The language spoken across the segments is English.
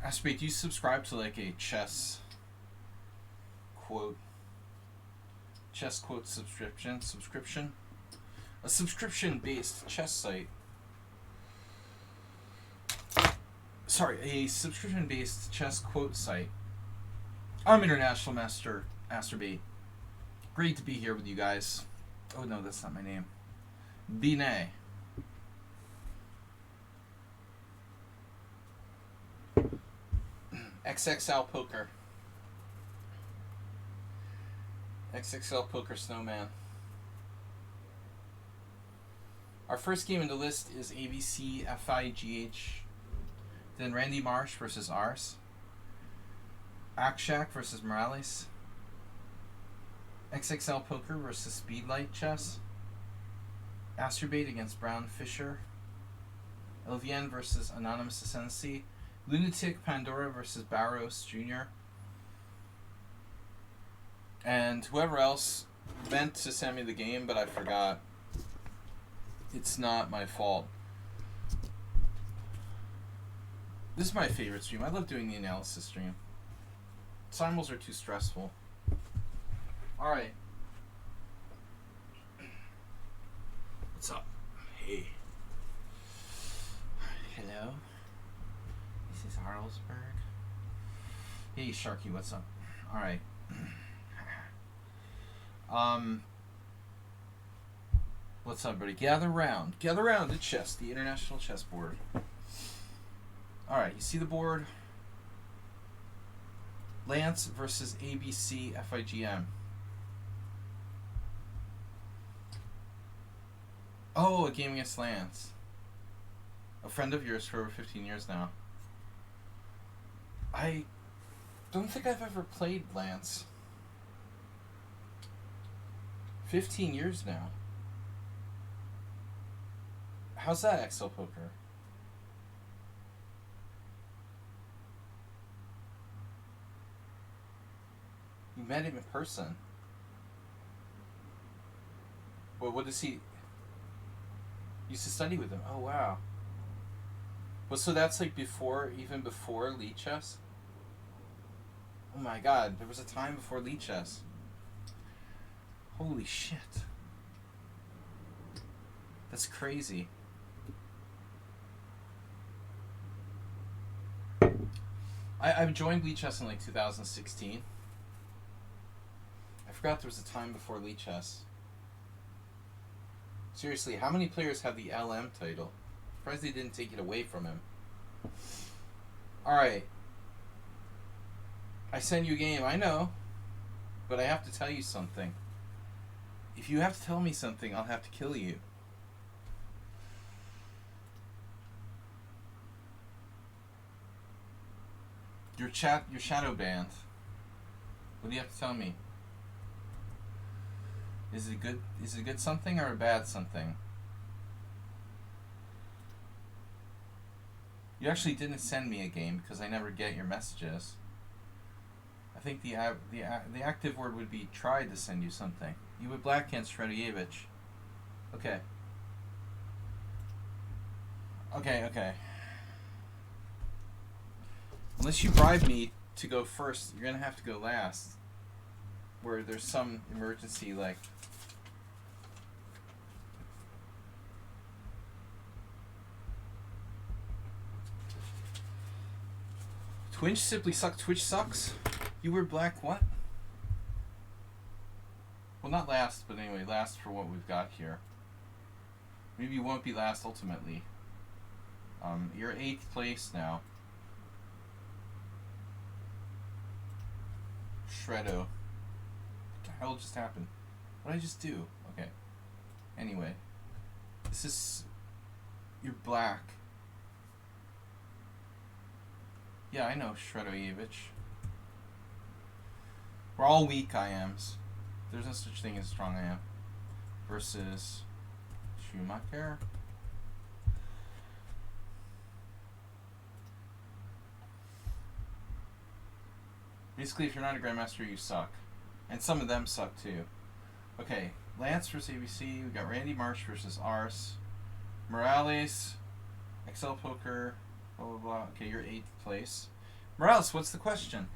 Aspect, do you subscribe to like a quote chess quote subscription? A subscription-based chess site. Sorry, a subscription-based chess quote site. I'm International Master Masturbate. Great to be here with you guys. Oh no, that's not my name. Binet. XXL Poker. XXL Poker Snowman. Our first game in the list is ABC FIGH. Then Randy Marsh versus Ars. Akshak versus Morales. XXL Poker versus Speedlight Chess. Asturbate against Brown Fisher. Elvienne versus Anonymous Ascendancy. Lunatic Pandora versus Barros Jr. And whoever else meant to send me the game, but I forgot. It's not my fault. This is my favorite stream. I love doing the analysis stream. Simuls are too stressful. Alright. What's up? Hey. Hello. This is Harlesburg. Hey, Sharky, what's up? Alright. What's up, buddy? Gather round. Gather round the chess, the international chessboard. Alright, you see the board? Lance versus ABC FIGM. Oh, a game against Lance. A friend of yours for over 15 years now. I don't think I've ever played Lance. 15 years now. How's that, XL Poker? You met him in person. Well, what does he... You used to study with him. Oh, wow. Well, so that's like even before lichess? Oh my god, there was a time before lichess. Holy shit. That's crazy. I've joined lichess in like 2016. I forgot there was a time before lichess. Seriously, how many players have the LM title? Surprised they didn't take it away from him. Alright. I send you a game, I know. But I have to tell you something. If you have to tell me something, I'll have to kill you. Your shadow banned. What do you have to tell me? Is it a good something or a bad something? You actually didn't send me a game because I never get your messages. I think the active word would be tried to send you something. You would black against Shredojevich. Okay. Okay. Unless you bribe me to go first, you're gonna have to go last. Where there's some emergency, like... Twitch simply suck. Twitch sucks. You were black what? Well, not last, but anyway, last for what we've got here. Maybe you won't be last ultimately. You're 8th place now. Shredo. What the hell just happened? What did I just do? Okay. Anyway. This is... You're black. Yeah, I know Shredojevich. We're all weak IMs. There's no such thing as strong IM. Versus Schumacher. Basically, if you're not a Grandmaster, you suck. And some of them suck too. Okay, Lance versus ABC. We got Randy Marsh versus Ars. Morales. XL Poker. Blah, blah, blah. Okay, you're 8th place. Morales, what's the question?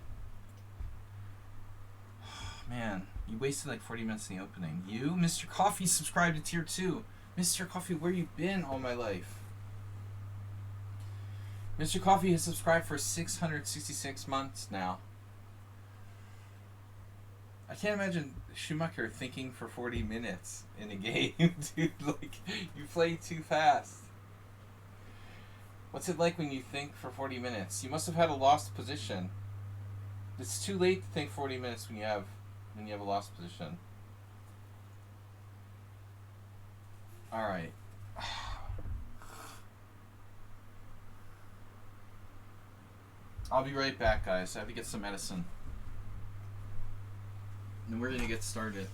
Man, you wasted like 40 minutes in the opening. You, Mr. Coffee, subscribed to tier 2. Mr. Coffee, where you been all my life? Mr. Coffee has subscribed for 666 months now. I can't imagine Schumacher thinking for 40 minutes in a game, dude. Like, you play too fast. What's it like when you think for 40 minutes? You must have had a lost position. It's too late to think 40 minutes when you have a lost position. Alright. I'll be right back, guys. I have to get some medicine. And we're gonna get started.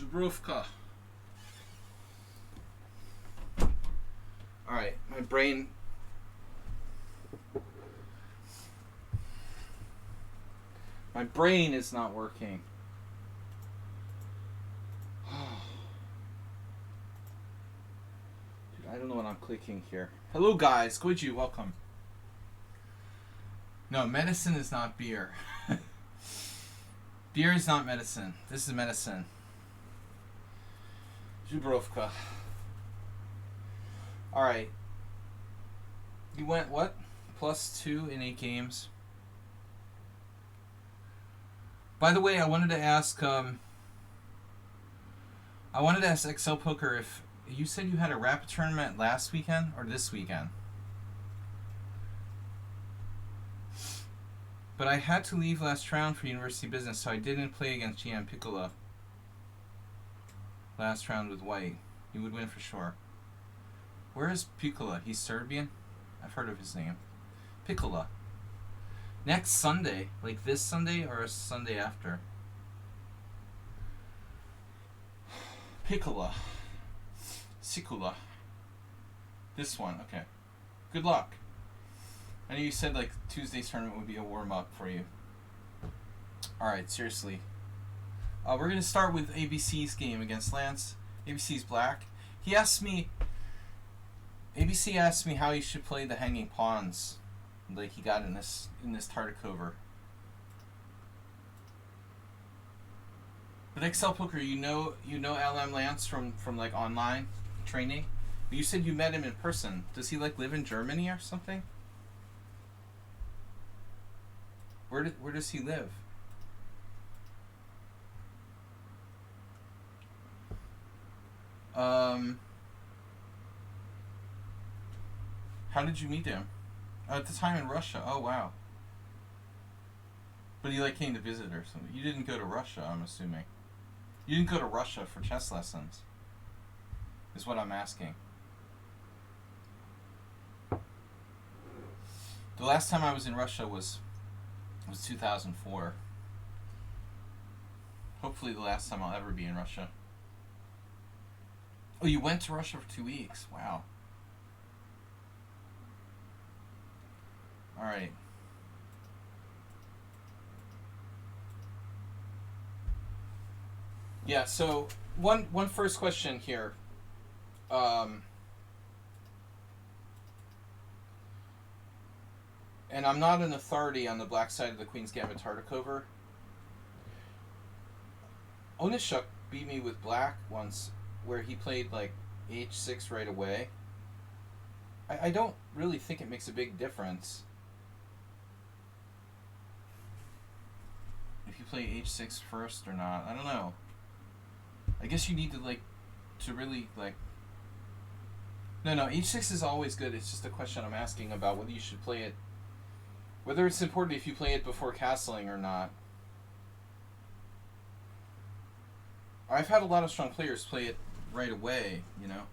Zubrovka. Alright, my brain... My brain is not working. Dude, I don't know what I'm clicking here. Hello guys, Goju, welcome. No, medicine is not beer. Beer is not medicine. This is medicine. Zubrovka. Alright. You went what? +2 in 8 games. By the way, I wanted to ask XL Poker if you said you had a rapid tournament last weekend or this weekend. But I had to leave last round for university business, so I didn't play against GM Piccola. Last round with White. He would win for sure. Where is Piccola? He's Serbian? I've heard of his name. Piccola. Next Sunday. Like this Sunday or a Sunday after? Piccola. Sicula. This one. Okay. Good luck. I know you said like Tuesday's tournament would be a warm-up for you. Alright, seriously. We're going to start with ABC's game against Lance. ABC's black. He asked me... ABC asked me how he should play the hanging pawns. Like he got in this Tartakover. But XL Poker, you know LM Lance from like online training? You said you met him in person. Does he like live in Germany or something? Where does he live? How did you meet him? At the time in Russia. Oh wow. But he like came to visit or something. You didn't go to Russia, I'm assuming. You didn't go to Russia for chess lessons. Is what I'm asking. The last time I was in Russia was 2004. Hopefully the last time I'll ever be in Russia. Oh, you went to Russia for 2 weeks. Wow. All right. Yeah. So one first question here. Um, and I'm not an authority on the black side of the Queen's Gambit Tartakover. Onishuk beat me with black once, where he played like h6 right away. I don't really think it makes a big difference if you play h6 first or not. I don't know. I guess you need to to really No, h6 is always good. It's just a question I'm asking about whether you should play it, whether it's important if you play it before castling or not. I've had a lot of strong players play it right away, you know.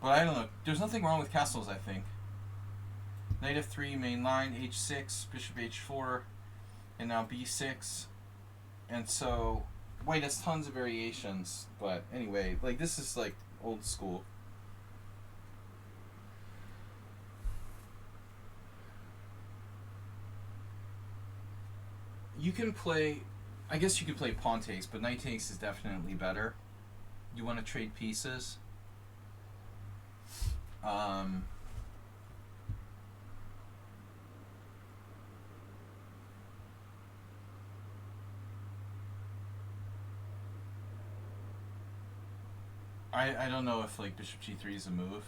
But I don't know. There's nothing wrong with castles, I think. Knight f3, main line, h6, bishop h4, and now b6. And so white has tons of variations, but anyway, this is old school. You can play, I guess you could play pawn takes, but knight takes is definitely better. You want to trade pieces. I don't know if bishop g3 is a move.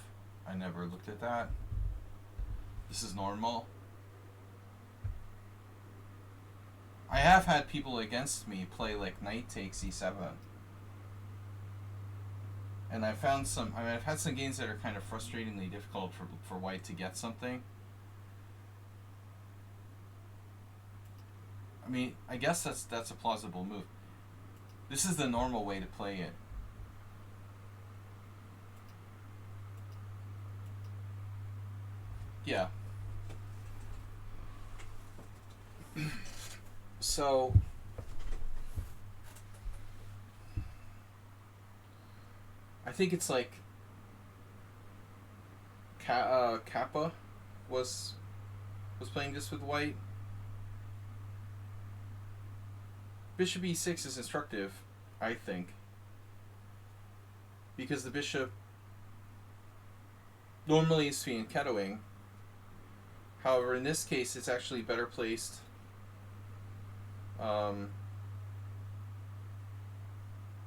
I never looked at that. This is normal. I have had people against me play knight takes e7. And I've found some, I've had some games that are kind of frustratingly difficult for white to get something. I mean, I guess that's a plausible move. This is the normal way to play it. Yeah. So I think it's Kappa was playing this with white. Bishop e6 is instructive, I think, because the bishop normally is fianchettoing. However, in this case, it's actually better placed.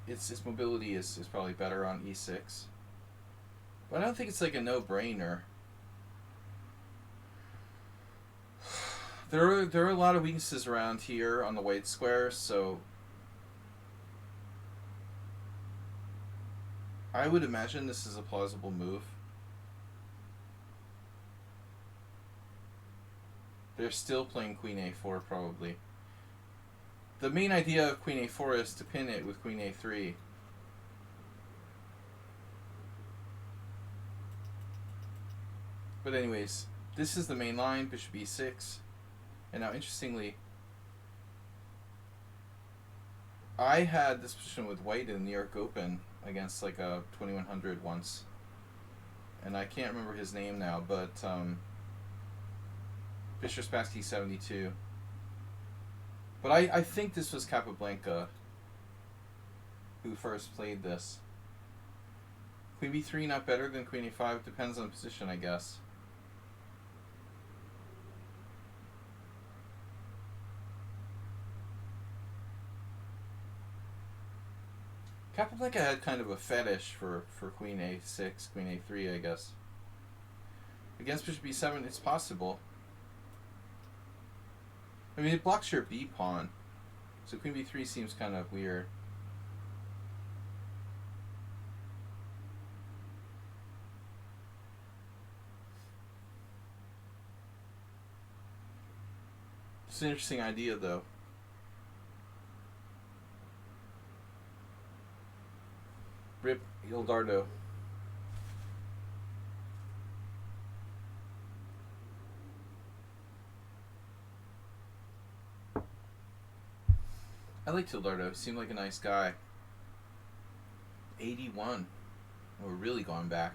Its mobility is probably better on e6. But I don't think it's a no-brainer. There are a lot of weaknesses around here on the white square, so I would imagine this is a plausible move. They're still playing queen a4 probably. The main idea of queen a4 is to pin it with queen a3. But anyways, this is the main line, bishop e6. And now interestingly, I had this position with white in the New York Open against a 2100 once. And I can't remember his name now, but Fischer Spassky 72. But I think this was Capablanca who first played this. Queen b3 not better than queen a5? Depends on the position, I guess. Capablanca had kind of a fetish for queen a6, queen a3, I guess. Against bishop b7, it's possible. I mean, it blocks your b pawn, so queen b3 seems kind of weird. It's an interesting idea, though. Rip Ildardo. I like Tildardo. He seemed like a nice guy. 81. We're really going back.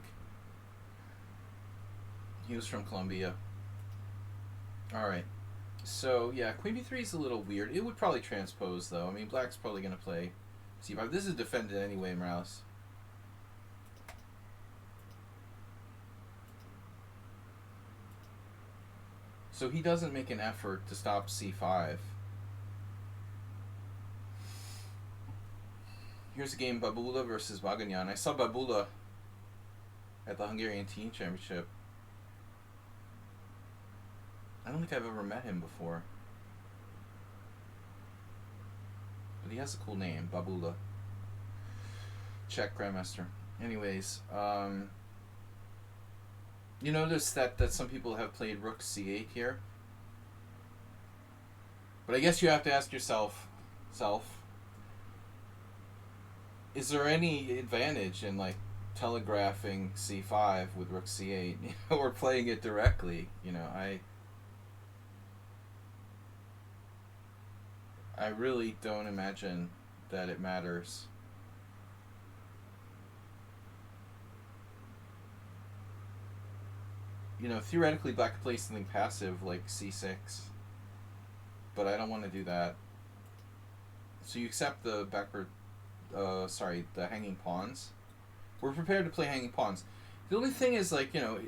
He was from Colombia. Alright. So, yeah, queen b3 is a little weird. It would probably transpose, though. I mean, black's probably going to play c5. This is defended anyway, Morales. So he doesn't make an effort to stop c5. Here's a game, Babula versus Baganyan. I saw Babula at the Hungarian Teen Championship. I don't think I've ever met him before. But he has a cool name, Babula. Czech Grandmaster. Anyways, you notice that some people have played Rook c8 here? But I guess you have to ask yourself, is there any advantage in like telegraphing c5 with Rook c8 or playing it directly? You know, I really don't imagine that it matters. You know, theoretically black could play something passive like c6, but I don't want to do that. So you accept the backward, the hanging pawns. We're prepared to play hanging pawns. The only thing is, like, you know,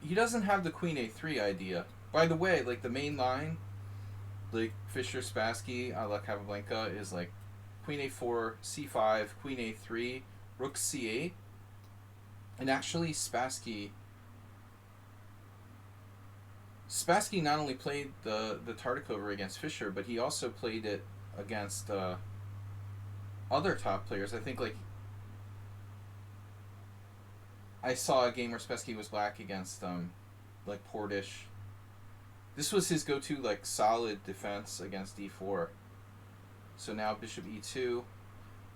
he doesn't have the queen a3 idea. By the way, like, the main line, like Fischer, Spassky, a la Capablanca, is like queen a4, c5, queen a3, rook c8. And actually, Spassky not only played the Tartikover against Fischer, but he also played it against other top players. I think, like, I saw a game where Spassky was black against like Portish. This was his go-to, like, solid defense against d4. So now bishop e2.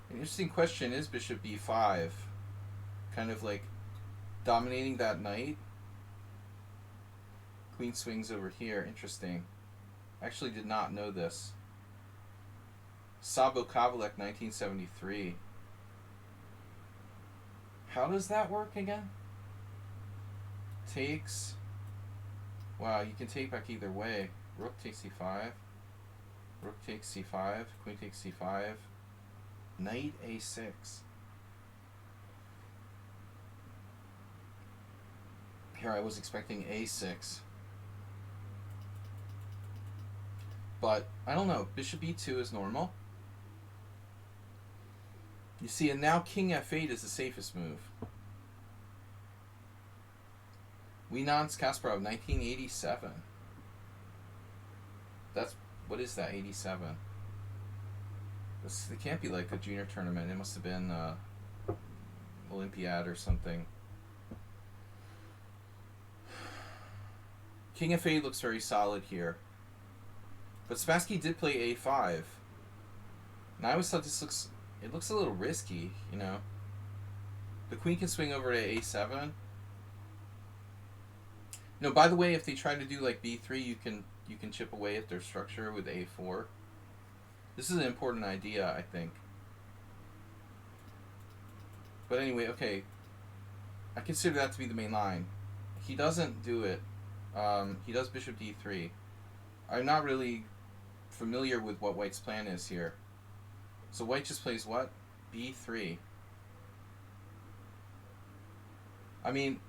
An interesting question is bishop b5. Kind of like dominating that knight. Queen swings over here. Interesting. Actually did not know this. Sabo Kavalek, 1973. How does that work again? Takes. Wow, you can take back either way. Rook takes c5. Rook takes c5. Queen takes c5. Knight a6. Here I was expecting a6. But, I don't know. Bishop e2 is normal. You see, and now king f8 is the safest move. Winans Kasparov, 1987. That's, what is that, 87? It can't be like a junior tournament. It must have been Olympiad or something. King f8 looks very solid here. But Spassky did play a5. And I always thought this looks... It looks a little risky, you know. The queen can swing over to a7. No, by the way, if they try to do like b3, you can chip away at their structure with a4. This is an important idea, I think. But anyway, okay. I consider that to be the main line. He doesn't do it. He does bishop d3. I'm not really familiar with what White's plan is here. So White just plays what? b3. I mean,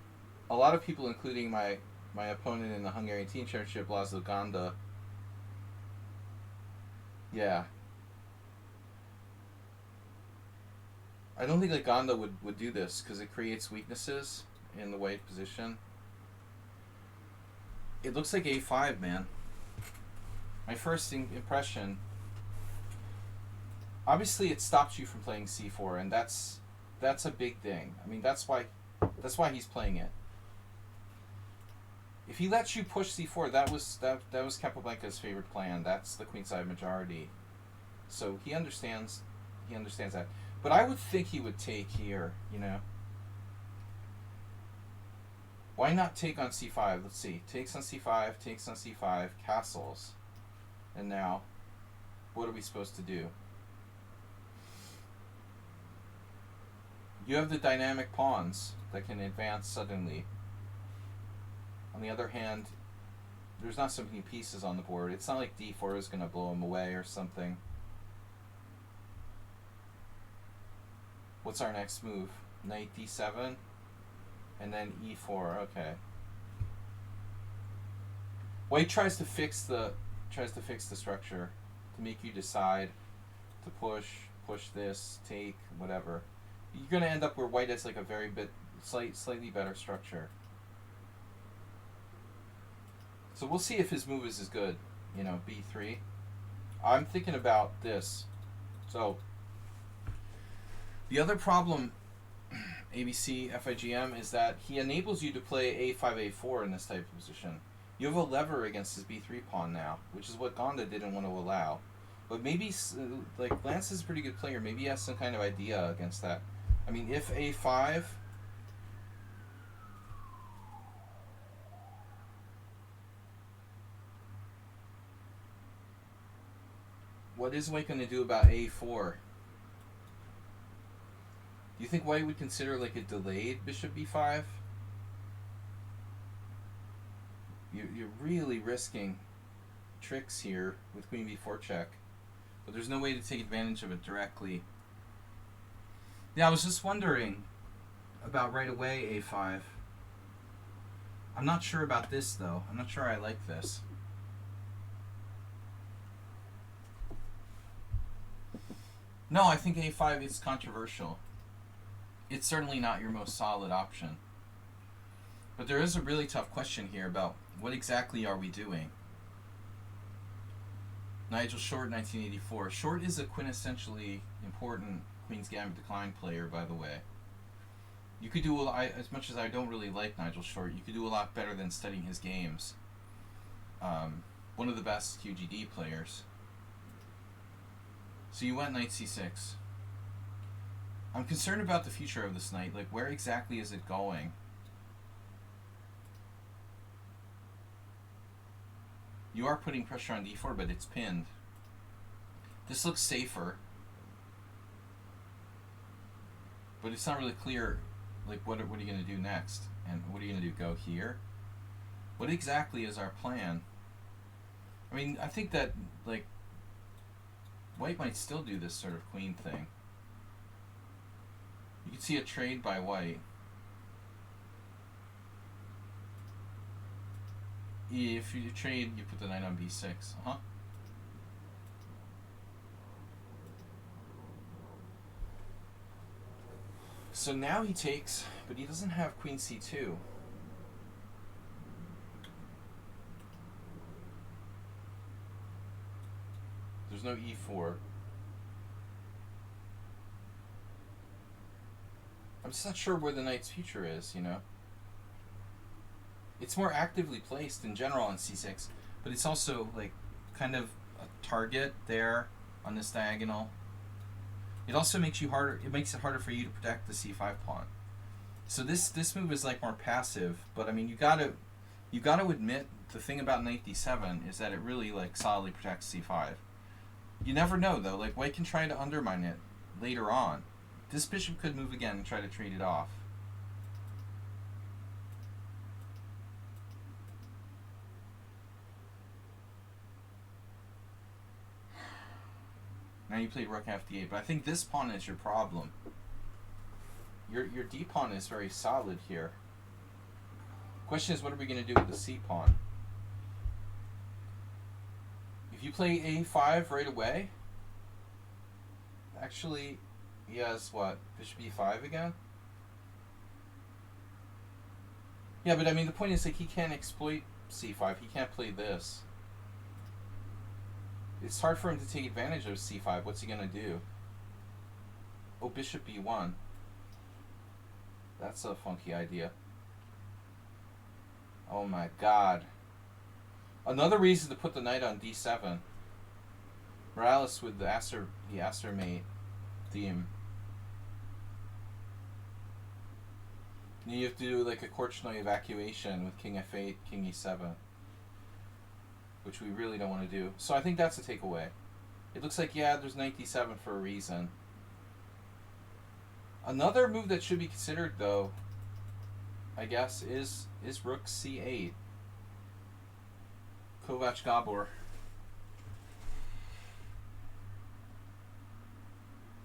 a lot of people, including my opponent in the Hungarian Teen Championship, Laszlo Ganda. Yeah. I don't think like Ganda would do this because it creates weaknesses in the white position. It looks like a5, man. My first impression... Obviously, it stops you from playing c4, and that's a big thing. I mean, that's why he's playing it. If he lets you push c4, that was Capablanca's favorite plan. That's the queenside majority. So he understands that. But I would think he would take here, you know. Why not take on c5? Let's see. Takes on c5, takes on c5, castles. And now, what are we supposed to do? You have the dynamic pawns that can advance suddenly. On the other hand, there's not so many pieces on the board. It's not like d4 is going to blow him away or something. What's our next move? Knight d7, and then e4. Okay. White tries to fix the structure to make you decide to push this, take, whatever. You're going to end up where white has like a very slightly better structure. So we'll see if his move is as good. You know, b3. I'm thinking about this. So the other problem, ABC, FIGM, is that he enables you to play a5, a4 in this type of position. You have a lever against his b3 pawn now, which is what Gonda didn't want to allow. But maybe, like, Lance is a pretty good player. Maybe he has some kind of idea against that. I mean, if a5... What is White going to do about a4? Do you think White would consider, like, a delayed bishop b5? You're really risking tricks here with queen b4 check. But there's no way to take advantage of it directly. Yeah, I was just wondering about right away a5. I'm not sure about this, though. I'm not sure I like this. No, I think a5 is controversial. It's certainly not your most solid option. But there is a really tough question here about what exactly are we doing? Nigel Short, 1984. Short is a quintessentially important Queen's Gambit Decline player, by the way. You could do, as much as I don't really like Nigel Short, you could do a lot better than studying his games. One of the best QGD players. So you went knight c6. I'm concerned about the future of this knight. Like, where exactly is it going? You are putting pressure on d4, but it's pinned. This looks safer. But it's not really clear, like, what are you going to do next? And what are you going to do? Go here? What exactly is our plan? I mean, I think that, like, White might still do this sort of queen thing. You can see a trade by White. If you trade, you put the knight on b6. So now he takes, but he doesn't have queen c2. There's no e4. I'm just not sure where the knight's future is, you know? It's more actively placed in general on c6, but it's also, like, kind of a target there on this diagonal. It also makes you harder. It makes it harder for you to protect the c5 pawn. So this move is, like, more passive, but I mean, you gotta admit the thing about knight d7 is that it really, like, solidly protects c5. You never know, though. Like, White can try to undermine it later on. This bishop could move again and try to trade it off. Now you played rook f8, but I think this pawn is your problem. Your d pawn is very solid here. Question is, what are we going to do with the c pawn? If you play a5 right away, actually, he has what? Bishop e5 again? Yeah, but I mean, the point is, like, he can't exploit c5. He can't play this. It's hard for him to take advantage of c5. What's he going to do? Oh, bishop b1. That's a funky idea. Oh my god. Another reason to put the knight on d7. Morales with the Acer mate theme. And you have to do, like, a Korchnoi evacuation with king f8, king e7. Which we really don't want to do. So I think that's a takeaway. It looks like, yeah, there's knight d7 for a reason. Another move that should be considered, though, I guess, is rook c8. Kovac Gabor.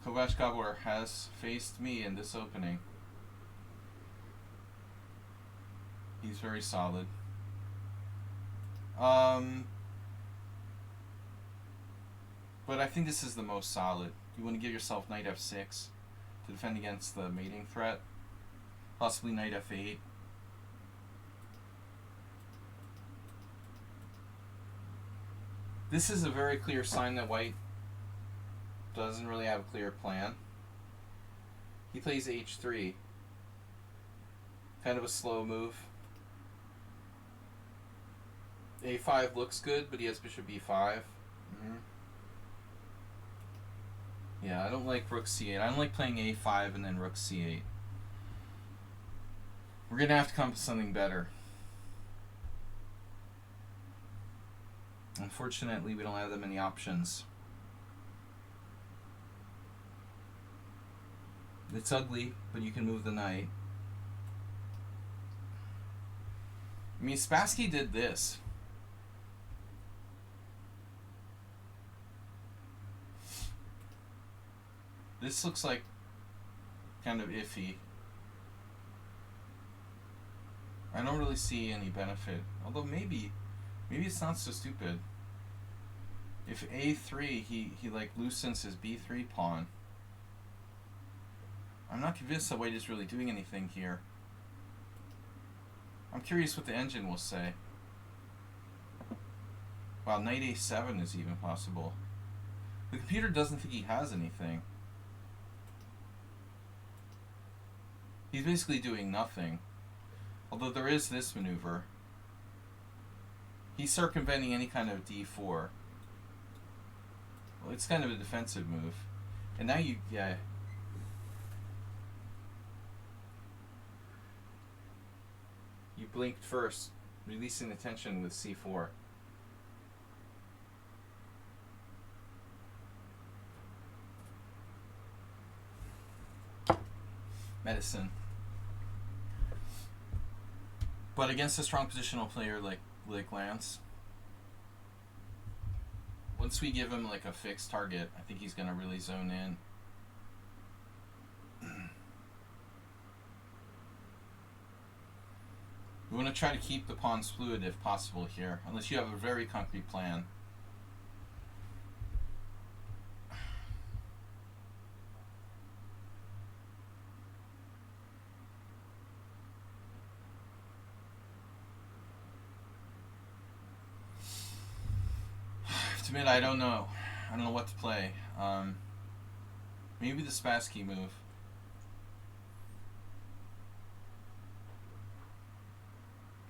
Kovac Gabor has faced me in this opening. He's very solid. But I think this is the most solid. You want to give yourself knight f6 to defend against the mating threat. Possibly knight f8. This is a very clear sign that white doesn't really have a clear plan. He plays h3. Kind of a slow move. a5 looks good, but he has bishop b5. Yeah, I don't like rook c8. I don't like playing a5 and then rook c8. We're going to have to come up with something better. Unfortunately, we don't have that many options. It's ugly, but you can move the knight. I mean, Spassky did this. This looks like kind of iffy. I don't really see any benefit. Although maybe it's not so stupid. If a3, he like loosens his b3 pawn. I'm not convinced that white is really doing anything here. I'm curious what the engine will say. Wow, knight a7 is even possible. The computer doesn't think he has anything. He's basically doing nothing. Although there is this maneuver. He's circumventing any kind of d4. Well, it's kind of a defensive move. And now you blinked first, releasing the tension with c4. Medicine. But against a strong positional player like Lance, once we give him like a fixed target, I think he's going to really zone in. We want to try to keep the pawns fluid if possible here, unless you have a very concrete plan. To admit, I don't know. I don't know what to play. Maybe the Spassky move.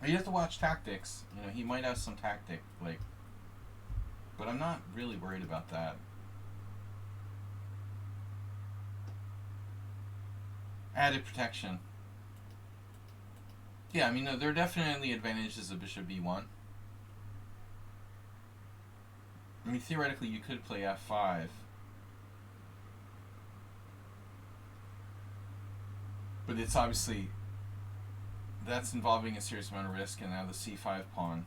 You have to watch tactics. You know, he might have some tactic, like, but I'm not really worried about that. Added protection. Yeah, I mean, no, there are definitely advantages of bishop b1. I mean, theoretically, you could play f5. But it's obviously, that's involving a serious amount of risk, and now the c5 pawn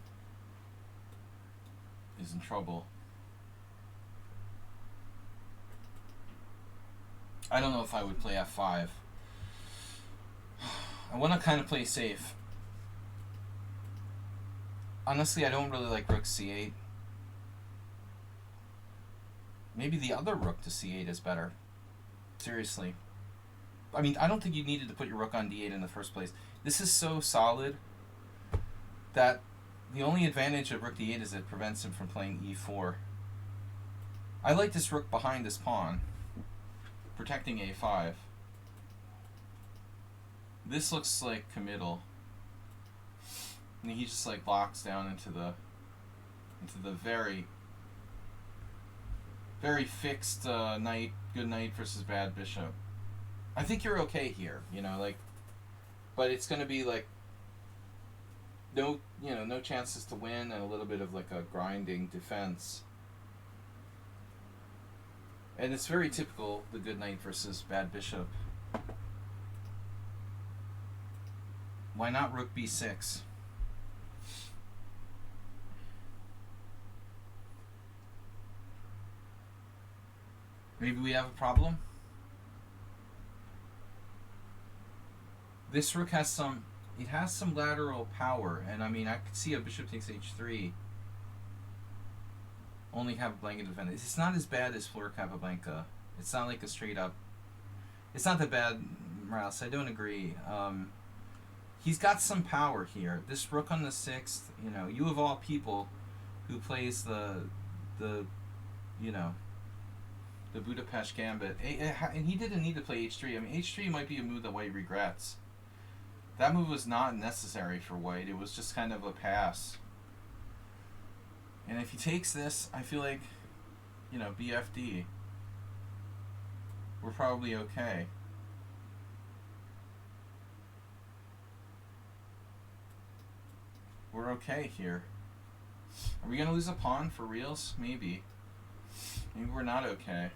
is in trouble. I don't know if I would play f5. I want to kind of play safe. Honestly, I don't really like rook c8. Maybe the other rook to c8 is better. Seriously. I mean, I don't think you needed to put your rook on d8 in the first place. This is so solid that the only advantage of rook d8 is it prevents him from playing e4. I like this rook behind this pawn, protecting a5. This looks like committal. And he just like locks down into the very fixed knight, good knight versus bad bishop. I think you're okay here, you know, like, but it's going to be like no chances to win and a little bit of like a grinding defense. And it's very typical, the good knight versus bad bishop. Why not rook b6? Maybe we have a problem? This rook has some... It has some lateral power, and I mean, I could see a bishop takes h3. Only Capablanca defend it. It's not as bad as Flor Capablanca. It's not like a straight up... It's not that bad, Morales. I don't agree. He's got some power here. This rook on the 6th, you know, you of all people who plays the you know, the Budapest Gambit. And he didn't need to play h3. I mean, h3 might be a move that White regrets. That move was not necessary for White. It was just kind of a pass. And if he takes this, I feel like, you know, BFD. We're probably okay. We're okay here. Are we going to lose a pawn for reals? Maybe. Maybe we're not okay.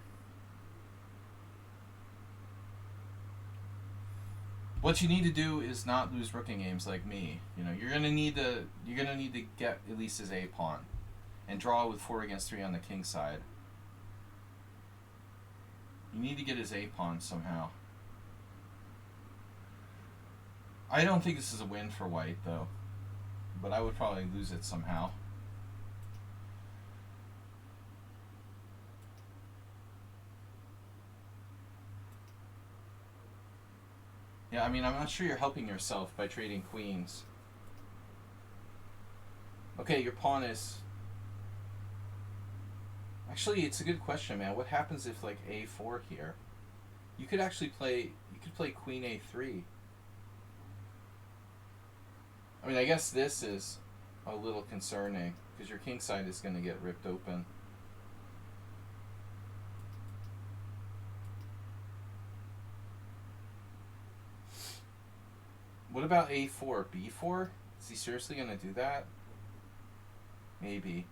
What you need to do is not lose rooking games like me. You know, you're gonna need to get at least his A pawn, and draw with 4 against 3 on the king side. You need to get his A pawn somehow. I don't think this is a win for White though, but I would probably lose it somehow. Yeah, I mean, I'm not sure you're helping yourself by trading queens. Okay, your pawn is... Actually, it's a good question, man. What happens if, like, a4 here? You could actually play... You could play queen a3. I mean, I guess this is a little concerning, because your king side is going to get ripped open. What about a4? b4? Is he seriously going to do that? Maybe.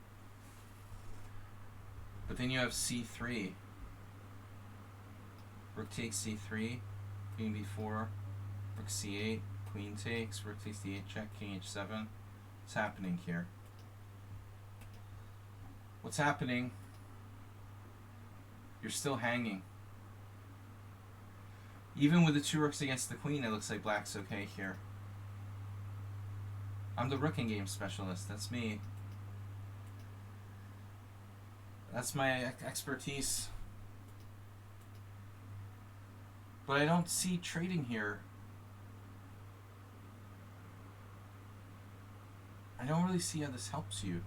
But then you have c3. Rook takes c3. Queen b4. Rook c8. Queen takes. Rook takes d8 check. King h7. What's happening here? What's happening? You're still hanging. Even with the 2 rooks against the queen, it looks like black's okay here. I'm the rooking game specialist. That's me. That's my expertise. But I don't see trading here. I don't really see how this helps you.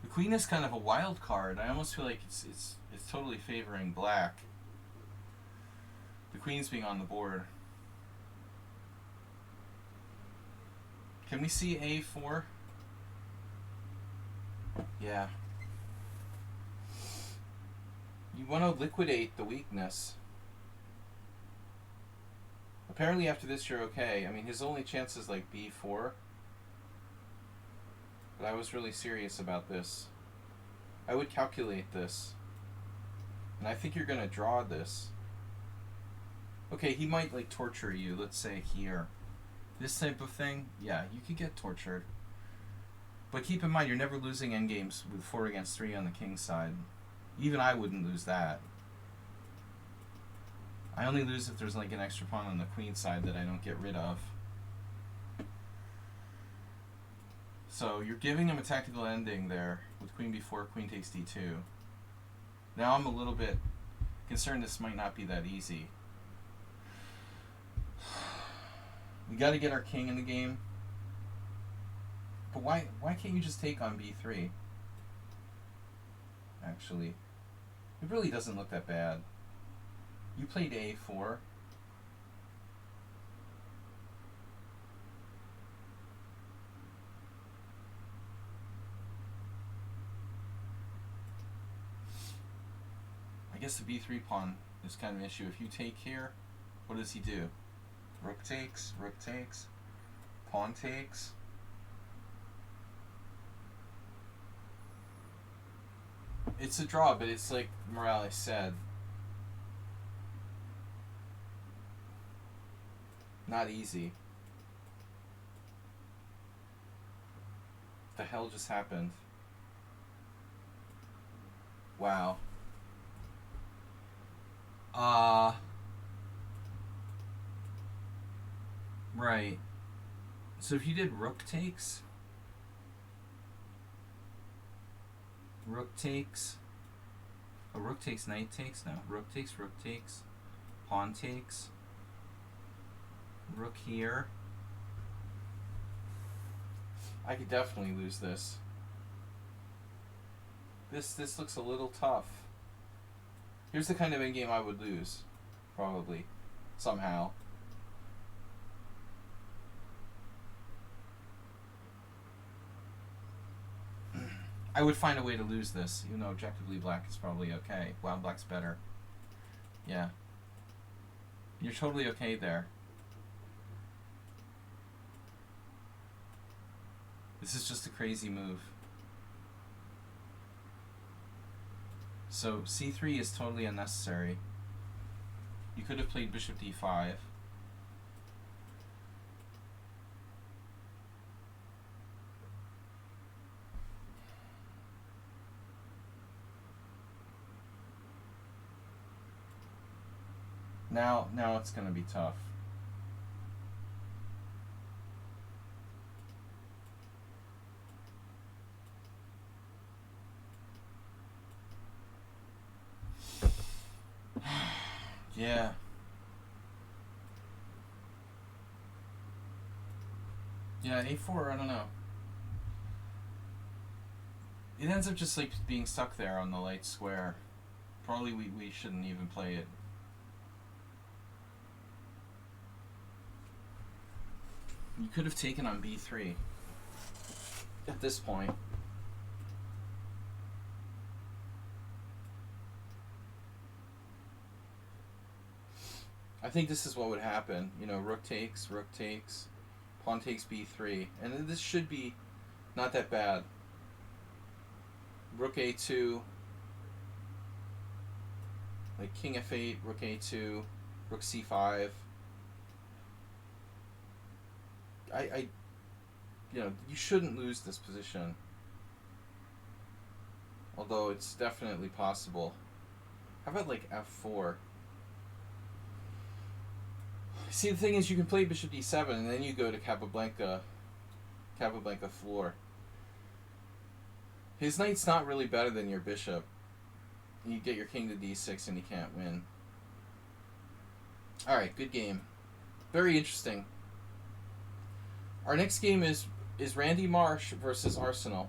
The queen is kind of a wild card. I almost feel like it's totally favoring black. The queen's being on the board. Can we see a4? Yeah. You want to liquidate the weakness. Apparently after this you're okay. I mean, his only chance is like b4. But I was really serious about this. I would calculate this. And I think you're going to draw this. Okay, he might like torture you, let's say here. This type of thing, yeah, you could get tortured. But keep in mind, you're never losing endgames with 4 against 3 on the king side. Even I wouldn't lose that. I only lose if there's like an extra pawn on the queen side that I don't get rid of. So you're giving him a tactical ending there with queen b4, queen takes d2. Now I'm a little bit concerned this might not be that easy. We got to get our king in the game. But why can't you just take on b3? Actually, it really doesn't look that bad. You played a4. I guess the b3 pawn is kind of an issue. If you take here, what does he do? Rook takes, pawn takes. It's a draw, but it's like Morales said. Not easy. What the hell just happened? Wow. Right. So if you did rook takes, rook takes, rook takes, knight takes, no, rook takes, pawn takes, rook here. I could definitely lose this. This looks a little tough. Here's the kind of endgame I would lose, probably, somehow. I would find a way to lose this, even though objectively black is probably okay. Wow, black's better. Yeah. You're totally okay there. This is just a crazy move. So c3 is totally unnecessary. You could have played bishop d5. Now it's going to be tough. Yeah. Yeah, a4, I don't know. It ends up just like being stuck there on the light square. Probably we shouldn't even play it. You could have taken on b3 at this point. I think this is what would happen. You know, rook takes, pawn takes b3. And this should be not that bad. Rook a2, like king f8, rook a2, rook c5. You know, you shouldn't lose this position. Although it's definitely possible. How about like f4? See, the thing is, you can play bishop d7 and then you go to Capablanca floor. His knight's not really better than your bishop. You get your king to d6 and you can't win. Alright, good game. Very interesting. Our next game is Randy Marsh versus Arsenal.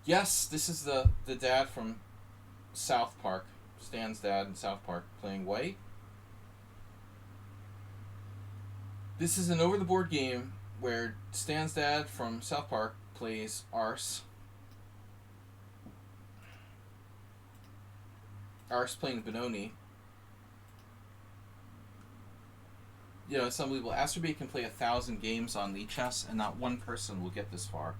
Yes, this is the dad from South Park. Stan's dad in South Park playing white. This is an over-the-board game where Stan's dad from South Park plays Ars. Ars playing Benoni. You know, it's unbelievable. Astrobate can play 1,000 games on lichess, and not one person will get this far.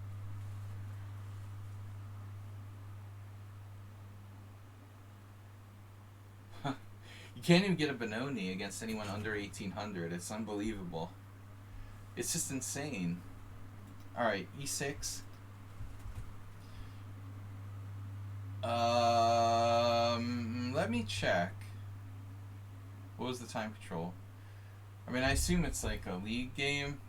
You can't even get a Benoni against anyone under 1800. It's unbelievable. It's just insane. Alright, e6. Let me check. What was the time control? I mean, I assume it's like a league game.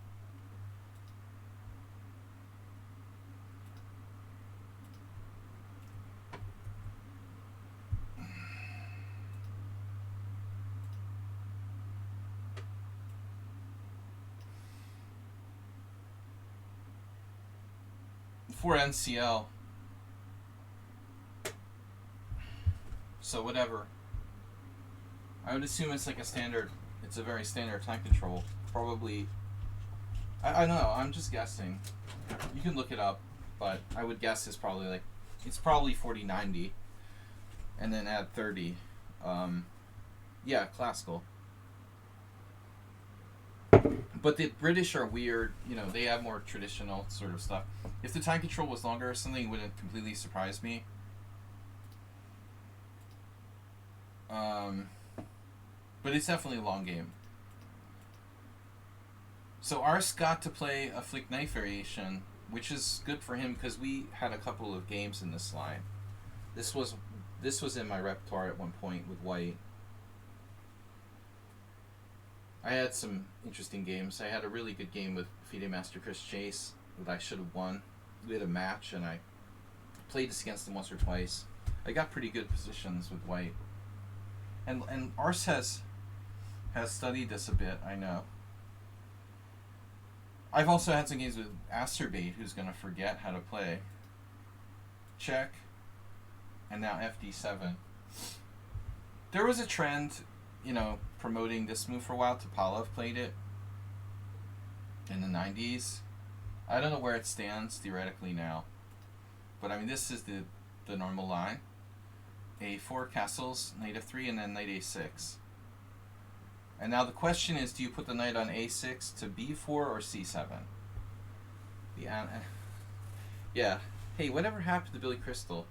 For NCL. So whatever. I would assume it's like a standard. It's a very standard time control. Probably. I don't know. I'm just guessing. You can look it up, but I would guess it's probably like, it's probably 4090, and then add 30. Yeah, classical. But the British are weird. You know, they have more traditional sort of stuff. If the time control was longer or something, it wouldn't completely surprise me. But it's definitely a long game. So Ars got to play a flick knight variation, which is good for him because we had a couple of games in this line. This was in my repertoire at one point with white. I had some interesting games. I had a really good game with FIDE Master Chris Chase that I should have won. We had a match and I played this against him once or twice. I got pretty good positions with white. And Ars has studied this a bit, I know. I've also had some games with Asterbate, who's going to forget how to play. Check. And now FD7. There was a trend, promoting this move for a while. Topalov played it in the 90s. I don't know where it stands theoretically now. But I mean, this is the normal line. A4 castles, knight f3, and then knight a6. And now the question is, do you put the knight on a6 to b4 or c7? Yeah. Hey, whatever happened to Billy Crystal?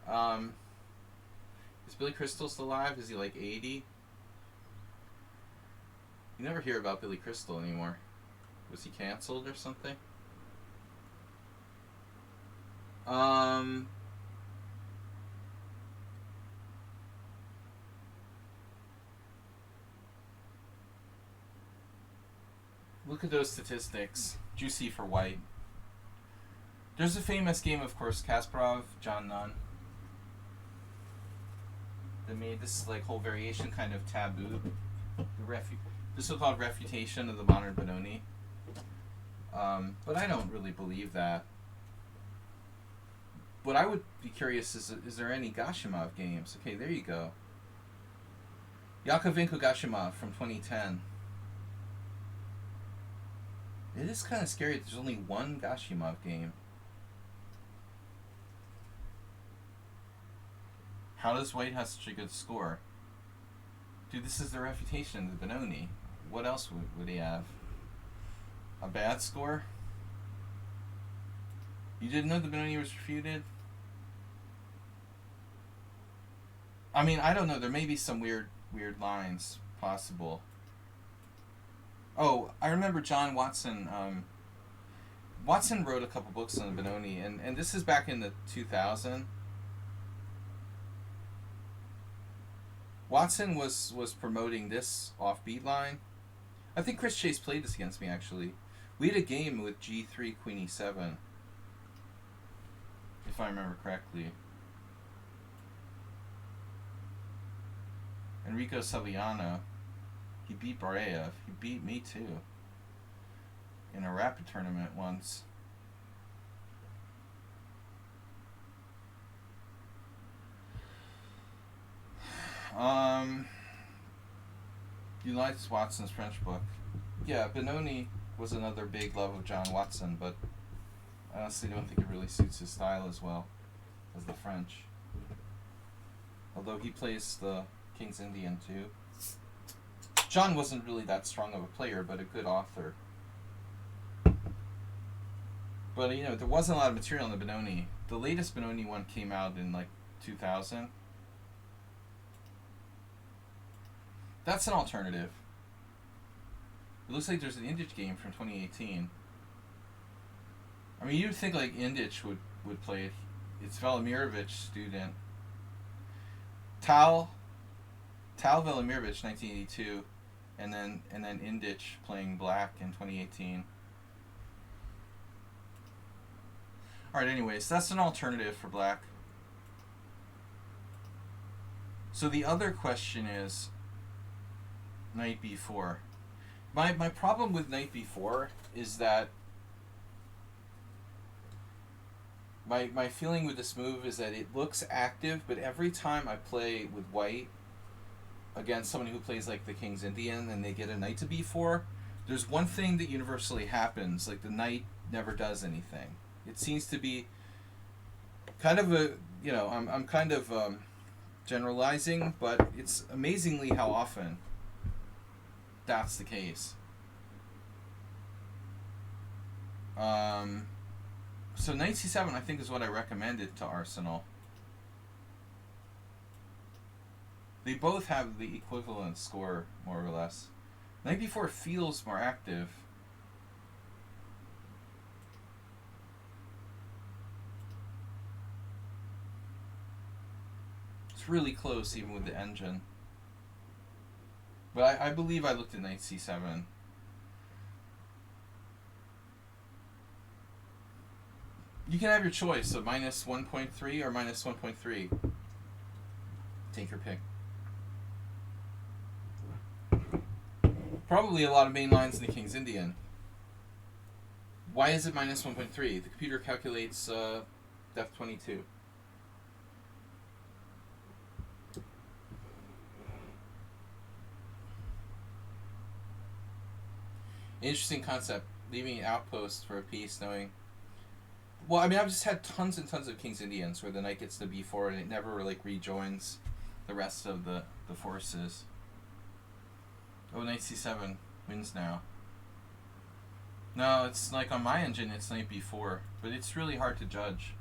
Is Billy Crystal still alive? Is he like 80? You never hear about Billy Crystal anymore. Was he canceled or something? Look at those statistics. Juicy for white. There's a famous game, of course, Kasparov, John Nunn. That made this whole variation kind of taboo. The so-called refutation of the modern Benoni. But I don't really believe that. What I would be curious is there any Gashimov games? Okay, there you go. Yakovenko Gashimov from 2010. It is kind of scary that there's only one Gashimov game. How does white have such a good score? Dude, this is the refutation of the Benoni. What else would he have? A bad score? You didn't know the Benoni was refuted? I mean, I don't know. There may be some weird lines possible. Oh, I remember John Watson. Watson wrote a couple books on the Benoni, and this is back in the 2000. Watson was promoting this offbeat line. I think Chris Chase played this against me, actually. We had a game with G3, Queen E7, if I remember correctly. Enrico Saviano, he beat Bareyev. He beat me too in a rapid tournament once. You liked Watson's French book. Yeah, Benoni was another big love of John Watson, but I honestly don't think it really suits his style as well as the French. Although he plays the King's Indian too. John wasn't really that strong of a player, but a good author. But there wasn't a lot of material on the Benoni. The latest Benoni one came out in 2000. That's an alternative. It looks like there's an Indich game from 2018. I mean, you'd think Indich would play it. It's Velimirovich student. Tal Velimirovich, 1982, and then Indich playing black in 2018. All right. Anyways, that's an alternative for black. So the other question is knight b4. My problem with knight b4 is that my feeling with this move is that it looks active, but every time I play with white against somebody who plays the King's Indian and they get a knight to b4, there's one thing that universally happens, the knight never does anything. It seems to be kind of I'm kind of generalizing, but it's amazingly how often that's the case. So knight c7 I think is what I recommended to Arsenal. They both have the equivalent score, more or less. Knight b4 feels more active. It's really close even with the engine. But I believe I looked at knight c7. You can have your choice of minus 1.3 or minus 1.3. Take your pick. Probably a lot of main lines in the King's Indian. Why is it minus 1.3? The computer calculates depth 22. Interesting concept. Leaving an outpost for a piece, knowing... Well, I mean, I've just had tons and tons of King's Indians where the knight gets to b4 and it never, like, rejoins the rest of the forces. Oh, knight c7 wins now. No, it's like on my engine, it's knight b4, but it's really hard to judge.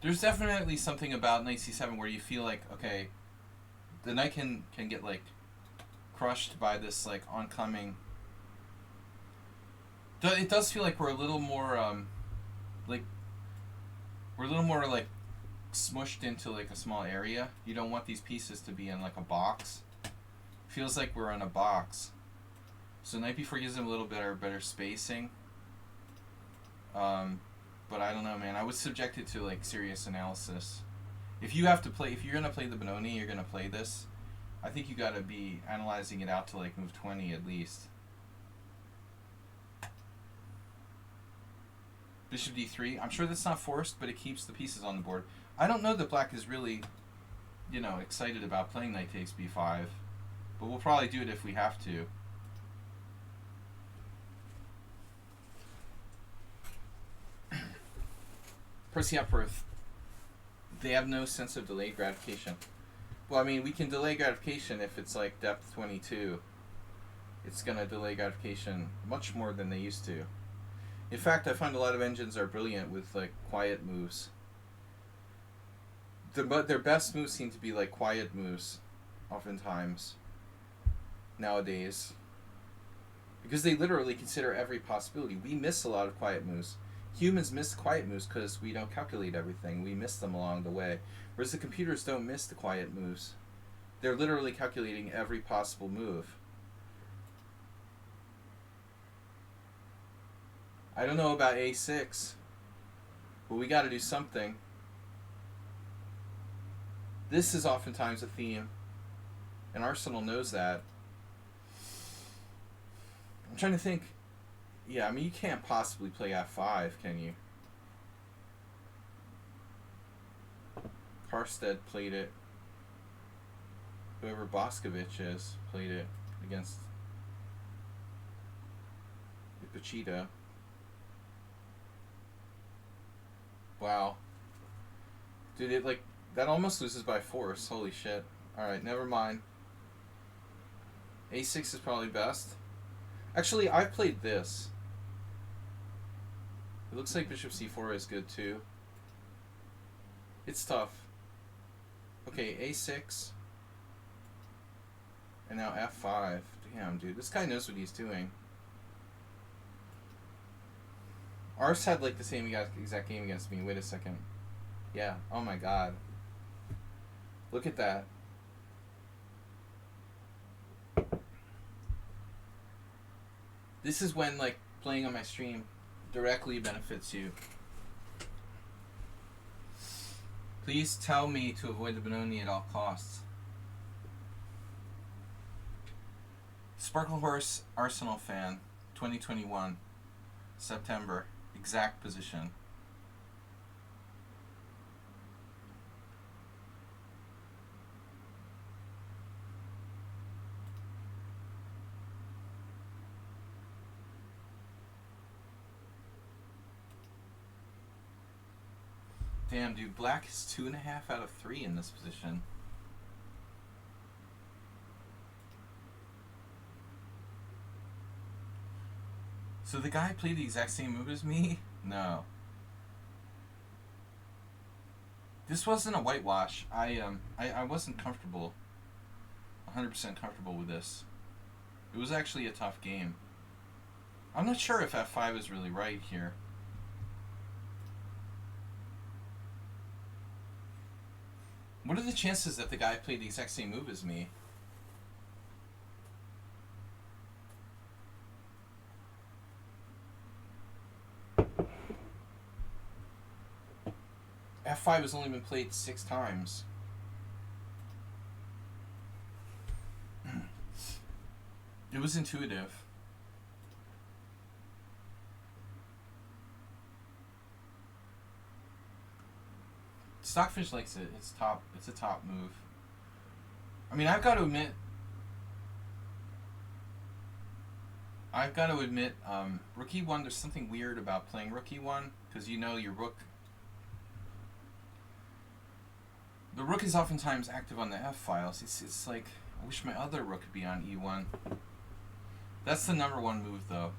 There's definitely something about knight c7 where you feel like, okay, the knight can get, like, crushed by this, like, oncoming... It does feel like we're a little more, smushed into, like, a small area. You don't want these pieces to be in, like, a box. Feels like we're in a box. So knight b4 gives them a little better spacing. But I don't know, man. I would subject it to, like, serious analysis. If you're gonna play the Benoni, you're gonna play this, I think you gotta be analyzing it out to, like, move 20 at least. Bishop d3. I'm sure that's not forced, but it keeps the pieces on the board. I don't know that black is really, excited about playing knight takes b5. But we'll probably do it if we have to. Percy Hepworth. They have no sense of delayed gratification. Well, I mean, we can delay gratification if it's like depth 22. It's going to delay gratification much more than they used to. In fact, I find a lot of engines are brilliant with, like, quiet moves. But their best moves seem to be, like, quiet moves, oftentimes, nowadays. Because they literally consider every possibility. We miss a lot of quiet moves. Humans miss quiet moves because we don't calculate everything. We miss them along the way. Whereas the computers don't miss the quiet moves. They're literally calculating every possible move. I don't know about a6, but we got to do something. This is oftentimes a theme, and Arsenal knows that. I'm trying to think. Yeah, I mean, you can't possibly play f5, can you? Karstedt played it. Whoever Boscovich is played it against Ipachita. Wow. Dude, it, like, that almost loses by force. Holy shit. Alright, never mind. a6 is probably best. Actually, I've played this. It looks like bishop c4 is good too. It's tough. Okay, a6. And now f5. Damn, dude. This guy knows what he's doing. Ars had, like, the same exact game against me. Wait a second. Yeah. Oh my god. Look at that. This is when, like, playing on my stream directly benefits you. Please tell me to avoid the Benoni at all costs. Sparkle Horse Arsenal fan, 2021, September. Exact position. Damn, dude, black is 2.5 out of 3 in this position. So the guy played the exact same move as me? No. This wasn't a whitewash. I wasn't comfortable. 100% comfortable with this. It was actually a tough game. I'm not sure if f5 is really right here. What are the chances that the guy played the exact same move as me? F5 has only been played 6 times. It was intuitive. Stockfish likes it. It's top. It's a top move. I mean, I've got to admit, Rook E1. There's something weird about playing Rook E1 because you know your rook. The rook is oftentimes active on the F files. It's like I wish my other rook could be on E1. That's the number one move though.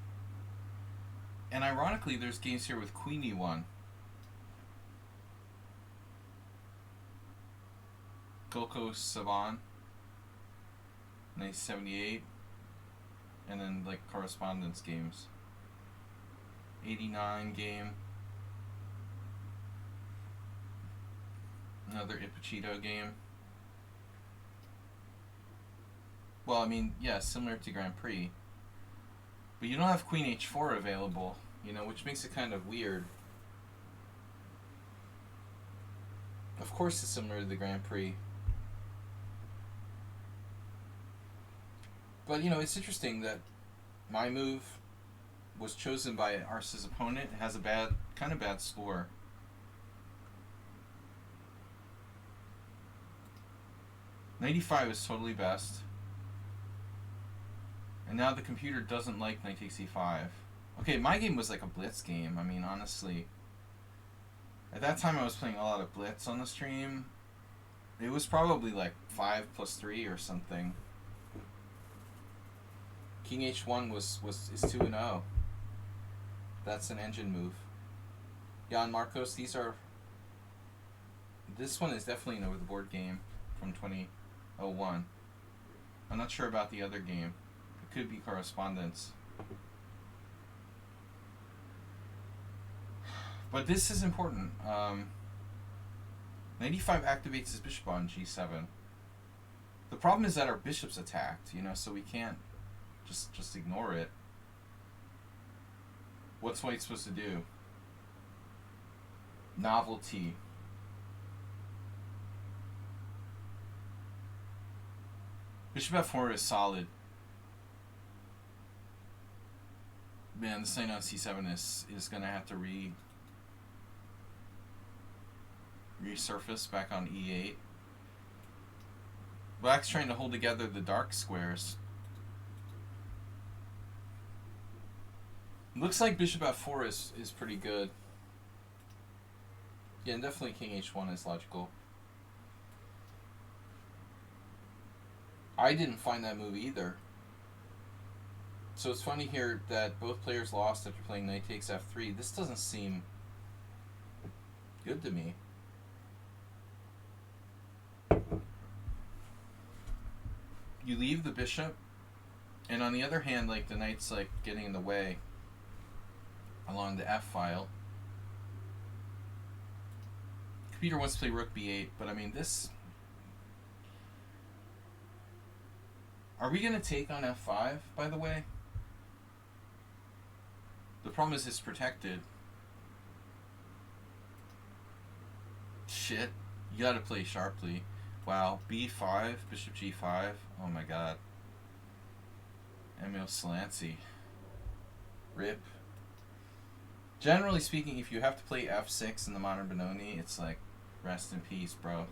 And ironically, there's games here with Queen E1. Golko Savan, 1978, and then like correspondence games. 89 game. Another Ipachito game. Well, I mean, yeah, similar to Grand Prix. But you don't have Queen H4 available, you know, which makes it kind of weird. Of course it's similar to the Grand Prix. But, you know, it's interesting that my move was chosen by Ars's opponent. It has a kind of bad score. .95 is totally best. And now the computer doesn't like knight takes e5. Okay, my game was like a blitz game. I mean, honestly. At that time I was playing a lot of blitz on the stream. It was probably like 5+3 or something. King H1 is 2-0. That's an engine move. Jan Marcos, this one is definitely an over the board game from 2001. I'm not sure about the other game. It could be correspondence. But this is important. 95 activates his bishop on G7. The problem is that our bishop's attacked, you know, so we can't just ignore it. What's white supposed to do? Novelty. Bishop F4 is solid. Man, this knight on C7 is gonna have to resurface back on E8. Black's trying to hold together the dark squares. Looks like Bishop F4 is pretty good. Yeah, and definitely King H1 is logical. I didn't find that move either. So it's funny here that both players lost after playing knight takes F3. This doesn't seem good to me. You leave the bishop, and on the other hand, like the knight's like getting in the way along the F file. Computer wants to play Rook B8, but I mean this. Are we gonna take on F5, by the way? The problem is it's protected. Shit. You gotta play sharply. Wow. B5, Bishop G5. Oh my god. Emil Salancy. RIP. Generally speaking, if you have to play F6 in the modern Benoni, it's like, rest in peace, bro.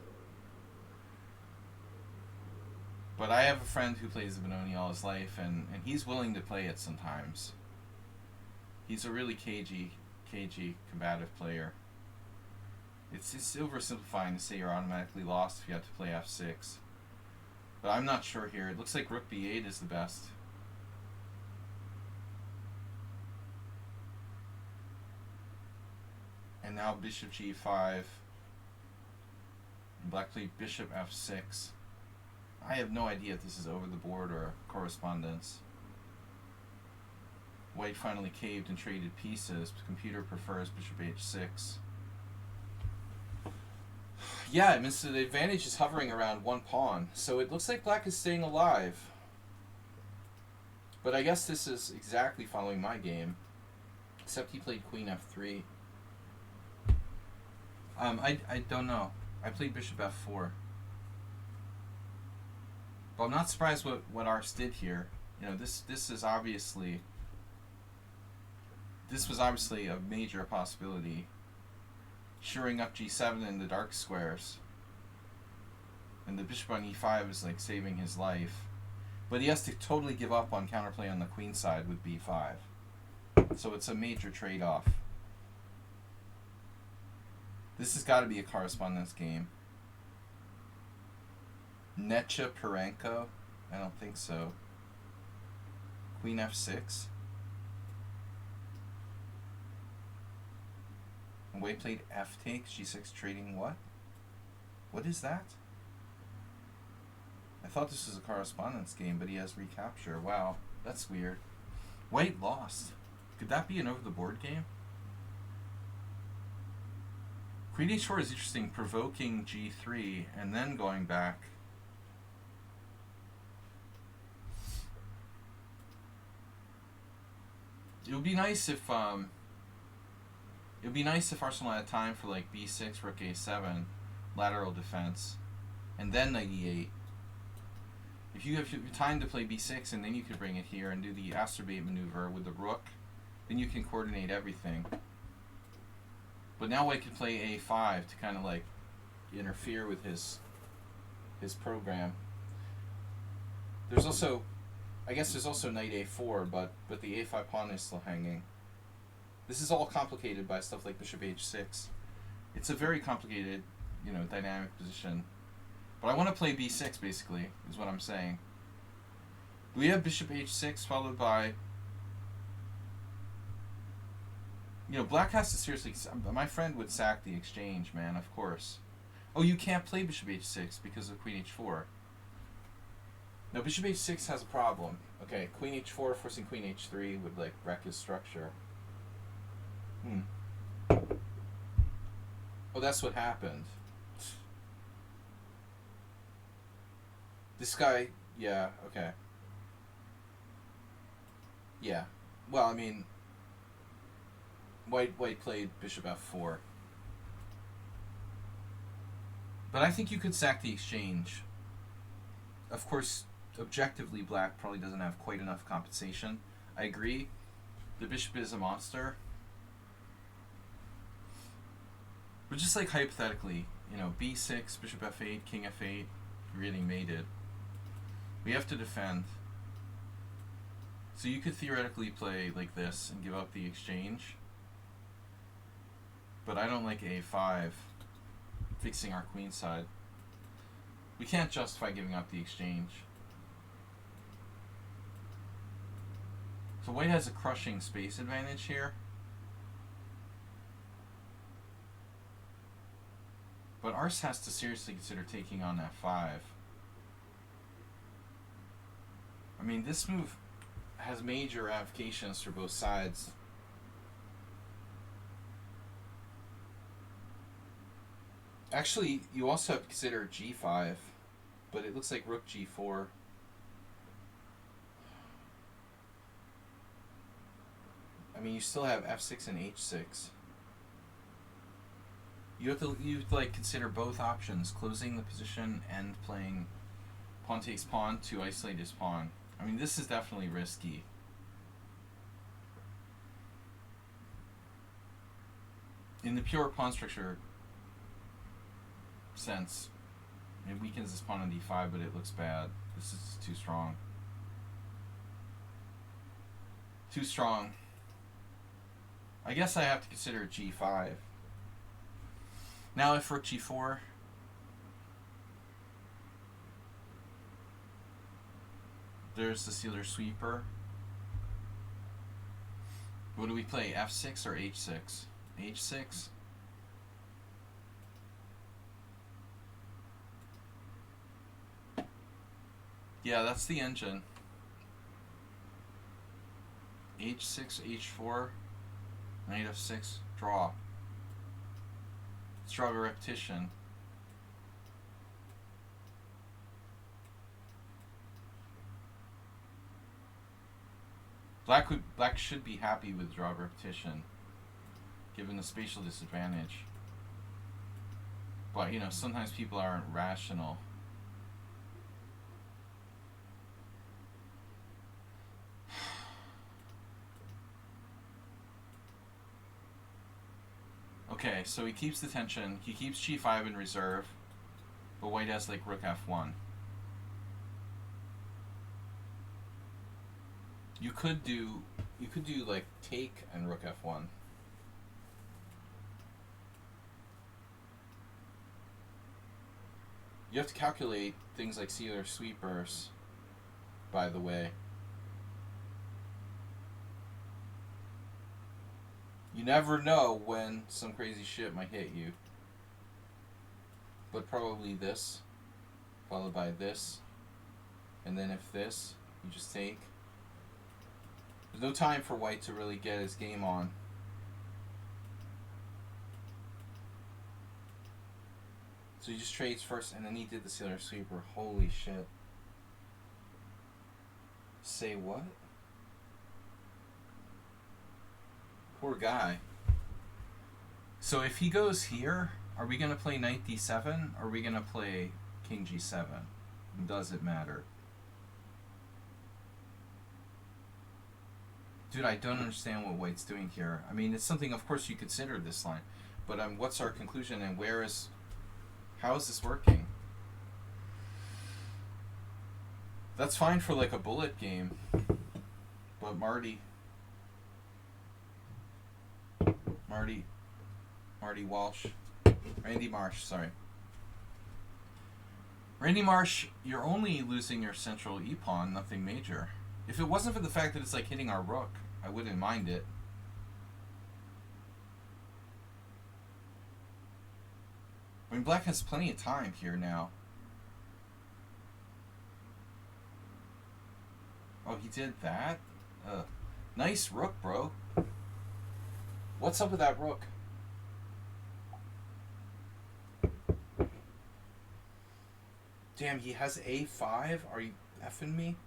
But I have a friend who plays the Benoni all his life, and he's willing to play it sometimes. He's a really cagey, combative player. It's oversimplifying to say you're automatically lost if you have to play F6. But I'm not sure here. It looks like Rook B8 is the best. And now Bishop G5. And Black played Bishop F6. I have no idea if this is over the board or correspondence. White finally caved and traded pieces. The computer prefers Bishop H6. Yeah, it means the advantage is hovering around one pawn. So it looks like black is staying alive. But I guess this is exactly following my game. Except he played queen f3. I don't know. I played bishop f4. But I'm not surprised what Ars did here. You know, this is obviously... This was obviously a major possibility. Shoring up g7 in the dark squares. And the bishop on e5 is like saving his life. But he has to totally give up on counterplay on the queen side with b5. So it's a major trade-off. This has got to be a correspondence game. Necha Perenko? I don't think so. Queen f6. And Wei played f takes, g6 trading what? What is that? I thought this was a correspondence game, but he has recapture. Wow, that's weird. White lost. Could that be an over-the-board game? Queen h4 is interesting, provoking g3, and then going back. It would be nice if Arsenal had time for like b6, rook a7, lateral defense, and then knight e8. If you have time to play b6 and then you could bring it here and do the astrobate maneuver with the rook, then you can coordinate everything. But now I could play a5 to kind of like interfere with his program. There's also, I guess there's also knight a4, but the a5 pawn is still hanging. This is all complicated by stuff like bishop h6. It's a very complicated, you know, dynamic position. But I want to play b6 basically, is what I'm saying. We have bishop h6 followed by, you know, black has to seriously, my friend would sack the exchange, man, of course. Oh, you can't play bishop h6 because of queen h4. No, bishop h6 has a problem. Okay, queen h4 forcing queen h3 would like wreck his structure. Oh, that's what happened. This guy, yeah, okay. Yeah. Well, I mean, White played bishop f4. But I think you could sack the exchange. Of course, objectively, black probably doesn't have quite enough compensation. I agree. The bishop is a monster. But just like hypothetically, you know, b6, bishop f8, king f8, you're getting mated. We have to defend. So you could theoretically play like this and give up the exchange. But I don't like a5, fixing our queen side. We can't justify giving up the exchange. So white has a crushing space advantage here. But Ars has to seriously consider taking on f5. I mean, this move has major ramifications for both sides. Actually, you also have to consider g5, but it looks like rook g4. I mean, you still have f6 and h6. You have to like consider both options, closing the position and playing pawn takes pawn to isolate his pawn. I mean, this is definitely risky. In the pure pawn structure sense, it weakens this pawn on d5, but it looks bad. This is too strong. Too strong. I guess I have to consider g5. Now if rook g4, there's the sealer sweeper. What do we play, f6 or h6? h6. Yeah, that's the engine. h6, h4, knight f6, draw. Let's draw a repetition. Black should be happy with draw repetition, given the spatial disadvantage. But, you know, sometimes people aren't rational. Okay, so he keeps the tension. He keeps g5 in reserve, but white has like rook f1. You could do like take and rook f1. You have to calculate things like sealer sweepers, by the way. You never know when some crazy shit might hit you. But probably this, followed by this, and then if this, you just take. There's no time for white to really get his game on. So he just trades first, and then he did the sealer sweeper. Holy shit. Say what? Poor guy. So if he goes here, are we going to play knight d7, or are we going to play king g7? Does it matter? Dude, I don't understand what white's doing here. I mean, it's something, of course, you consider this line. But what's our conclusion, and how is this working? That's fine for like a bullet game. But Marty Walsh. Randy Marsh, sorry. Randy Marsh, you're only losing your central e-pawn, nothing major. If it wasn't for the fact that it's like hitting our rook, I wouldn't mind it. I mean, black has plenty of time here now. Oh, he did that? Nice rook, bro. What's up with that rook? Damn, he has a5? Are you effing me?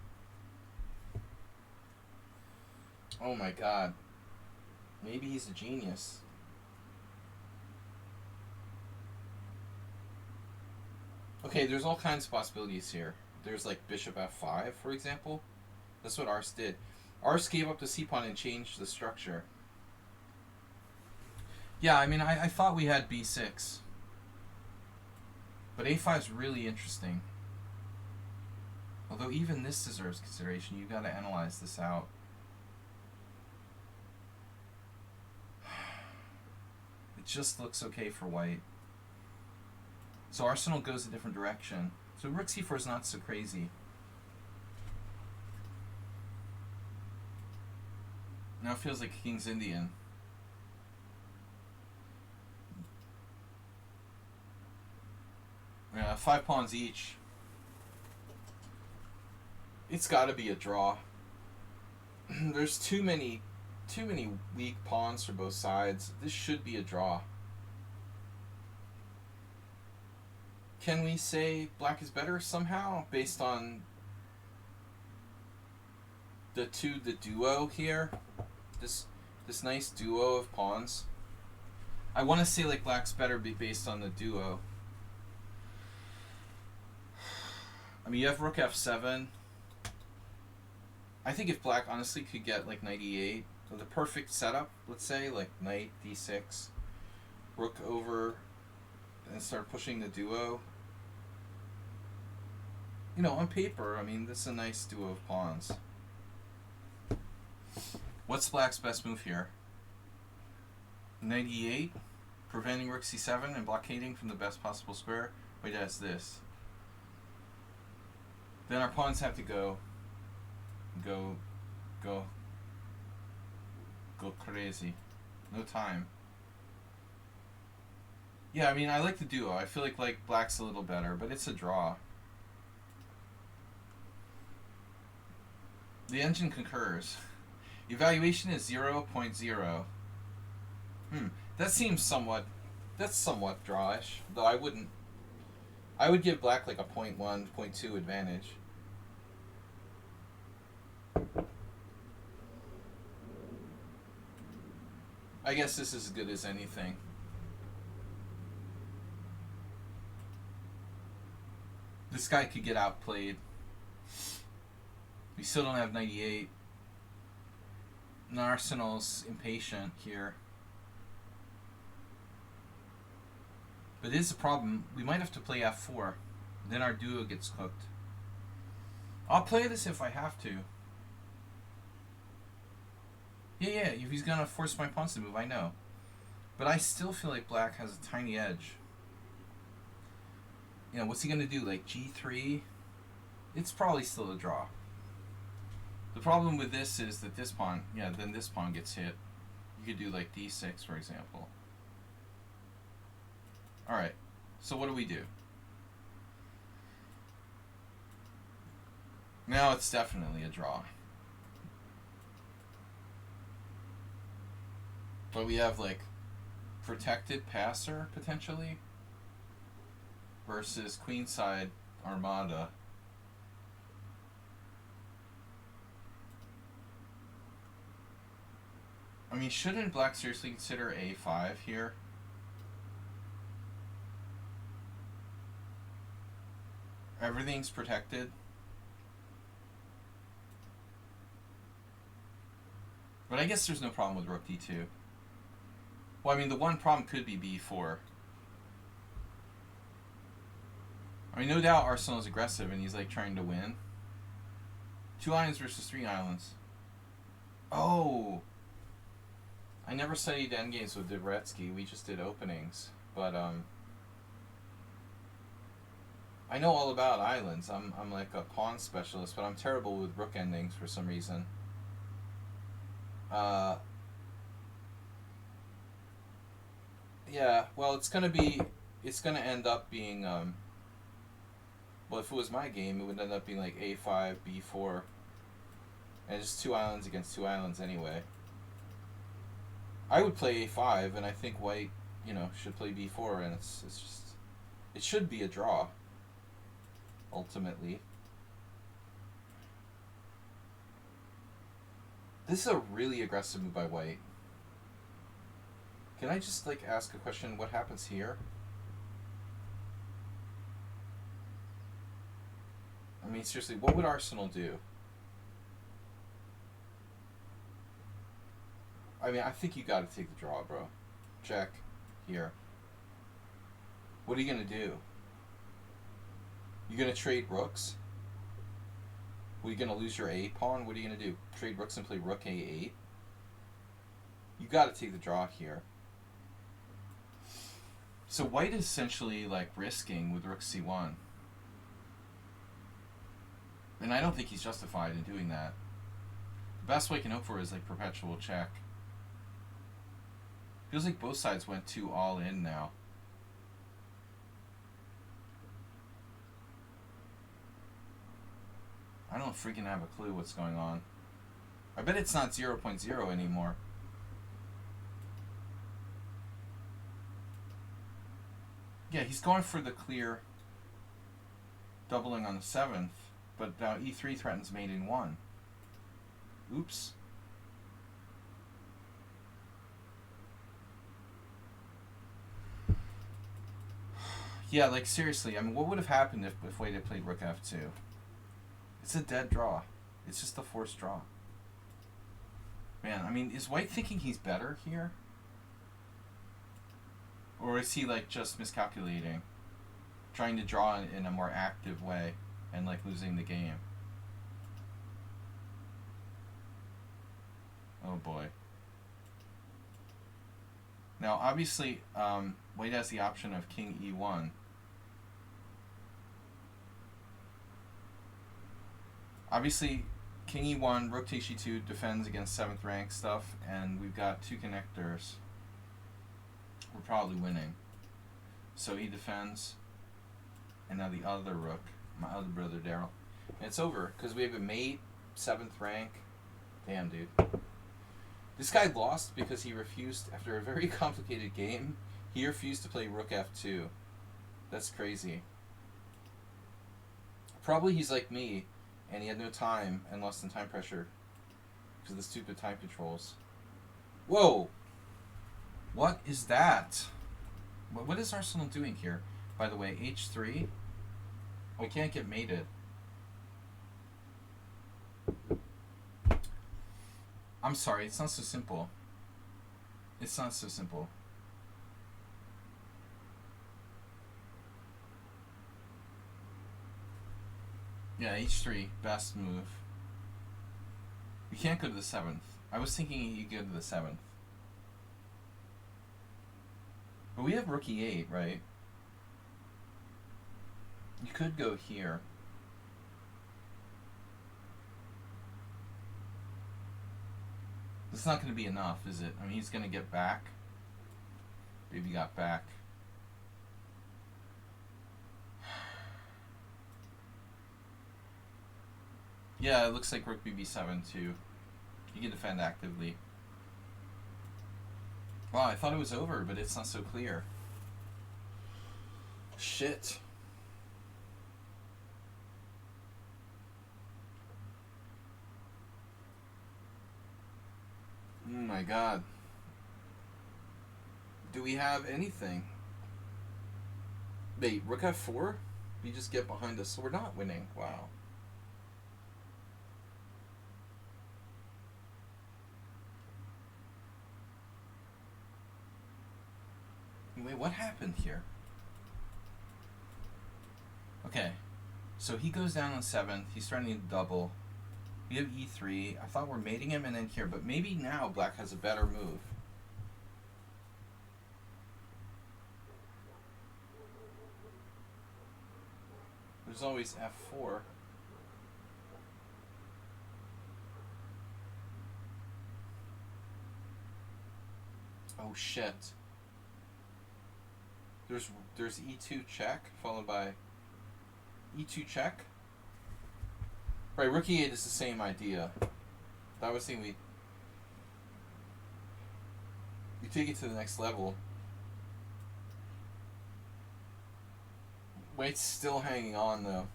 Oh my god. Maybe he's a genius. Okay, there's all kinds of possibilities here. There's like bishop f5, for example. That's what Ars did. Ars gave up the c-pawn and changed the structure. Yeah, I mean, I thought we had b6. But a5 is really interesting. Although even this deserves consideration. You've got to analyze this out. It just looks okay for white. So Arsenal goes a different direction. So rook c4 is not so crazy. Now it feels like King's Indian. Yeah, 5 pawns each. It's got to be a draw. There's too many weak pawns for both sides. This should be a draw. Can we say black is better somehow based on the duo here? This nice duo of pawns. I want to say like black's better based on the duo. I mean, you have rook f7. I think if black honestly could get like knight e8, so the perfect setup, let's say, like knight d6, rook over, and start pushing the duo. You know, on paper, I mean, this is a nice duo of pawns. What's black's best move here? Knight e8, preventing rook c7 and blockading from the best possible square. Wait, that's this. Then our pawns have to go crazy. No time. Yeah, I mean, I like the duo. I feel like black's a little better, but it's a draw. The engine concurs. Evaluation is 0.0. That seems somewhat drawish, though I would give black like a 0.1, 0.2 advantage. I guess this is as good as anything. This guy could get outplayed. We still don't have 98. And Arsenal's impatient here. But it is a problem. We might have to play f4. Then our duo gets cooked. I'll play this if I have to. Yeah, if he's gonna force my pawns to move, I know. But I still feel like black has a tiny edge. You know, what's he gonna do? Like g3? It's probably still a draw. The problem with this is that this pawn, then this pawn gets hit. You could do like d6, for example. Alright, so what do we do? Now it's definitely a draw. But we have like protected passer potentially versus queenside armada. I mean, shouldn't black seriously consider a5 here? Everything's protected. But I guess there's no problem with rook d2. Well, I mean, the one problem could be b4. I mean, no doubt Arsenal's aggressive and he's like trying to win. 2 islands versus 3 islands. Oh! I never studied endgames with Dvoretsky. We just did openings. But, I know all about islands. I'm like a pawn specialist, but I'm terrible with rook endings for some reason. Yeah, well, it's gonna end up being, well, if it was my game, it would end up being like a5, b4, and just 2 islands against 2 islands anyway. I would play a5, and I think white, should play b4, and it's just, it should be a draw, ultimately. This is a really aggressive move by white. Can I just like ask a question? What happens here? I mean, seriously, what would Arsenal do? I mean, I think you got to take the draw, bro. Check here. What are you gonna do? You gonna trade rooks? Are you gonna lose your a pawn? What are you gonna do? Trade rooks and play rook a8? You got to take the draw here. So white is essentially like risking with rook c1. And I don't think he's justified in doing that. The best way I can hope for is like perpetual check. Feels like both sides went too all in now. I don't freaking have a clue what's going on. I bet it's not 0.0 anymore. Yeah, he's going for the clear doubling on the 7th, but now e3 threatens mate in 1. Oops. Yeah, like seriously, I mean, what would have happened if white had played rook f2? It's a dead draw. It's just a forced draw. Man, I mean, is white thinking he's better here? Or is he like just miscalculating? Trying to draw in a more active way and like losing the game? Oh boy. Now obviously white has the option of king e1. Obviously king e1, rook takes e2 defends against 7th rank stuff, and we've got 2 connectors. We're probably winning. So he defends, and now the other rook, my other brother Daryl. And it's over, because we have a mate, 7th rank. Damn, dude. This guy lost because he refused, after a very complicated game, he refused to play rook f2. That's crazy. Probably he's like me, and he had no time and lost in time pressure because of the stupid time controls. Whoa! What is that? What is Arsenal doing here? By the way, h3. We can't get mated. I'm sorry, it's not so simple. It's not so simple. Yeah, h3, best move. We can't go to the 7th. I was thinking you could go to the 7th. But we have rook e8, right? You could go here. It's not going to be enough, is it? I mean, he's going to get back. Baby got back. Yeah, it looks like rook bb7 too. You can defend actively. Wow, I thought it was over, but it's not so clear. Shit. Oh my god. Do we have anything? Wait, rook f4? We just get behind us, so we're not winning. Wow. Wait, what happened here? Okay, so he goes down on 7th. He's starting to double. We have e3. I thought we're mating him and then here, but maybe now black has a better move. There's always f4. Oh shit. There's e2 check followed by e2 check. Right, rook e8 is the same idea. That was thinking we take it to the next level. White's still hanging on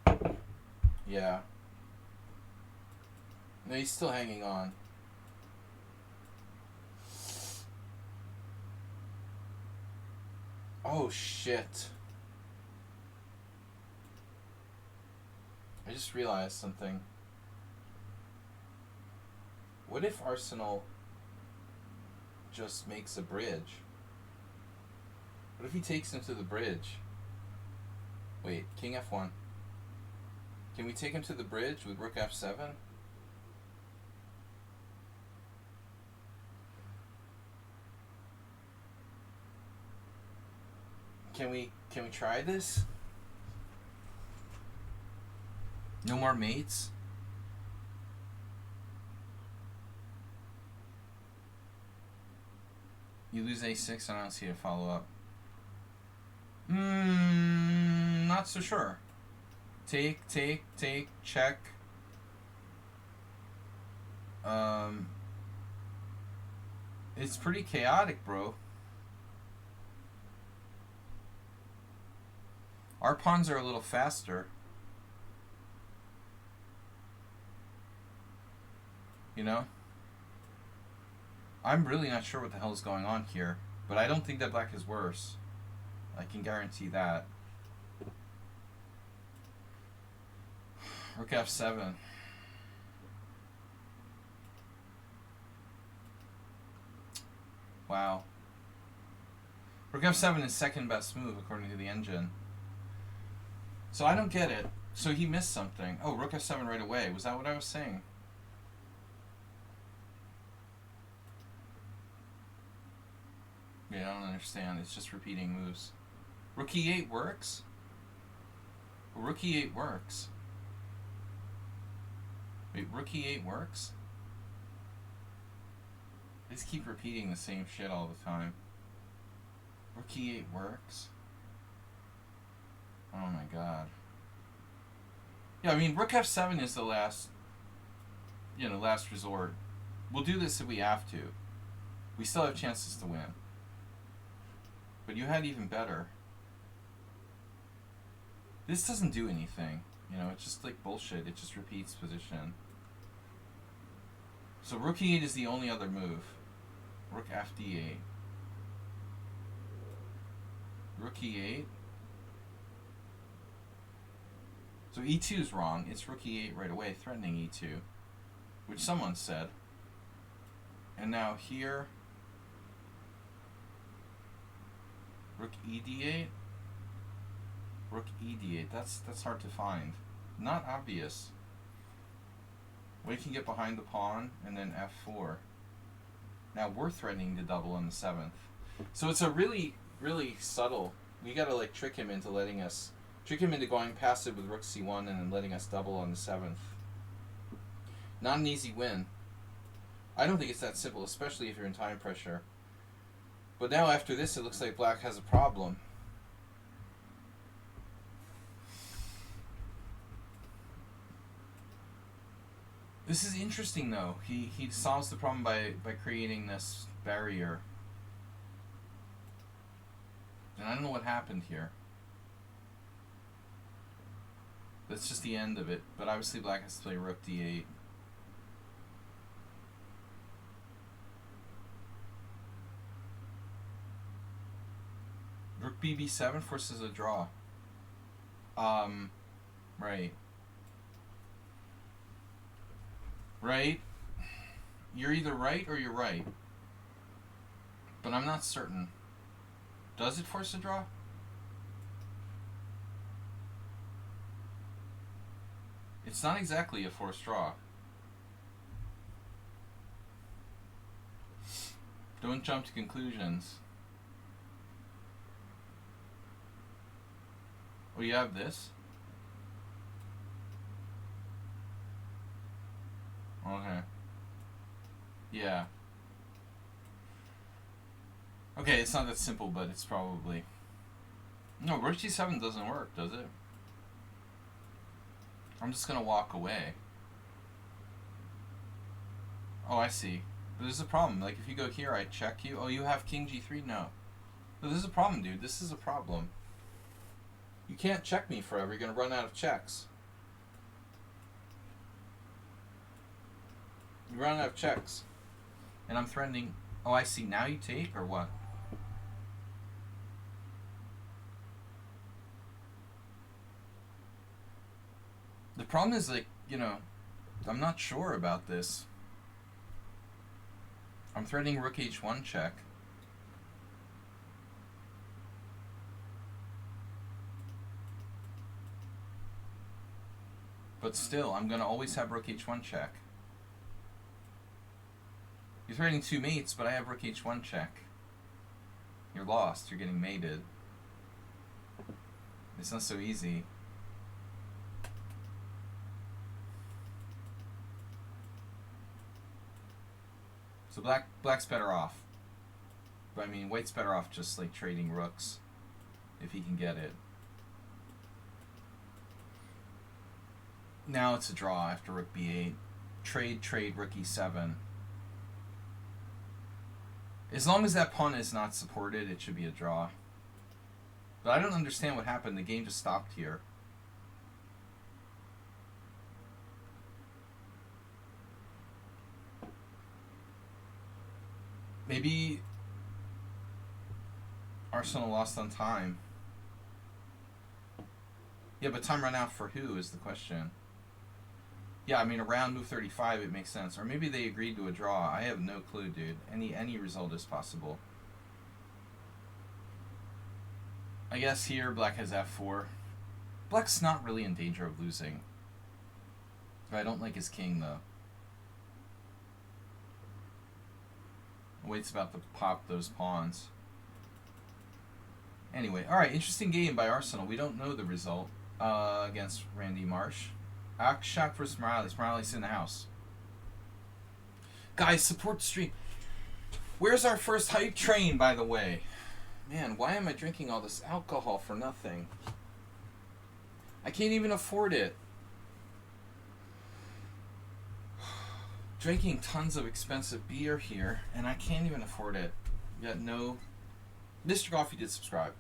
though. Yeah. No, he's still hanging on. Oh shit. I just realized something. What if Arsenal just makes a bridge? What if he takes him to the bridge? Wait, king f1. Can we take him to the bridge with rook f7? Can we try this? No more mates? You lose a6, I don't see a follow-up. Not so sure. Take, check. It's pretty chaotic, bro. Our pawns are a little faster. You know? I'm really not sure what the hell is going on here, but I don't think that black is worse. I can guarantee that. Rook f7. Wow. Rook f7 is second best move according to the engine. So I don't get it. So he missed something. Oh, rook f7 right away. Was that what I was saying? Yeah, I don't understand. It's just repeating moves. Rook e8 works? Rook e8 works. Wait, rook e8 works? They just keep repeating the same shit all the time. Rook e8 works? Oh my god. Yeah, I mean, rook f7 is the last, last resort. We'll do this if we have to. We still have chances to win. But you had even better. This doesn't do anything. It's just like bullshit. It just repeats position. So rook e8 is the only other move. Rook fd8. Rook e8. So e2 is wrong. It's rook e8 right away, threatening e2, which someone said. And now here, rook ed8, rook ed8. That's hard to find. Not obvious. We can get behind the pawn and then f4. Now we're threatening to double on the 7th. So it's a really, really subtle. We gotta like trick him into going passive with rook c1 and then letting us double on the 7th. Not an easy win. I don't think it's that simple, especially if you're in time pressure. But now after this, it looks like black has a problem. This is interesting, though. He solves the problem by creating this barrier. And I don't know what happened here. That's just the end of it. But obviously black has to play rook d8. Rook bb7 forces a draw. Right. Right? You're either right or you're right. But I'm not certain. Does it force a draw? It's not exactly a forced draw. Don't jump to conclusions. Oh, you have this? Okay. Yeah. Okay, it's not that simple, but it's probably... No, rook g7 doesn't work, does it? I'm just gonna walk away. Oh, I see. But there's a problem. Like, if you go here, I check you. Oh, you have king g3? No. But there's a problem, dude. This is a problem. You can't check me forever. You're gonna run out of checks. You run out of checks. And I'm threatening... Oh, I see. Now you take, or what? The problem is, like, you know, I'm not sure about this. I'm threatening rook h1 check. But still, I'm going to always have rook h1 check. You're threatening two mates, but I have rook h1 check. You're lost. You're getting mated. It's not so easy. So black's better off. But I mean, white's better off just like trading rooks if he can get it. Now it's a draw after rook b8. Trade, rook e7. As long as that pawn is not supported, it should be a draw. But I don't understand what happened. The game just stopped here. Maybe Arsenal lost on time. Yeah, but time ran out for who is the question. Yeah, I mean, around move 35, it makes sense. Or maybe they agreed to a draw. I have no clue, dude. Any result is possible. I guess here, black has f4. Black's not really in danger of losing. I don't like his king, though. White's about to pop those pawns. Anyway, alright, interesting game by Arsenal. We don't know the result against Randy Marsh. Akshat versus Morales. Morales in the house. Guys, support the stream. Where's our first hype train, by the way? Man, why am I drinking all this alcohol for nothing? I can't even afford it. Drinking tons of expensive beer here, and I can't even afford it. Got no... Mr. Coffee did subscribe.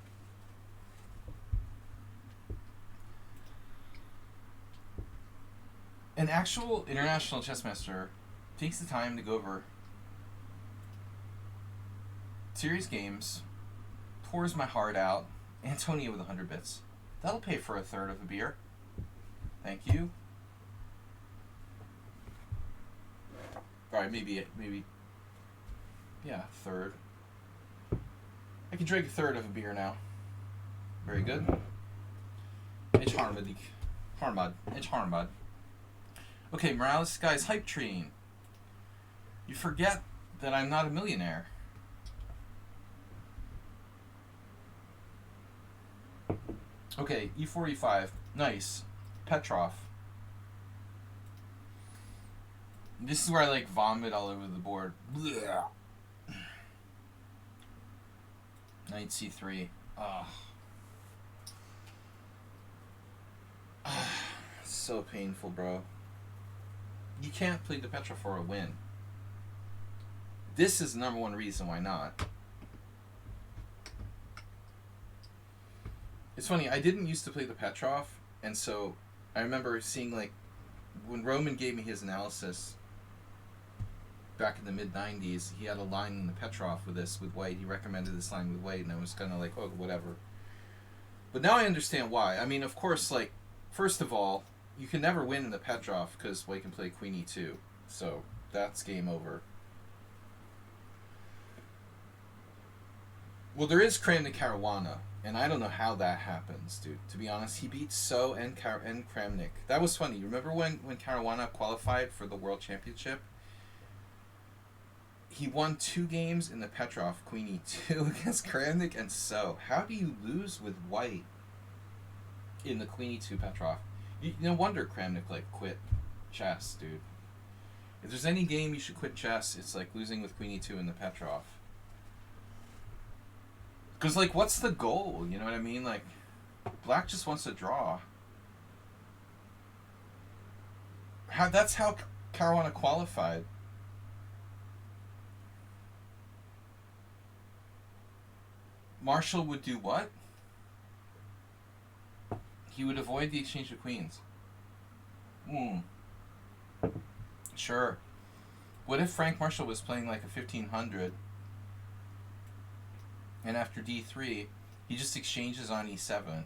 An actual international chess master takes the time to go over serious games, pours my heart out. Antonio with 100 bits. That'll pay for a third of a beer. Thank you. Alright, maybe, yeah, third. I can drink a third of a beer now. Very good. It's Harmad. It's Harmad. Okay, Morales guy's hype train. You forget that I'm not a millionaire. Okay, e4, e5. Nice. Petrov. This is where I like vomit all over the board. Blech. Knight c3. Ugh. So painful, bro. You can't play the Petrov for a win. This is the number one reason why not. It's funny, I didn't used to play the Petrov, and so I remember seeing, like, when Roman gave me his analysis back in the mid-90s, he had a line in the Petrov with white. He recommended this line with white, and I was kind of like, oh, whatever. But now I understand why. I mean, of course, like, first of all, you can never win in the Petrov because white can play queen e2. So that's game over. Well, there is Kramnik Caruana, and I don't know how that happens, dude. To be honest, he beat So and Kramnik. That was funny. You remember when Caruana qualified for the World Championship? He won 2 games in the Petrov, queen e2 against Kramnik and So. How do you lose with white in the queen e2 Petrov? No wonder Kramnik, like, quit chess, dude. If there's any game you should quit chess, it's like losing with queen e2 in the Petrov. Because, like, what's the goal? You know what I mean? Like, black just wants to draw. That's how Caruana qualified. Marshall would do what? He would avoid the exchange of queens. Sure. What if Frank Marshall was playing like a 1500, and after d3, he just exchanges on e7?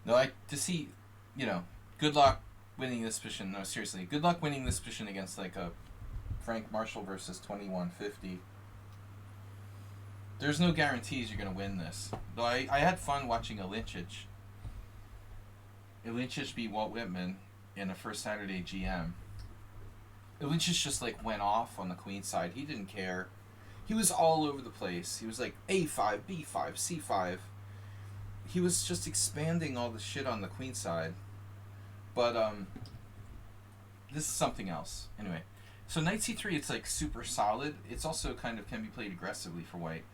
No, to see, you know, good luck winning this position. No, seriously, good luck winning this position against like a Frank Marshall versus 2150. There's no guarantees you're going to win this. Though I had fun watching Lichess beat Walt Whitman in a first Saturday GM. Lichess just like went off on the queen side. He didn't care. He was all over the place. He was like a5, b5, c5. He was just expanding all the shit on the queen side. But this is something else. Anyway, so knight c3, it's like super solid. It's also kind of can be played aggressively for white.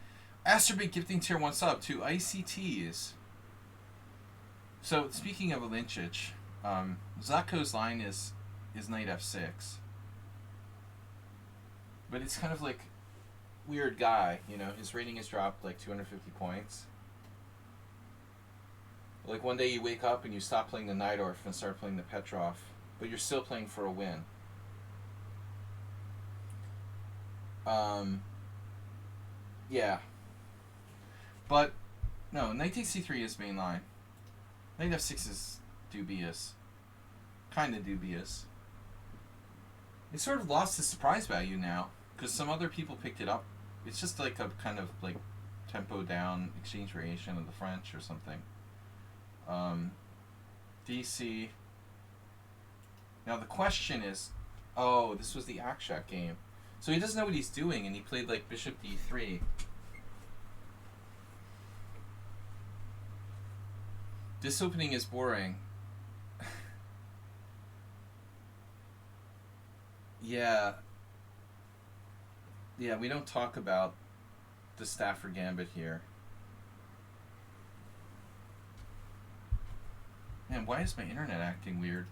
Asterbait gifting tier 1 sub to ICTs. So speaking of Lichess, Zlatko's line is knight f6. But it's kind of like weird guy, you know, his rating has dropped like 250 points. Like one day you wake up and you stop playing the Najdorf and start playing the Petrov, but you're still playing for a win. Yeah. But, no, knight takes c3 is main line. Knight f6 is dubious. Kind of dubious. It sort of lost its surprise value now, because some other people picked it up. It's just like a kind of like tempo down exchange variation of the French or something. DC. Now the question is, oh, this was the Akshak game. So he doesn't know what he's doing, and he played like bishop d3. This opening is boring. Yeah. Yeah, we don't talk about the Stafford Gambit here. Man, why is my internet acting weird?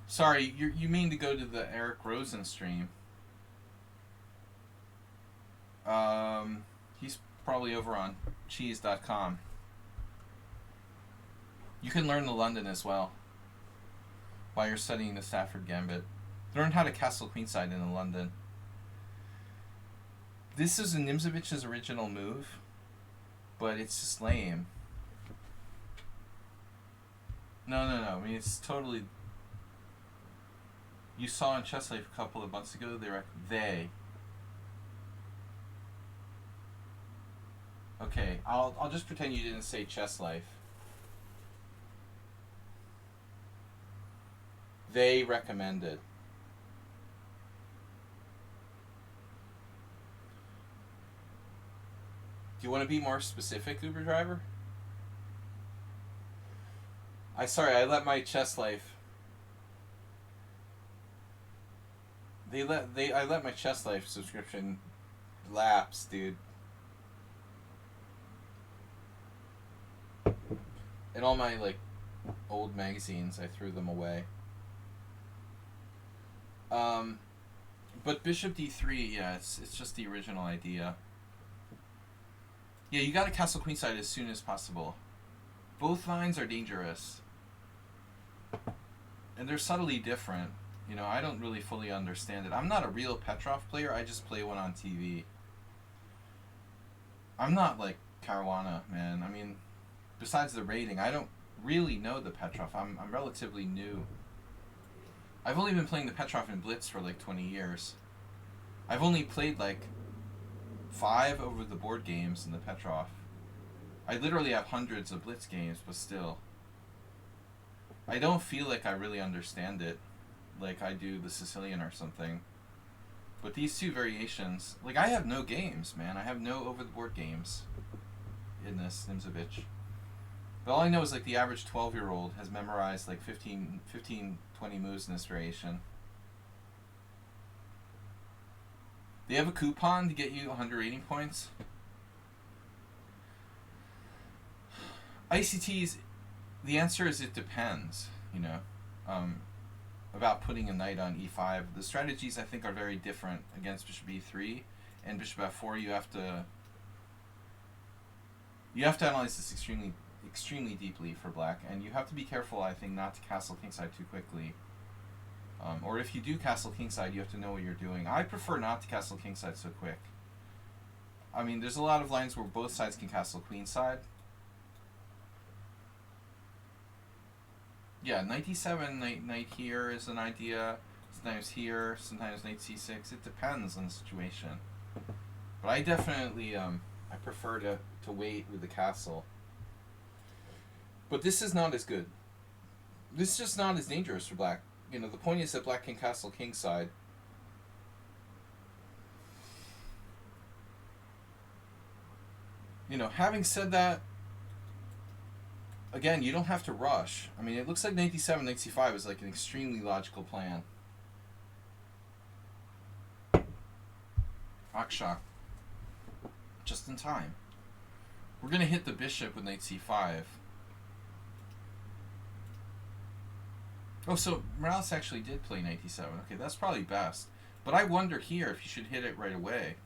Sorry, you mean to go to the Eric Rosen stream. He's probably over on cheese.com. You can learn the London as well. while you're studying the Stafford Gambit. Learn how to castle queenside in London. This is Nimzovich's original move, but it's just lame. No. I mean, it's totally... You saw on Chess Life a couple of months ago, they... Okay, I'll just pretend you didn't say Chess Life. They recommended. Do you want to be more specific, Uber driver? I let my Chess Life. I let my Chess Life subscription lapse, dude. And all my like old magazines, I threw them away. But Bishop D3, yeah, it's just the original idea. Yeah, you gotta castle queenside as soon as possible. Both lines are dangerous. And they're subtly different. You know, I don't really fully understand it. I'm not a real Petrov player, I just play one on TV. I'm not like Caruana, man. I mean, besides the rating, I don't really know the Petrov. I'm relatively new. I've only been playing the Petrov in Blitz for like 20 years. I've only played like 5 over the board games in the Petrov. I literally have hundreds of Blitz games, but still. I don't feel like I really understand it like I do the Sicilian or something. But these two variations, like I have no games, man. I have no over the board games in this Nimzovic. But all I know is like the average 12-year-old has memorized like 15, 20 moves in this variation. They have a coupon to get you 180 points. ICTs, the answer is it depends, you know, about putting a knight on e5. The strategies I think are very different against bishop e3 and bishop f4. You have to analyze this extremely deeply for black, and you have to be careful, I think, not to castle kingside too quickly. Or if you do castle kingside, you have to know what you're doing. I prefer not to castle kingside so quick. I mean, there's a lot of lines where both sides can castle queenside. Yeah, knight d7, knight here is an idea. Sometimes here, sometimes knight c6. It depends on the situation. But I definitely, I prefer to wait with the castle. But this is not as good. This is just not as dangerous for black. You know, the point is that black can castle kingside. You know, having said that, again, you don't have to rush. I mean, it looks like knight d7, knight c5 is like an extremely logical plan. Akshak. Just in time. We're going to hit the bishop with knight c5. Oh, so Morales actually did play knight d7. Okay, that's probably best. But I wonder here if you should hit it right away.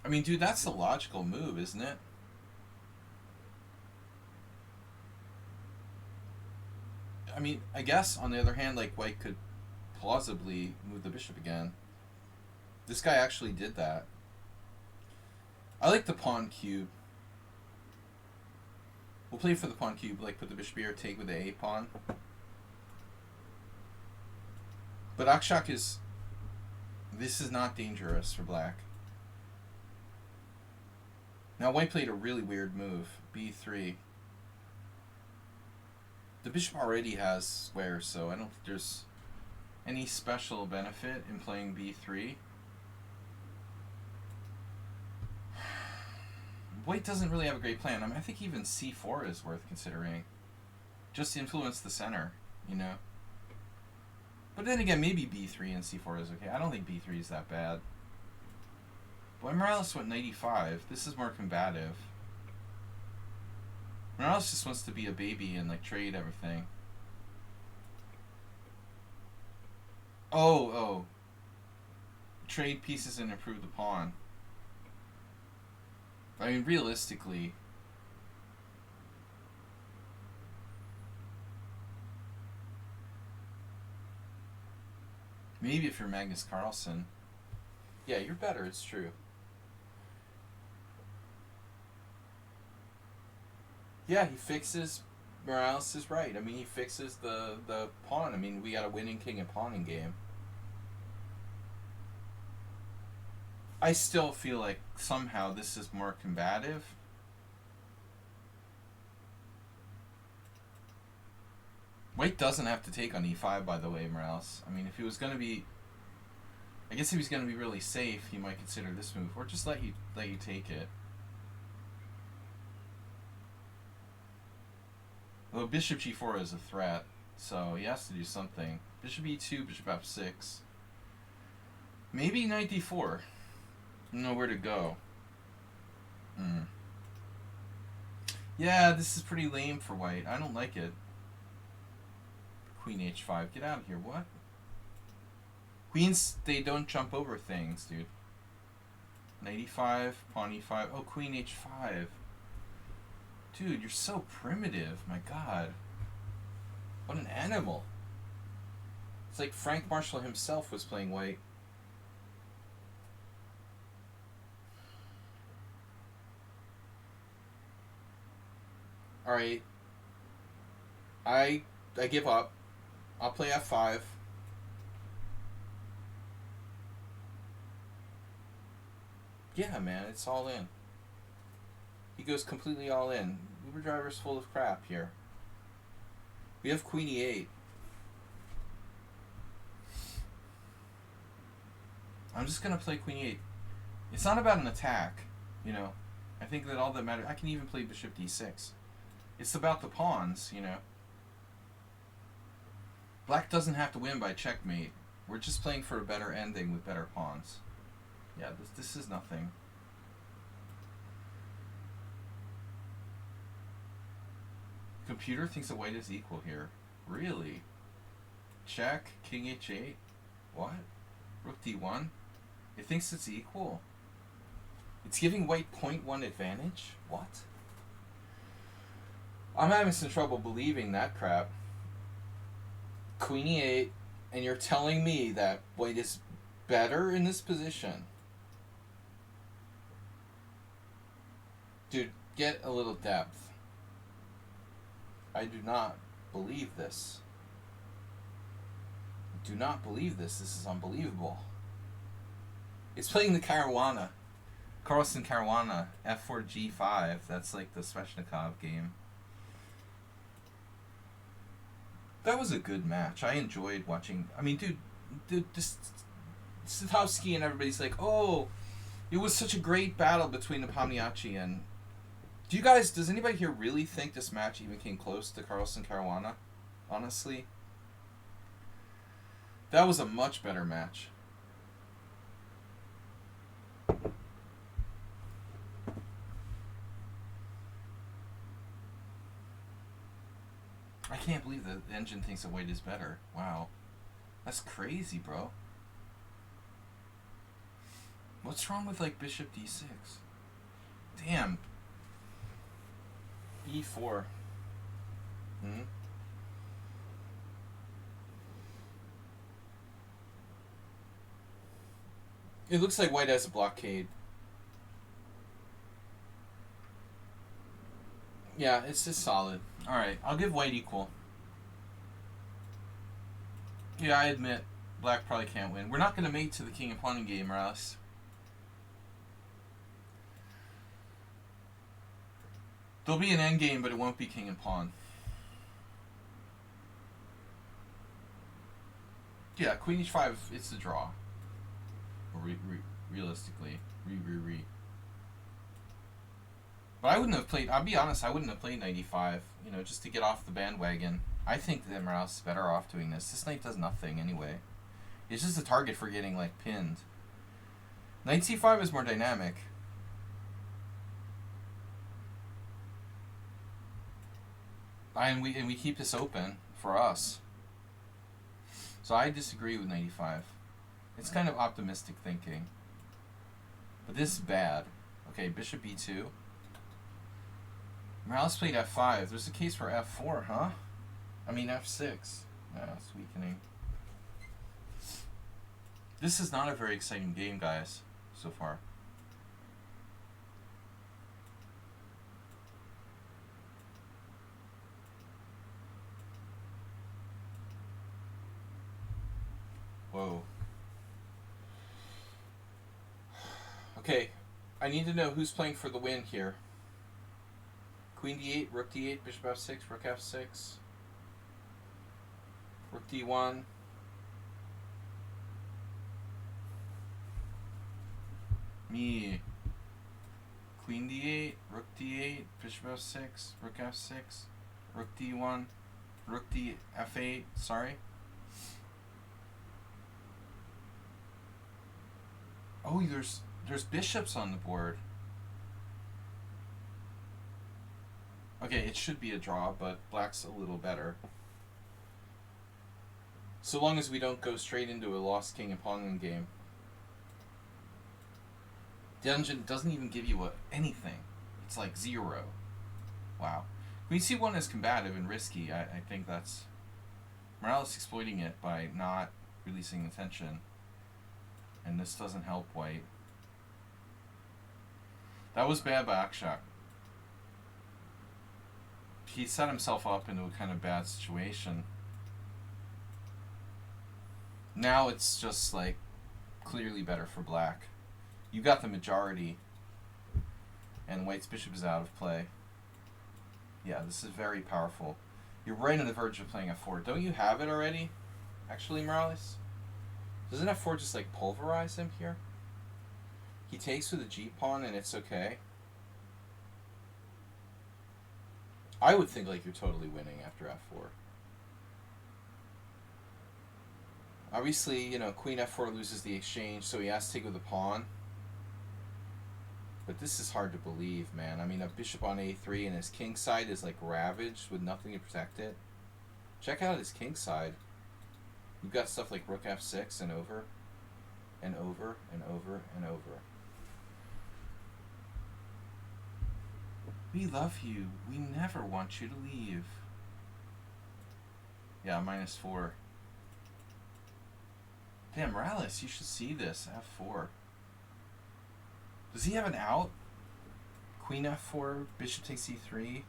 I mean, dude, that's the logical move, isn't it? I mean, I guess, on the other hand, like, white could plausibly move the bishop again. This guy actually did that. I like the pawn cube. We'll play for the pawn cube, like put the bishop here, take with the a pawn. But Akshak is... This is not dangerous for black. Now white played a really weird move, b3. The bishop already has squares, so I don't think there's any special benefit in playing b3. White doesn't really have a great plan. I mean, I think even c4 is worth considering. Just to influence the center, you know. But then again, maybe b3 and c4 is okay. I don't think b3 is that bad. But Morales went knight e5. This is more combative. Morales just wants to be a baby and like trade everything. Oh. Trade pieces and improve the pawn. I mean, realistically, Maybe if you're Magnus Carlsen. Yeah, you're better, it's true. Yeah, he fixes Morales is right. I mean, he fixes the pawn. I mean, we got a winning king and pawn in game. I still feel like somehow this is more combative. White doesn't have to take on e5, by the way, Morales. I mean, if he was going to be... I guess if he was going to be really safe, he might consider this move. Or just let you take it. Well, bishop g4 is a threat, so he has to do something. Bishop e2, bishop f6. Maybe knight d4. Nowhere to go. Yeah, this is pretty lame for white. I don't like it. Queen h5. Get out of here. What? Queens, they don't jump over things, dude. Knight e5, pawn e5. Oh, queen h5. Dude, you're so primitive. My god. What an animal. It's like Frank Marshall himself was playing white. Alright. I give up. I'll play f5. Yeah, man, it's all in. He goes completely all in. Uber driver's full of crap here. We have queen e8. I'm just going to play queen e8. It's not about an attack, you know. I think that all that matters... I can even play bishop d6. It's about the pawns, you know. Black doesn't have to win by checkmate. We're just playing for a better ending with better pawns. Yeah, this is nothing. Computer thinks that white is equal here. Really? Check, king h8? What? Rook d1? It thinks it's equal. It's giving white 0.1 advantage? What? I'm having some trouble believing that crap. Queen e8, and you're telling me that white is better in this position? Dude, get a little depth. I do not believe this. I do not believe this. This is unbelievable. It's playing the Caruana. Carlsen Caruana. F4 G5. That's like the Sveshnikov game. That was a good match. I enjoyed watching. I mean, dude, this Sladgie and everybody's like, oh, it was such a great battle between the Pomniachi and... does anybody here really think this match even came close to Carlsen Caruana? Honestly? That was a much better match. I can't believe the engine thinks that white is better. Wow. That's crazy, bro. What's wrong with, like, bishop d6? Damn. e4. It looks like white has a blockade. Yeah, it's just solid. Alright, I'll give white equal. Yeah, I admit, black probably can't win. We're not going to mate to the king and pawn game, or else. There'll be an endgame, but it won't be king and pawn. Yeah, queen h5, it's a draw. Realistically. But I wouldn't have played, I'll be honest, I wouldn't have played knight e5, you know, just to get off the bandwagon. I think that Morales is better off doing this. This knight does nothing anyway. It's just a target for getting, like, pinned. Knight c5 is more dynamic. And we keep this open for us. So I disagree with knight e5. It's kind of optimistic thinking. But this is bad. Okay, bishop e2. Morales played f5. There's a case for f4, huh? I mean f6. Yeah, it's weakening. This is not a very exciting game, guys, so far. Whoa. Okay, I need to know who's playing for the win here. Queen d8, rook d8, bishop f6, rook f6, rook d1. Me. Queen d8, rook d8, bishop f6, rook f6, rook d1, rook d f8. Sorry. Oh, there's bishops on the board. Okay, it should be a draw, but black's a little better. So long as we don't go straight into a lost king and pawn game. Dungeon doesn't even give you anything. It's like 0. Wow. Queen c1 is combative and risky. I think that's Morales exploiting it by not releasing the tension. And this doesn't help white. That was bad by Akshak. He set himself up into a kind of bad situation. Now it's just like clearly better for black. You got the majority, and white's bishop is out of play. Yeah, this is very powerful. You're right on the verge of playing f4. Don't you have it already? Actually, Morales? Doesn't f4 just like pulverize him here? He takes with a g-pawn and it's okay. I would think like you're totally winning after f4. Obviously, you know, queen f4 loses the exchange, so he has to take with a pawn. But this is hard to believe, man. I mean, a bishop on a3 and his king side is like ravaged with nothing to protect it. Check out his king side. You've got stuff like rook f6 and over, and over, and over, and over. We love you. We never want you to leave. Yeah, -4. Damn, Morales, you should see this. f4. Does he have an out? Queen f4, bishop takes e3,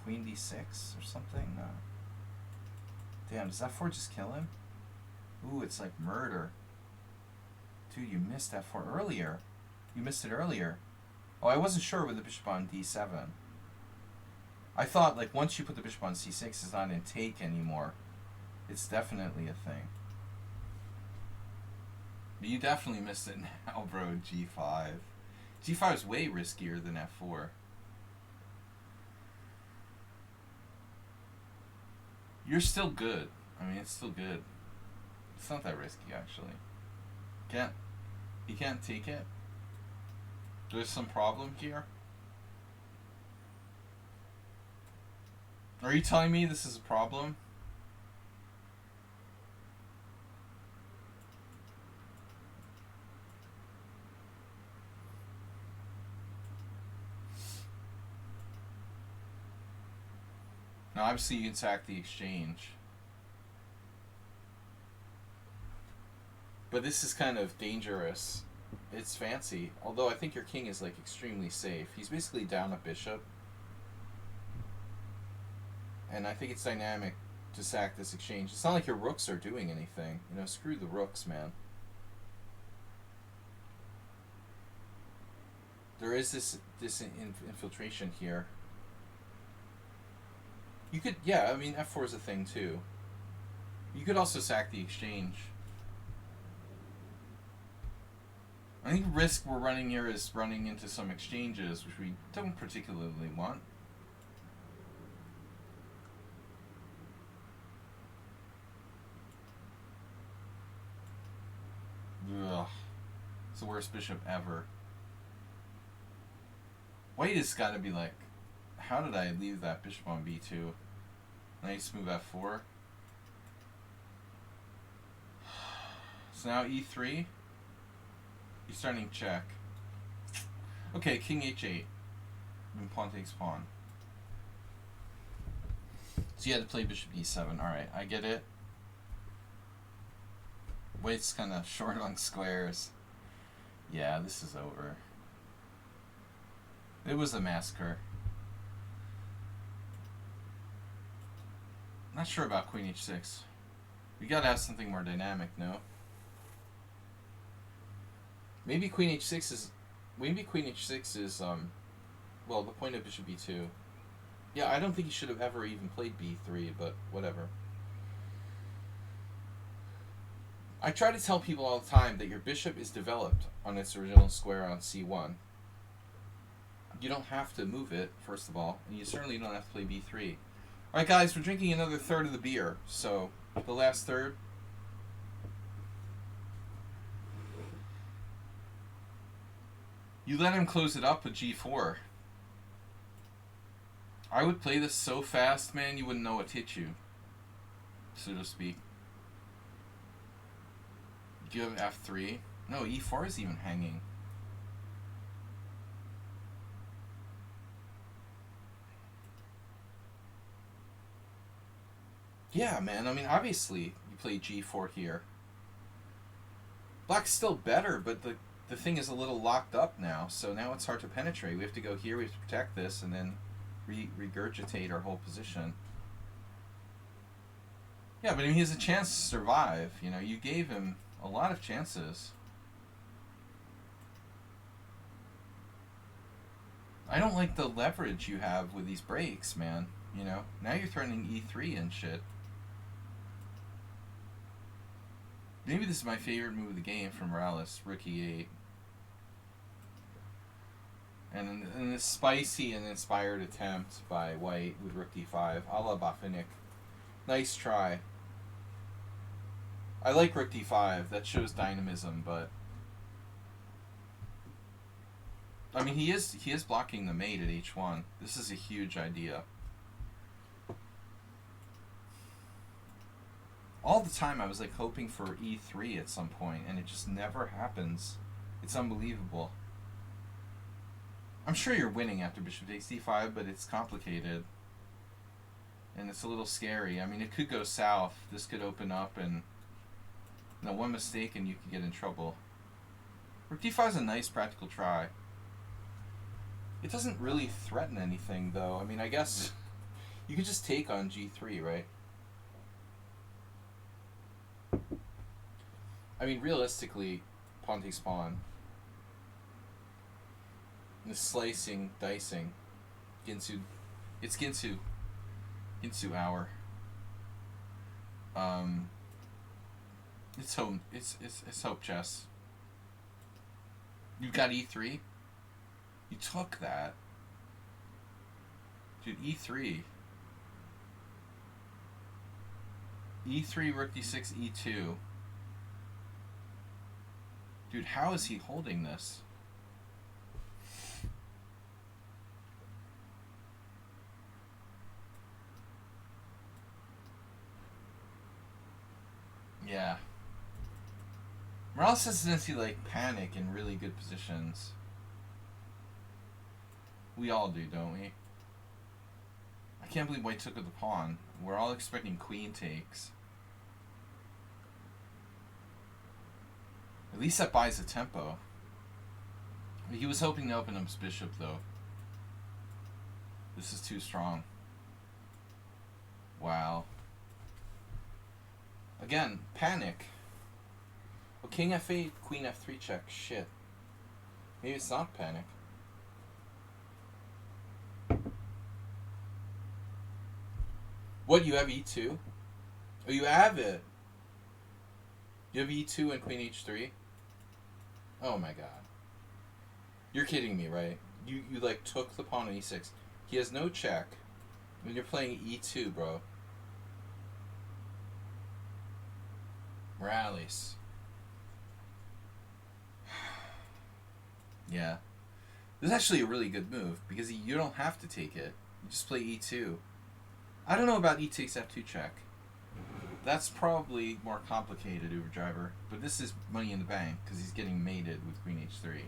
queen d6 or something? No. Damn, does f4 just kill him? Ooh, it's like murder. Dude, you missed f4 earlier. You missed it earlier. Oh, I wasn't sure with the bishop on d7. I thought, like, once you put the bishop on c6, it's not in take anymore. It's definitely a thing. But you definitely missed it now, bro. g5. g5 is way riskier than f4. You're still good. I mean, it's still good. It's not that risky, actually. You can't take it. There's some problem here. Are you telling me this is a problem? Now, obviously, you can sack the exchange. But this is kind of dangerous. It's fancy. Although I think your king is like extremely safe. He's basically down a bishop. And I think it's dynamic to sack this exchange. It's not like your rooks are doing anything. You know, screw the rooks, man. There is this infiltration here. You could, yeah, I mean, f4 is a thing too. You could also sack the exchange. I think the risk we're running here is running into some exchanges, which we don't particularly want. Ugh. It's the worst bishop ever. White has got to be like, how did I leave that bishop on b2? Nice move f4. So now e3. He's starting check. Okay, king h8. And pawn takes pawn. So you had to play bishop e7. Alright, I get it. White's kind of short on squares. Yeah, this is over. It was a massacre. Not sure about queen h6. We gotta have something more dynamic, no? Maybe queen h6 is... Maybe queen h6 is, well, the point of bishop b2. Yeah, I don't think he should have ever even played b3, but whatever. I try to tell people all the time that your bishop is developed on its original square on c1. You don't have to move it, first of all, and you certainly don't have to play b3. Alright guys, we're drinking another third of the beer, so the last third. You let him close it up with g4. I would play this so fast, man, you wouldn't know what hit you, so to speak. Do you have f3? No, e4 is even hanging. Yeah, man, I mean, obviously, you play g4 here. Black's still better, but the thing is a little locked up now, so now it's hard to penetrate. We have to go here, we have to protect this, and then regurgitate our whole position. Yeah, but I mean, he has a chance to survive. You know, you gave him a lot of chances. I don't like the leverage you have with these breaks, man. You know, now you're threatening e3 and shit. Maybe this is my favorite move of the game from Morales, rook e8. And this spicy and inspired attempt by White with rook d5, a la Bafinik. Nice try. I like rook d5, that shows dynamism, but... I mean, he is blocking the mate at h1. This is a huge idea. All the time I was like hoping for e3 at some point, and it just never happens. It's unbelievable. I'm sure you're winning after bishop takes d5, but it's complicated. And it's a little scary. I mean, it could go south. This could open up, and one mistake and you could get in trouble. Rook d5 is a nice practical try. It doesn't really threaten anything, though. I mean, I guess you could just take on g3, right? I mean, realistically, pawn takes pawn. And the slicing, dicing. Ginsu. It's Ginsu. Ginsu hour. It's home. It's hope chess. You got e3. You took that, dude. E3. E3, rook d6, e2. Dude, how is he holding this? Yeah. Morales has a tendency to like panic in really good positions. We all do, don't we? I can't believe White took with the pawn. We're all expecting queen takes. At least that buys a tempo. He was hoping to open up his bishop, though. This is too strong. Wow. Again, panic. Well, king f8, queen f3 check. Shit. Maybe it's not panic. What, you have e2? Oh, you have it. You have e2 and queen h3? Oh my god. You're kidding me, right? You like took the pawn on e6. He has no check. I mean, you're playing e2, bro. Morales. Yeah. This is actually a really good move, because you don't have to take it. You just play e2. I don't know about e takes f2 check. That's probably more complicated, Uber Driver. But this is money in the bank, because he's getting mated with queen h3.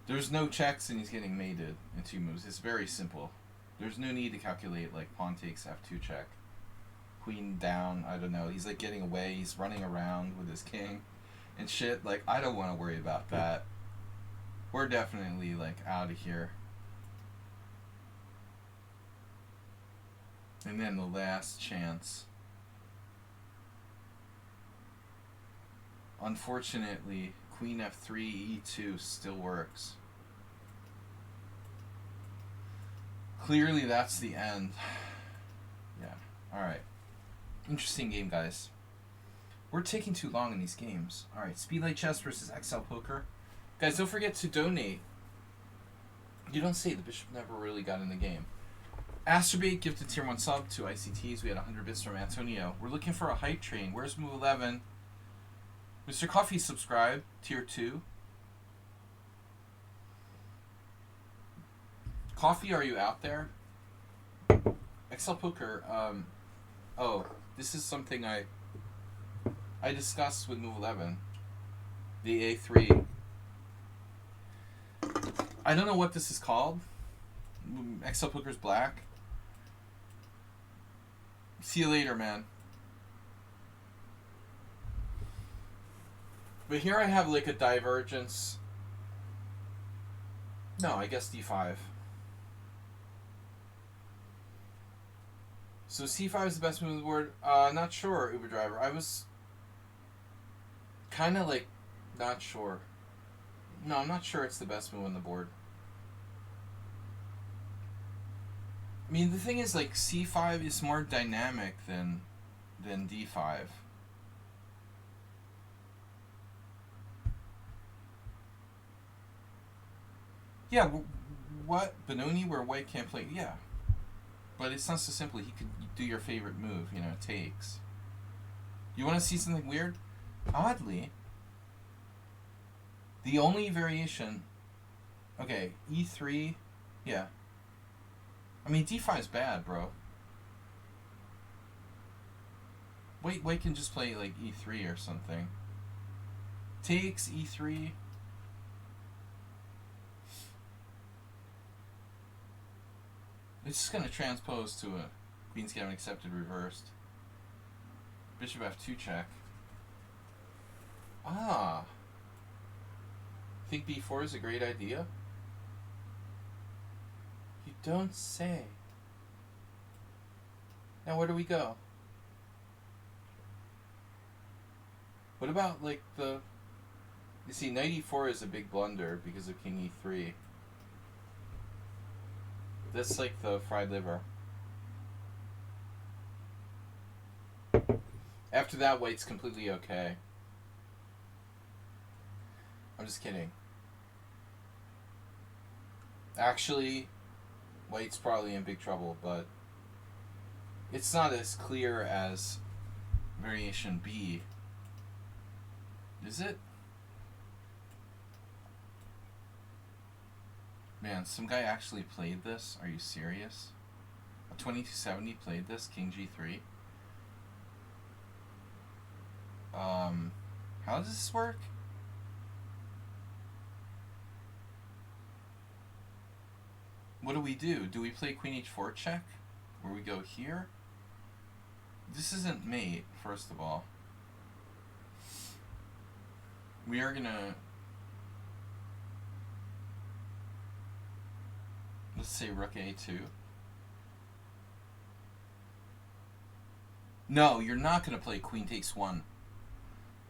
There's no checks, and he's getting mated in 2 moves. It's very simple. There's no need to calculate, like, pawn takes f2 check. queen down. I don't know. He's like getting away. He's running around with his king and shit. Like, I don't want to worry about that. We're definitely like out of here. And then the last chance. Unfortunately, queen f3, e2 still works. Clearly that's the end. Yeah. Alright. Interesting game, guys. We're taking too long in these games. Alright, Speed Light Chess versus XL Poker. Guys, don't forget to donate. You don't say, the bishop never really got in the game. Asterbait gifted tier 1 sub to ICTs. We had 100 bits from Antonio. We're looking for a hype train. Where's move 11? Mr. Coffee subscribe, tier 2. Coffee, are you out there? XL Poker, oh, this is something I discussed with move 11. The A3. I don't know what this is called. XL Poker's black. See you later, man. But here I have like a divergence. No, I guess D5. So C5 is the best move on the board. Not sure, Uber driver. I was kind of like not sure. No, I'm not sure it's the best move on the board. I mean, the thing is, like, C5 is more dynamic than D5. Yeah, what? Benoni where white can't play? Yeah. But it's not so simple. He could do your favorite move, you know, takes. You want to see something weird? Oddly, the only variation... Okay, E3, yeah. I mean, D5 is bad, bro. White can just play, like, E3 or something. Takes, E3... It's just going to transpose to a queen's getting accepted reversed. Bishop f2 check. Ah. Think b4 is a great idea? You don't say. Now where do we go? What about like the... You see, knight e4 is a big blunder because of king e3. That's like the fried liver. After that, white's completely okay. I'm just kidding. Actually, white's probably in big trouble, but it's not as clear as variation B. Is it? Man, some guy actually played this? Are you serious? A 2270 played this, King G3. How does this work? What do we do? Do we play Queen H4 check? Where we go here? This isn't mate, first of all. We are gonna... Let's say rook a2. No, you're not going to play queen takes 1.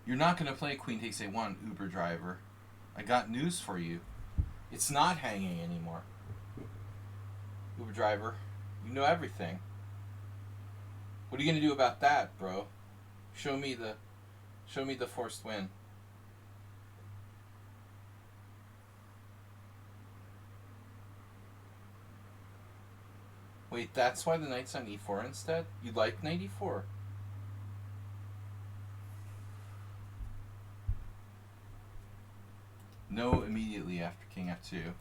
You're not going to play queen takes a1, Uber driver. I got news for you. It's not hanging anymore. Uber driver, you know everything. What are you going to do about that, bro? Show me the forced win. Wait, that's why the knight's on e4 instead? You like knight e4? No, immediately after king f2.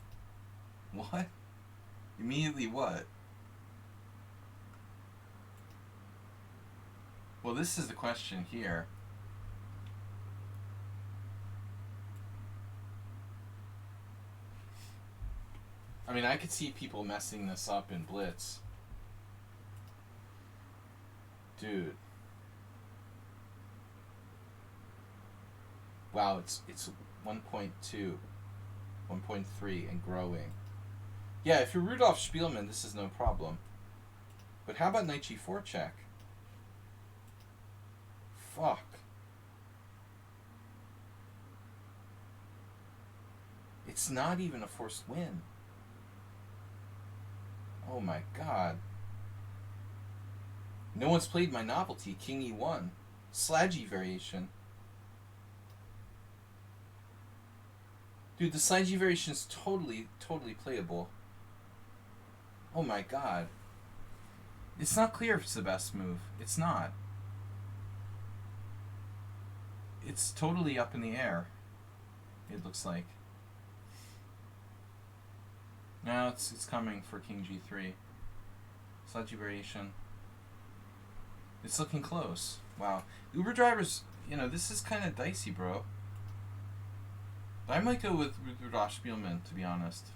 What? Immediately what? Well, this is the question here. I mean, I could see people messing this up in Blitz. Dude. Wow, it's 1.2, 1.3 and growing. Yeah, if you're Rudolf Spielman, this is no problem. But how about knight g4 check? Fuck. It's not even a forced win. Oh my god. No one's played my novelty, King E1. Sladgie variation. Dude, the Sladgie variation is totally playable. Oh my god. It's not clear if it's the best move. It's not. It's totally up in the air, it looks like. Now it's coming for King G3. Sladgie variation. It's looking close. Wow. Uber drivers, this is kind of dicey, bro. I might go with Rudolf Spielman, to be honest.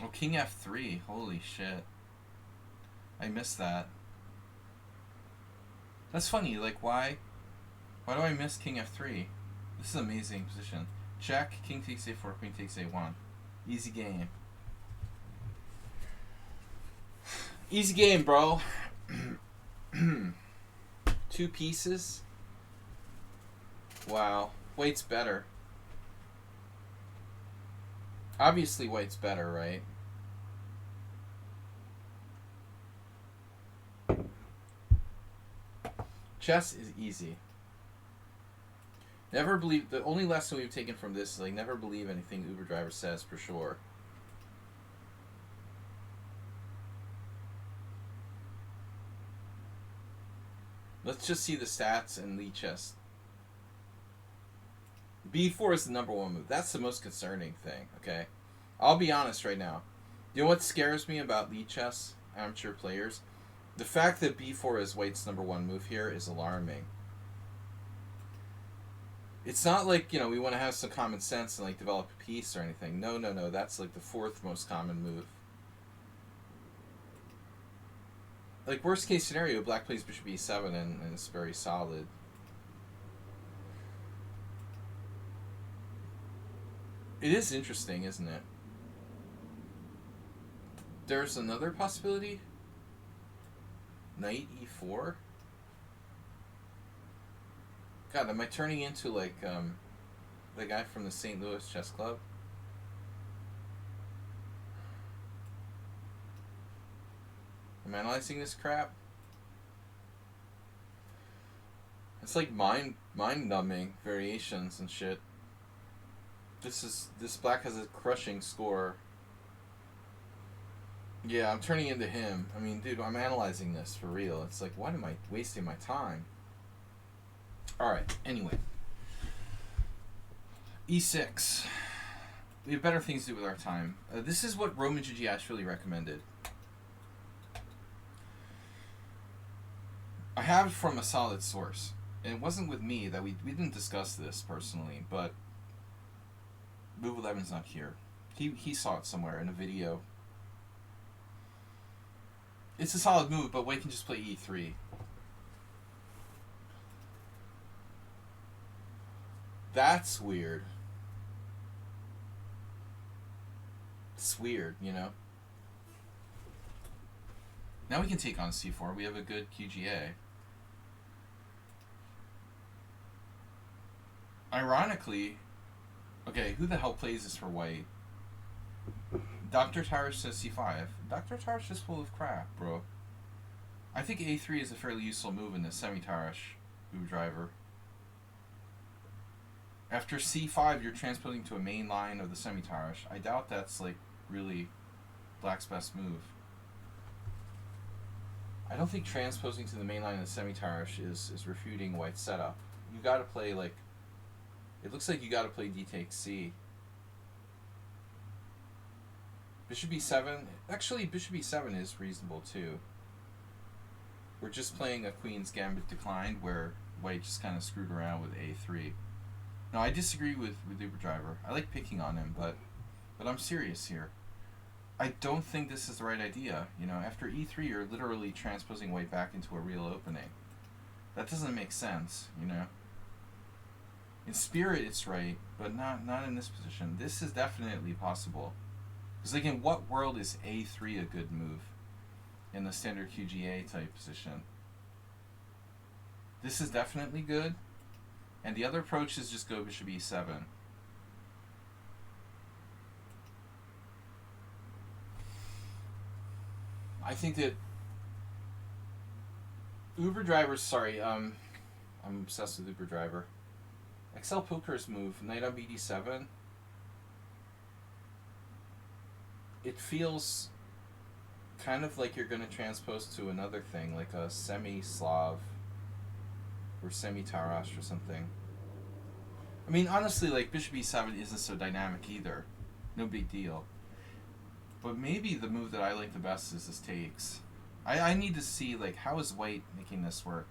Oh, King F3. Holy shit. I missed that. That's funny. Like, why do I miss King F3? This is an amazing position. Check. King takes A4. Queen takes A1. Easy game. Easy game, bro. 2 pieces. Wow. White's better. Obviously white's better, right? Chess is easy. Never believe... The only lesson we've taken from this is, like, never believe anything Uber driver says, for sure. Let's just see the stats and lichess. B4 is the #1 move. That's the most concerning thing, okay? I'll be honest right now. You know what scares me about lichess amateur players? The fact that B4 is white's #1 move here is alarming. It's not like, we want to have some common sense and, like, develop a piece or anything. No. That's, like, the 4th most common move. Like, worst case scenario, black plays bishop e7 and it's very solid. It is interesting, isn't it? There's another possibility? Knight e4? God, am I turning into, like, the guy from the St. Louis Chess Club? Am I analyzing this crap? It's like mind-numbing variations and shit. This black has a crushing score. Yeah, I'm turning into him. I mean, dude, I'm analyzing this for real. It's like, why am I wasting my time? Alright, anyway. E6. We have better things to do with our time. This is what Roman Gigiashvili recommended. I have it from a solid source. And it wasn't with me that we didn't discuss this personally, but Move 11's not here. He saw it somewhere in a video. It's a solid move, but white can just play E3. That's weird. It's weird, Now we can take on C4. We have a good QGA. Ironically, okay, who the hell plays this for white? Dr. Tarish says C5. Dr. Tarish is full of crap, bro. I think A3 is a fairly useful move in this semi-Tarish move driver. After C5, you're transposing to a main line of the semi-Tarish. I doubt that's, like, really black's best move. I don't think transposing to the main line of the semi-Tarish is refuting white's setup. You gotta play, like... It looks like you gotta play D takes C. Bishop E7... Actually, Bishop E7 is reasonable, too. We're just playing a Queen's Gambit declined, where white just kind of screwed around with A3. No, I disagree with Uber Driver. I like picking on him, but I'm serious here. I don't think this is the right idea. You know, after e3, you're literally transposing white back into a real opening. That doesn't make sense, you know. In spirit, it's right, but not in this position. This is definitely possible. Because, like, in what world is a3 a good move in the standard QGA type position? This is definitely good, and the other approach is just go bishop e7. I think that Uber drivers. Sorry, I'm obsessed with Uber driver. XL Poker's move, knight on bd7. It feels kind of like you're going to transpose to another thing, like a semi-Slav or semi-Tarash or something. I mean, honestly, like, bishop e7 isn't so dynamic either. No big deal. But maybe the move that I like the best is this takes. I need to see, like, how is white making this work?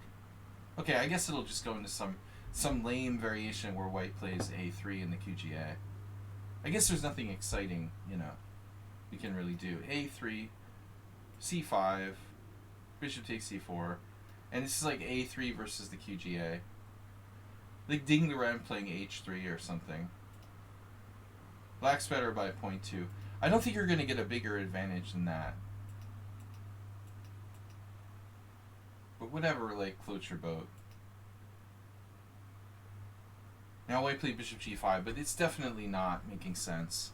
Okay, I guess it'll just go into some lame variation where white plays a3 in the QGA. I guess there's nothing exciting, you know, we can really do. a3, c5, bishop takes c4, and this is like a3 versus the QGA. Like Ding the Ram playing h3 or something. Black's better by 0.2. I don't think you're going to get a bigger advantage than that. But whatever, like, floats your boat. Now white played bishop g5, but it's definitely not making sense.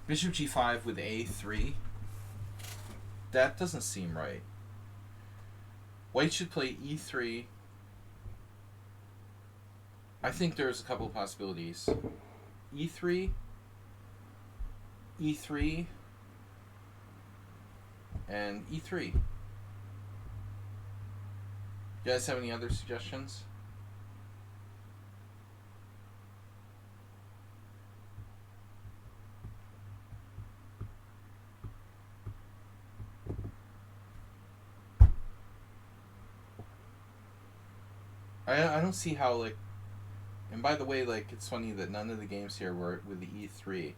Bishop g5 with a3. That doesn't seem right. White should play e3. I think there's a couple of possibilities. e3, e3, and e3. You guys have any other suggestions? I don't see how, like, and by the way, like, it's funny that none of the games here were with the e3.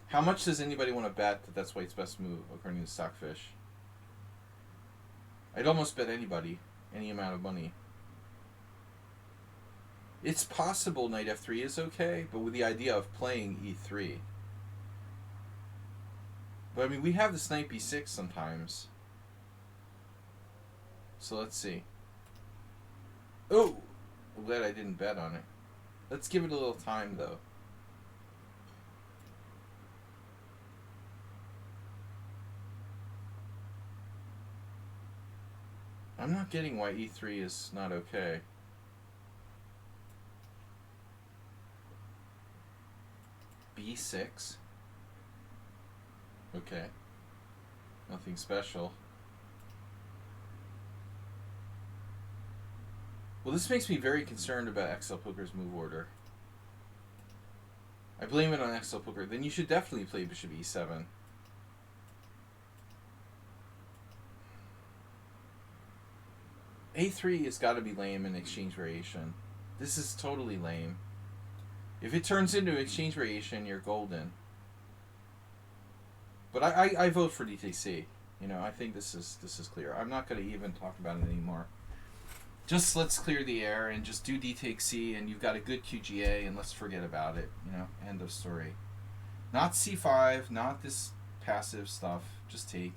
How much does anybody want to bet that that's white's best move, according to Stockfish? I'd almost bet anybody, any amount of money. It's possible knight f3 is okay, but with the idea of playing e3. But, I mean, we have this knight b6 sometimes. So let's see. Oh! I'm glad I didn't bet on it. Let's give it a little time, though. I'm not getting why e3 is not okay. b6? Okay. Nothing special. Well, this makes me very concerned about XL Poker's move order. I blame it on XL Poker. Then you should definitely play bishop e7. a3 has got to be lame in exchange variation. This is totally lame. If it turns into exchange variation, you're golden. But I vote for DTC. You know, I think this is clear. I'm not going to even talk about it anymore. Just let's clear the air and just do D take C, and you've got a good QGA, and let's forget about it. You know, end of story. Not C5, not this passive stuff. Just take.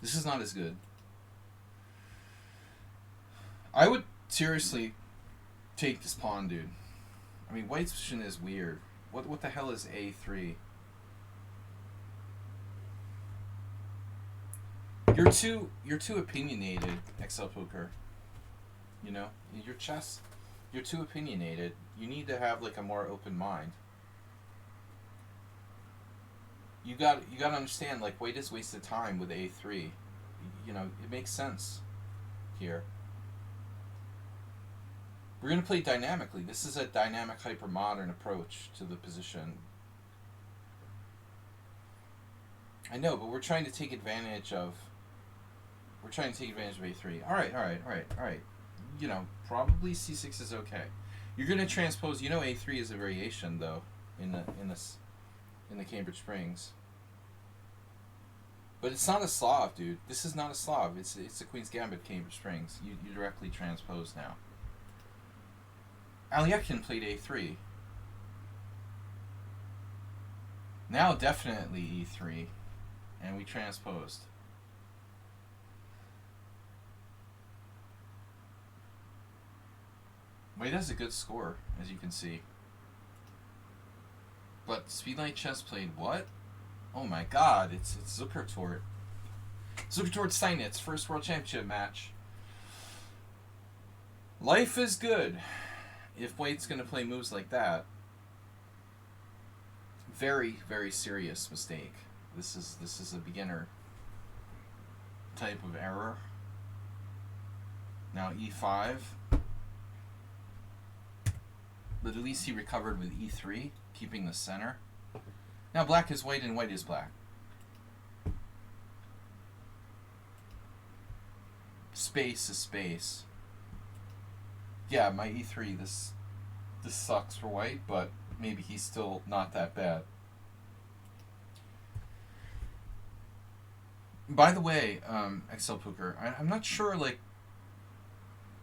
This is not as good. I would seriously take this pawn, dude. I mean, white's position is weird. What the hell is A3? You're too opinionated, XL Poker. You know, your chess, you're too opinionated. You need to have like a more open mind. You got to understand, like, white is wasted time with A3. You know, it makes sense here. We're going to play dynamically. This is a dynamic hyper-modern approach to the position. I know, but we're trying to take advantage of A3. All right. You know, probably C6 is okay. You're gonna transpose. You know, A3 is a variation though in the Cambridge Springs. But it's not a Slav, dude. This is not a Slav. It's the Queen's Gambit Cambridge Springs. You directly transpose now. Alekhine played A3. Now definitely E3, and we transposed. Wade has a good score, as you can see. But Speedlight Chess played what? Oh my god, it's Zuckertort. Zuckertort Steinitz, first World Championship match. Life is good. If Wade's going to play moves like that, very, very serious mistake. This is a beginner type of error. Now E5. But at least he recovered with E3, keeping the center. Now black is white and white is black. Space is space. Yeah, my E3, this sucks for white, but maybe he's still not that bad. By the way, XL Poker, I'm not sure, like,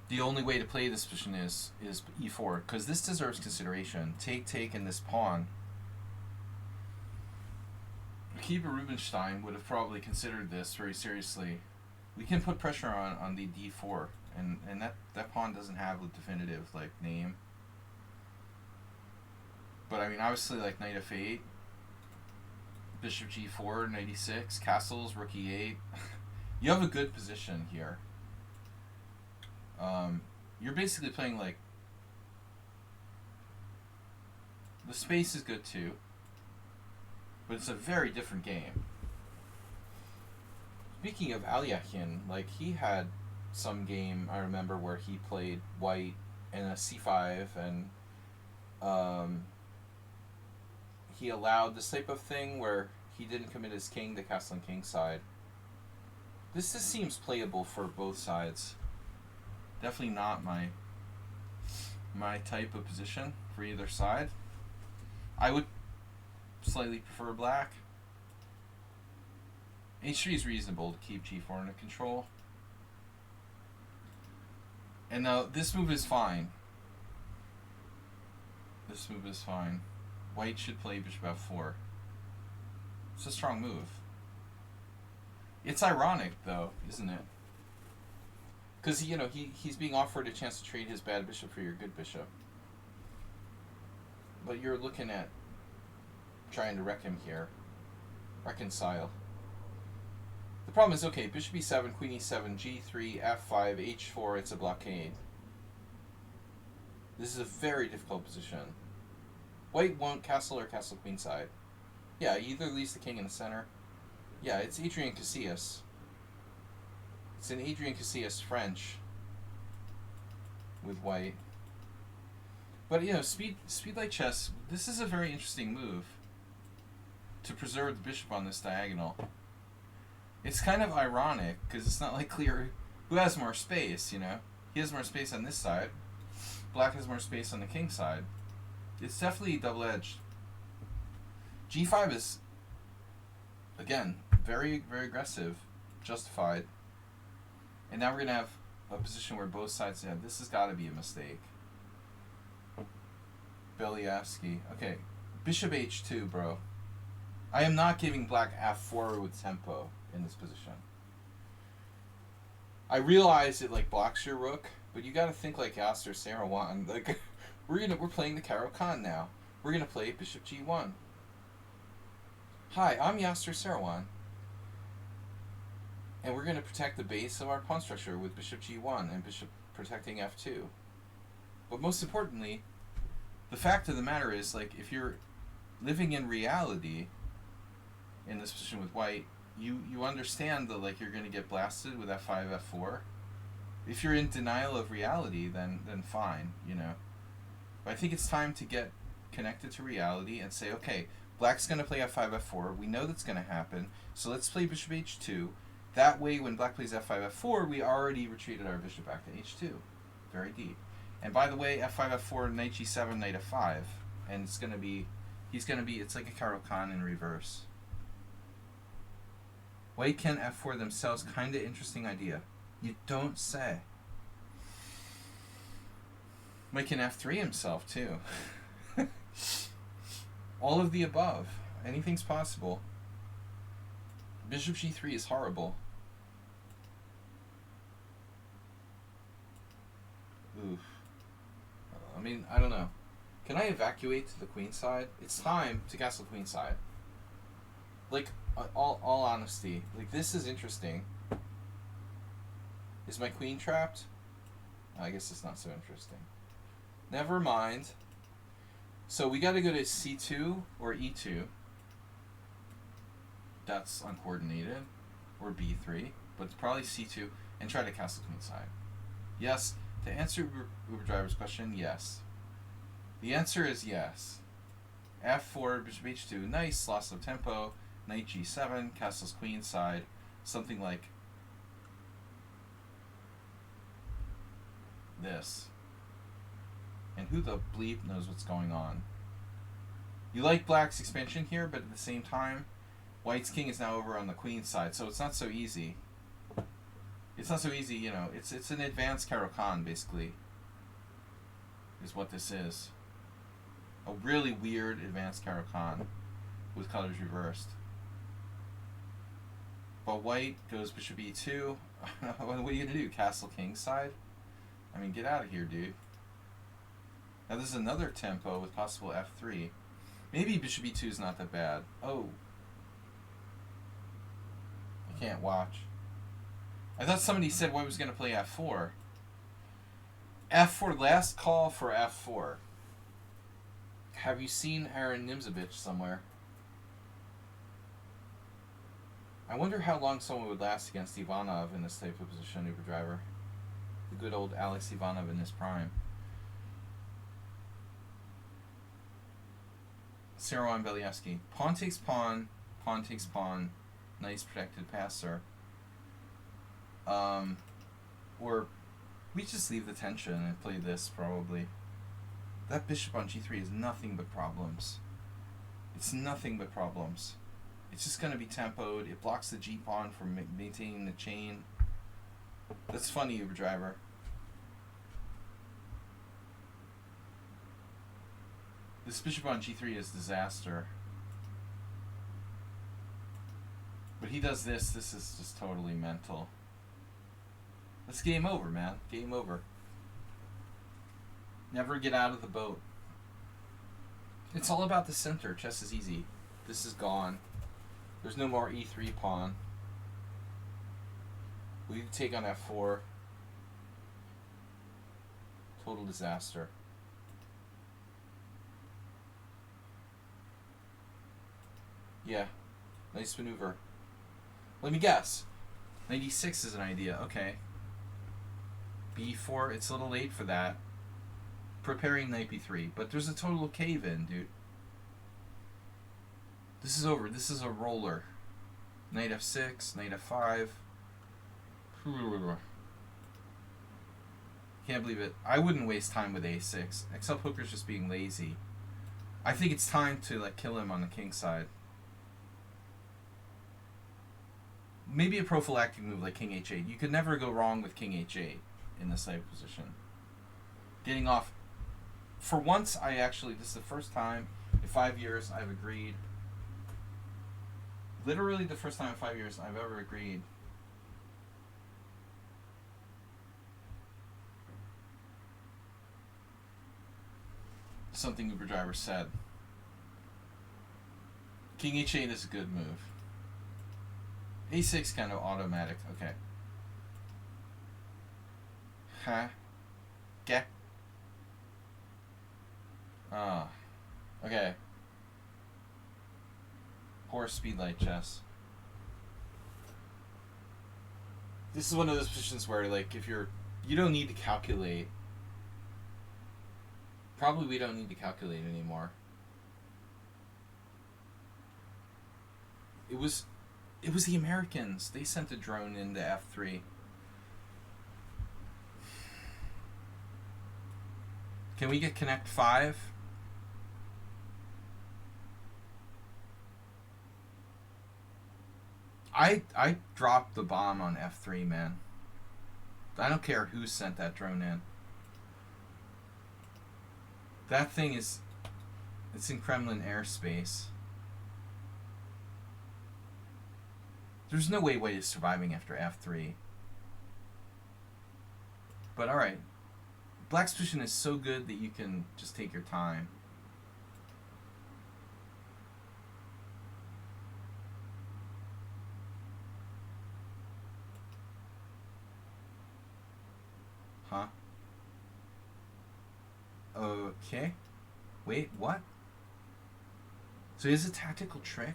the only way to play this position is E4, because this deserves consideration. Take, and this pawn. Akiba Rubinstein would have probably considered this very seriously. We can put pressure on the D4, and that pawn doesn't have a definitive, like, name. But, I mean, obviously, like, Knight F8, Bishop G4, Knight E6, castles, Rook E8. You have a good position here. You're basically playing, like, the space is good too, but it's a very different game. Speaking of Alekhine, like, he had some game I remember where he played white and a C5, and he allowed this type of thing where he didn't commit his king to castle and king side. This just seems playable for both sides. Definitely not my type of position for either side. I would slightly prefer black. H3 is reasonable to keep G4 under control. And now this move is fine. This move is fine. White should play Bishop F4. It's a strong move. It's ironic, though, isn't it? Because, you know, he's being offered a chance to trade his bad bishop for your good bishop. But you're looking at trying to wreck him here. Reconcile. The problem is, okay, bishop e7, queen e7, g3, f5, h4, it's a blockade. This is a very difficult position. White won't castle or castle queenside. Yeah, either leaves the king in the center. Yeah, it's Adrian Casillas. It's an Adrian Casillas French with white. But, you know, Speedlight Chess, this is a very interesting move to preserve the bishop on this diagonal. It's kind of ironic, because it's not like clear who has more space, you know? He has more space on this side. Black has more space on the king side. It's definitely double-edged. G5 is, again, very, very aggressive, justified. And now we're going to have a position where both sides have, this has got to be a mistake. Beliavsky. Okay, bishop h2, bro. I am not giving black f4 with tempo in this position. I realize it, like, blocks your rook, but you got to think like Yasser Seirawan. Like, we're playing the Caro-Kann now. We're going to play bishop g1. Hi, I'm Yasser Seirawan. And we're going to protect the base of our pawn structure with bishop g1 and bishop protecting f2. But most importantly, the fact of the matter is, like, if you're living in reality in this position with white, you understand that, like, you're going to get blasted with f5, f4. If you're in denial of reality, then fine, you know. But I think it's time to get connected to reality and say, okay, black's going to play f5, f4. We know that's going to happen, so let's play bishop h2. That way, when black plays f5, f4, we already retreated our bishop back to h2. Very deep. And by the way, f5, f4, knight g7, knight f5. And it's going to be, it's like a Caro-Kann in reverse. White can f4 themselves, kind of interesting idea. You don't say. White can f3 himself, too. All of the above. Anything's possible. Bishop g3 is horrible. Oof. I mean, I don't know. Can I evacuate to the queen side? It's time to castle queen side. Like, all honesty, like, this is interesting. Is my queen trapped? I guess it's not so interesting. Never mind. So we got to go to c2 or e2. That's uncoordinated. Or b3. But it's probably c2. And try to castle queen side. Yes. To answer Uber Driver's question, yes. The answer is yes. f4, bishop h2. Nice. Loss of tempo. Knight g7. Castles queen side. Something like this. And who the bleep knows what's going on? You like black's expansion here, but at the same time, white's king is now over on the queen side, so it's not so easy. It's not so easy, you know. It's an advanced Caro-Kann, basically, is what this is. A really weird advanced Caro-Kann with colors reversed. But white goes bishop e2. What are you going to do? Castle king side? I mean, get out of here, dude. Now there's another tempo with possible f3. Maybe bishop e2 is not that bad. Oh. I can't watch. I thought somebody said white was going to play f4. f4, last call for f4. Have you seen Aaron Nimzovich somewhere? I wonder how long someone would last against Ivanov in this type of position, Uber Driver. The good old Alex Ivanov in his prime. Cyril Believsky. Pawn takes pawn, pawn takes pawn. Nice protected passer. Or we just leave the tension and play this, probably. That bishop on g3 is nothing but problems. It's nothing but problems. It's just going to be tempoed. It blocks the g-pawn from maintaining the chain. That's funny, Uber Driver. This bishop on g3 is disaster. But he does this. This is just totally mental. That's game over, man. Game over. Never get out of the boat. It's all about the center. Chess is easy. This is gone. There's no more e3 pawn. We take on f4. Total disaster. Yeah. Nice maneuver. Let me guess. 96 is an idea. Okay. b4. It's a little late for that. Preparing knight b3. But there's a total cave-in, dude. This is over. This is a roller. Knight f6. Knight f5. Can't believe it. I wouldn't waste time with a6. XL Poker's just being lazy. I think it's time to like kill him on the king side. Maybe a prophylactic move like king h8. You could never go wrong with king h8 in this type of position. Getting off. For once, this is the first time in 5 years I've agreed. Literally the first time in 5 years I've ever agreed. Something Uber Driver said. King h8 is a good move. a6 kind of automatic. Okay. Huh? Okay. Okay. Poor speedlight chess. This is one of those positions where, like, if you don't need to calculate. Probably we don't need to calculate anymore. It was the Americans. They sent a drone into f3. Can we get connect 5? I dropped the bomb on F3, man. I don't care who sent that drone in. That thing is... It's in Kremlin airspace. There's no way White is surviving after F3. But alright. Black's position is so good that you can just take your time. Huh? Okay. Wait, what? So is a tactical trick?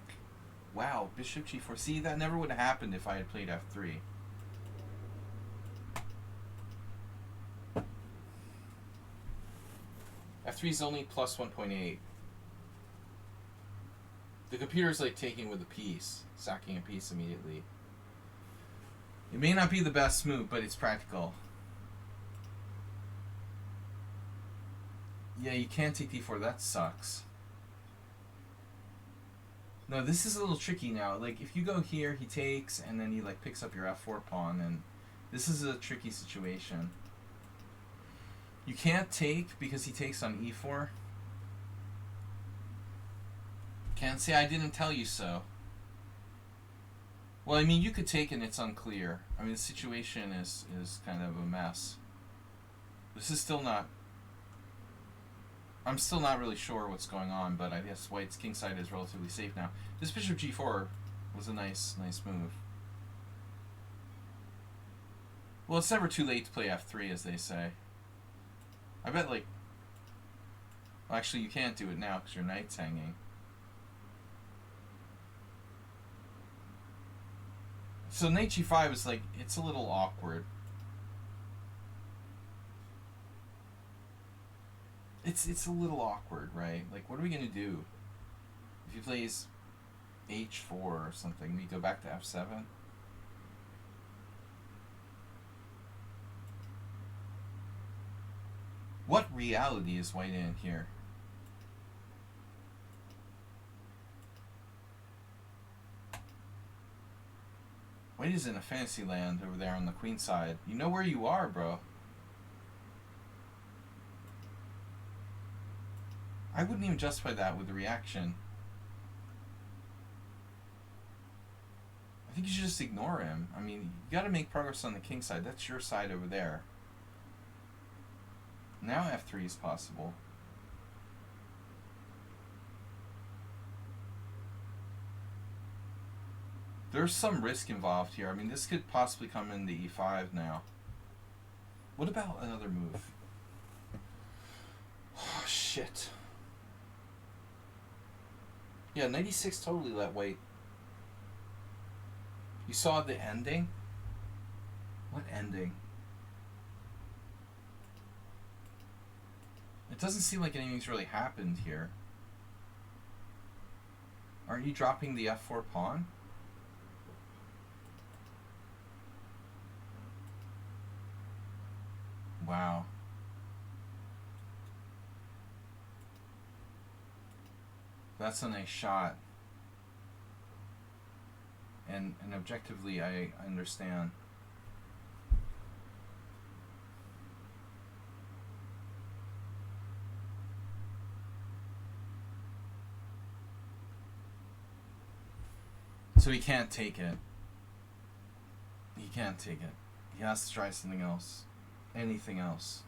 Wow, bishop g4. See, that never would have happened if I had played f3. F3 is only plus 1.8. The computer's like taking with a piece, sacking a piece immediately. It may not be the best move, but it's practical. Yeah, you can't take d4. That sucks. No, this is a little tricky now. Like, if you go here, he takes, and then he, like, picks up your f4 pawn, and this is a tricky situation. You can't take because he takes on e4. Can't say I didn't tell you so. Well, I mean, you could take and it's unclear. I mean, the situation is kind of a mess. This is still not... I'm still not really sure what's going on, but I guess White's kingside is relatively safe now. This bishop g4 was a nice move. Well, it's never too late to play f3, as they say. I bet, like... Well, actually, you can't do it now because your knight's hanging. So knight g5 is like, it's a little awkward. It's a little awkward, right? Like, what are we going to do? If he plays h4 or something, we go back to f7? What reality is White in here? White is in a fantasy land over there on the queen side. You know where you are, bro. I wouldn't even justify that with the reaction. I think you should just ignore him. I mean, you gotta make progress on the king side. That's your side over there. Now f3 is possible. There's some risk involved here. I mean, this could possibly come into e5 now. What about another move? Oh, shit. Yeah, 96 totally let White. You saw the ending? What ending? It doesn't seem like anything's really happened here. Aren't you dropping the f4 pawn? Wow. That's a nice shot. And objectively, I understand. So he can't take it. He can't take it. He has to try something else. Anything else.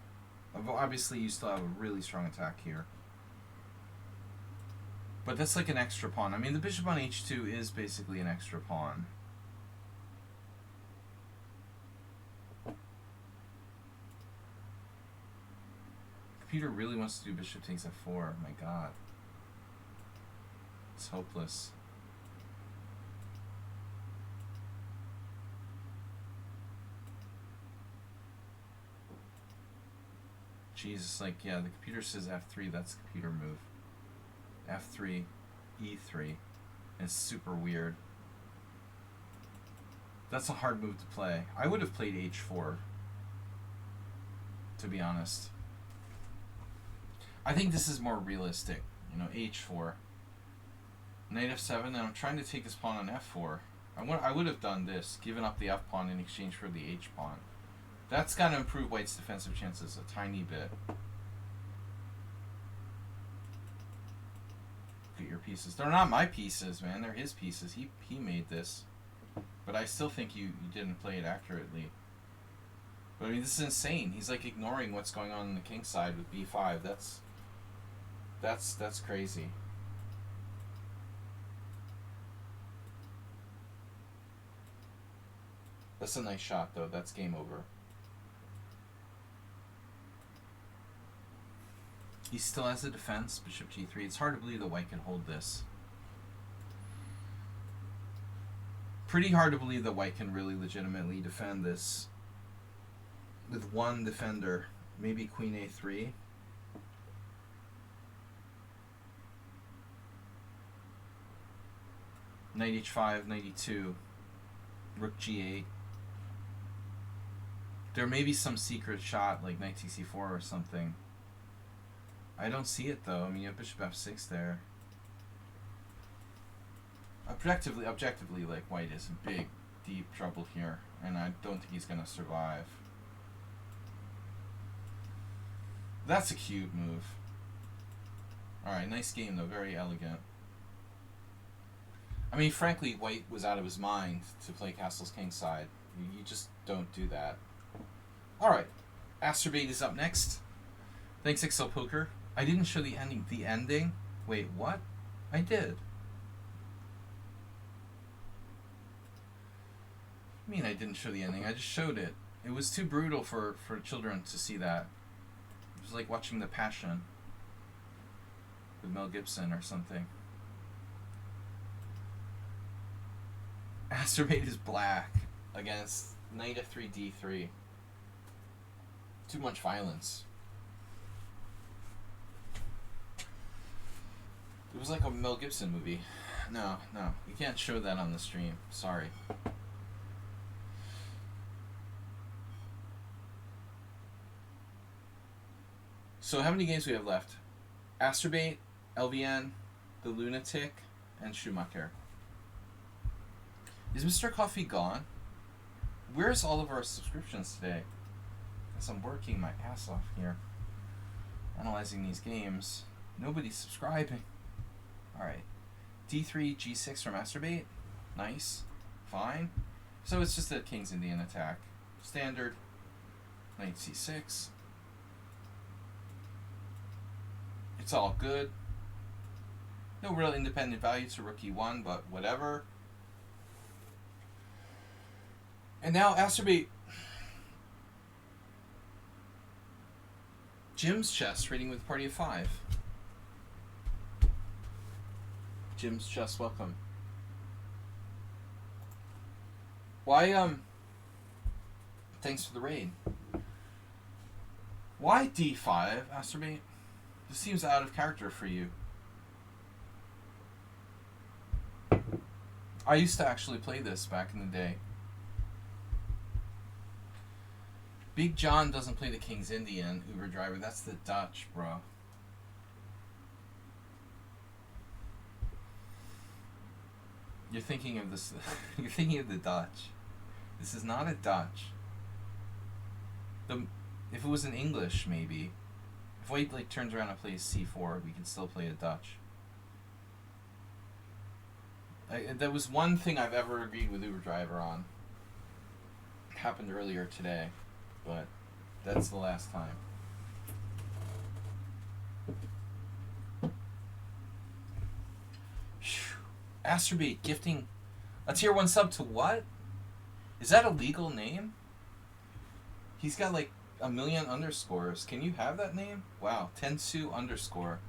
Obviously, you still have a really strong attack here. But that's like an extra pawn. I mean, the bishop on h2 is basically an extra pawn. Computer really wants to do bishop takes f4. My god. It's hopeless. Jesus, like, yeah, the computer says f3. That's a computer move. f3, e3. It's super weird. That's a hard move to play. I would have played h4, to be honest. I think this is more realistic. You know, h4. Knight f7, and I'm trying to take this pawn on f4. I would have done this, given up the f pawn in exchange for the h pawn. That's going to improve white's defensive chances a tiny bit. Look at your pieces. They're not my pieces, man. They're his pieces. He made this. But I still think you didn't play it accurately. But I mean, this is insane. He's like ignoring what's going on the king side with b5. That's crazy. That's a nice shot, though. That's game over. He still has a defense, bishop g3. It's hard to believe that white can hold this. Pretty hard to believe that white can really legitimately defend this with one defender. Maybe queen a3. Knight h5, knight e2, rook g8. There may be some secret shot like knight c4 or something. I don't see it though. I mean, you have bishop f6 there. Objectively, like white is in big, deep trouble here, and I don't think he's gonna survive. That's a cute move. All right, nice game though, very elegant. I mean, frankly, white was out of his mind to play castle's kingside. You just don't do that. All right, Asterbate is up next. Thanks, Excel Poker. I didn't show the ending. The ending? Wait, what? I did. I mean, I didn't show the ending. I just showed it. It was too brutal for children to see that. It was like watching The Passion with Mel Gibson or something. Asterbate is black against knight f3, d3. Too much violence. It was like a Mel Gibson movie. No, you can't show that on the stream. Sorry. So how many games do we have left? Asterbate, LVN, The Lunatic, and Schumacher. Is Mr. Coffee gone? Where's all of our subscriptions today? Because I'm working my ass off here, analyzing these games. Nobody's subscribing. Alright. D3, G6 from Asterbate. Nice. Fine. So it's just a King's Indian attack. Standard. Knight C6. It's all good. No real independent value to rook E1, but whatever. And now Asterbate. Jim's chess rating with party of 5. Jim's chess, welcome. Why, thanks for the raid. Why D5, Asterbate? This seems out of character for you. I used to actually play this back in the day. Big John doesn't play the King's Indian, Uber driver. That's the Dutch, bro. You're thinking of this. You're thinking of the Dutch. This is not a Dutch. If it was in English, maybe. If white like turns around and plays c4, we can still play a Dutch. That was one thing I've ever agreed with Uber driver on. It happened earlier today, but that's the last time. Asterbate gifting a tier 1 sub to what? Is that a legal name? He's got like 1 million underscores. Can you have that name? Wow, Tensu underscore.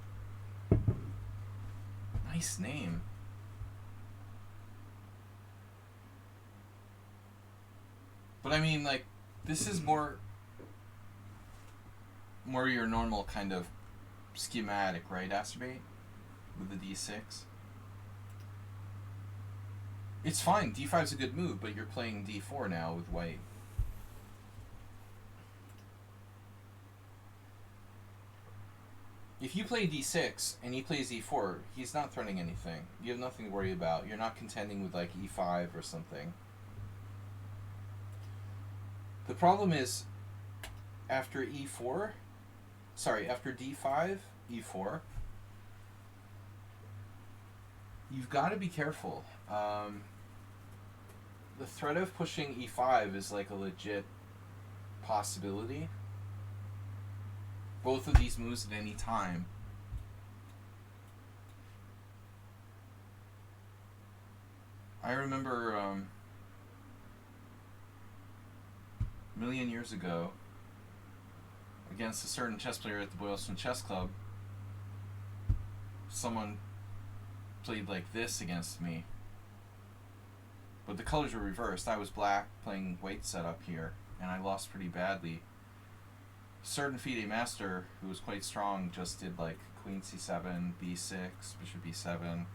Nice name. But I mean, like, this is more your normal kind of schematic, right, Asterbate? With the d6. It's fine. d5's a good move, but you're playing d4 now with white. If you play d6 and he plays e4, he's not threatening anything. You have nothing to worry about. You're not contending with like e5 or something. The problem is after e4, sorry, after d5, e4, you've got to be careful. The threat of pushing e5 is like a legit possibility. Both of these moves at any time. I remember a million years ago, against a certain chess player at the Boylston Chess Club, someone played like this against me. But the colors were reversed. I was black playing white setup here, and I lost pretty badly. Certain FIDE master, who was quite strong, just did like queen c7, b6, bishop b7,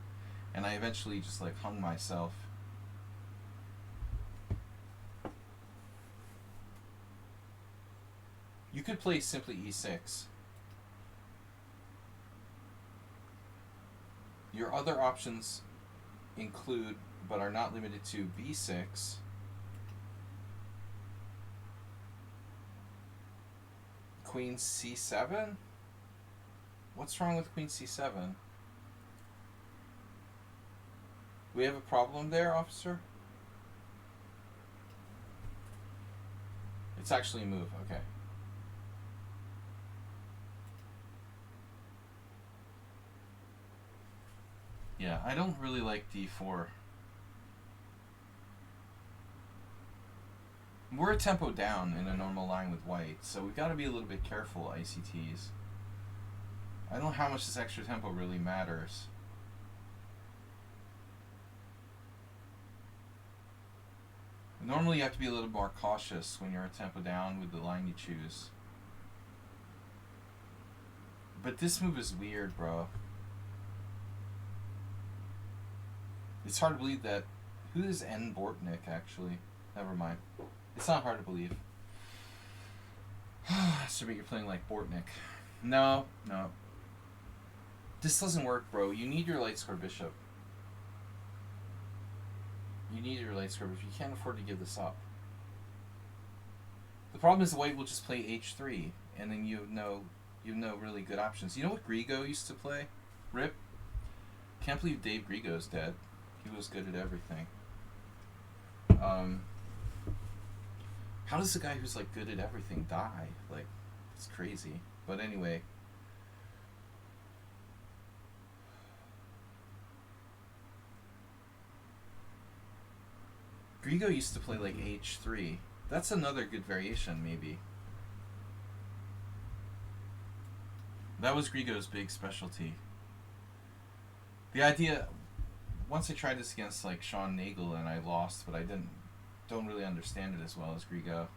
and I eventually just like hung myself. You could play simply e6. Your other options include, but are not limited to, b6, queen c7? What's wrong with queen c7? We have a problem there, officer? It's actually a move, okay. Yeah, I don't really like d4. We're a tempo down in a normal line with white, so we've got to be a little bit careful, ICTs. I don't know how much this extra tempo really matters. Normally you have to be a little more cautious when you're a tempo down with the line you choose. But this move is weird, bro. It's hard to believe that... Who is N. Bortnick, actually? Never mind. It's not hard to believe. So you're playing like Bortnick. No. This doesn't work, bro. You need your light square bishop. You need your light square bishop. You can't afford to give this up. The problem is the white will just play h3, and then you have no really good options. You know what Grigo used to play? Rip. Can't believe Dave Grigo's dead. He was good at everything. How does the guy who's like good at everything die? Like, it's crazy. But anyway. Grigo used to play like h3. That's another good variation, maybe. That was Grigo's big specialty. The idea... Once I tried this against like Sean Nagel and I lost, but I don't really understand it as well as Grigo.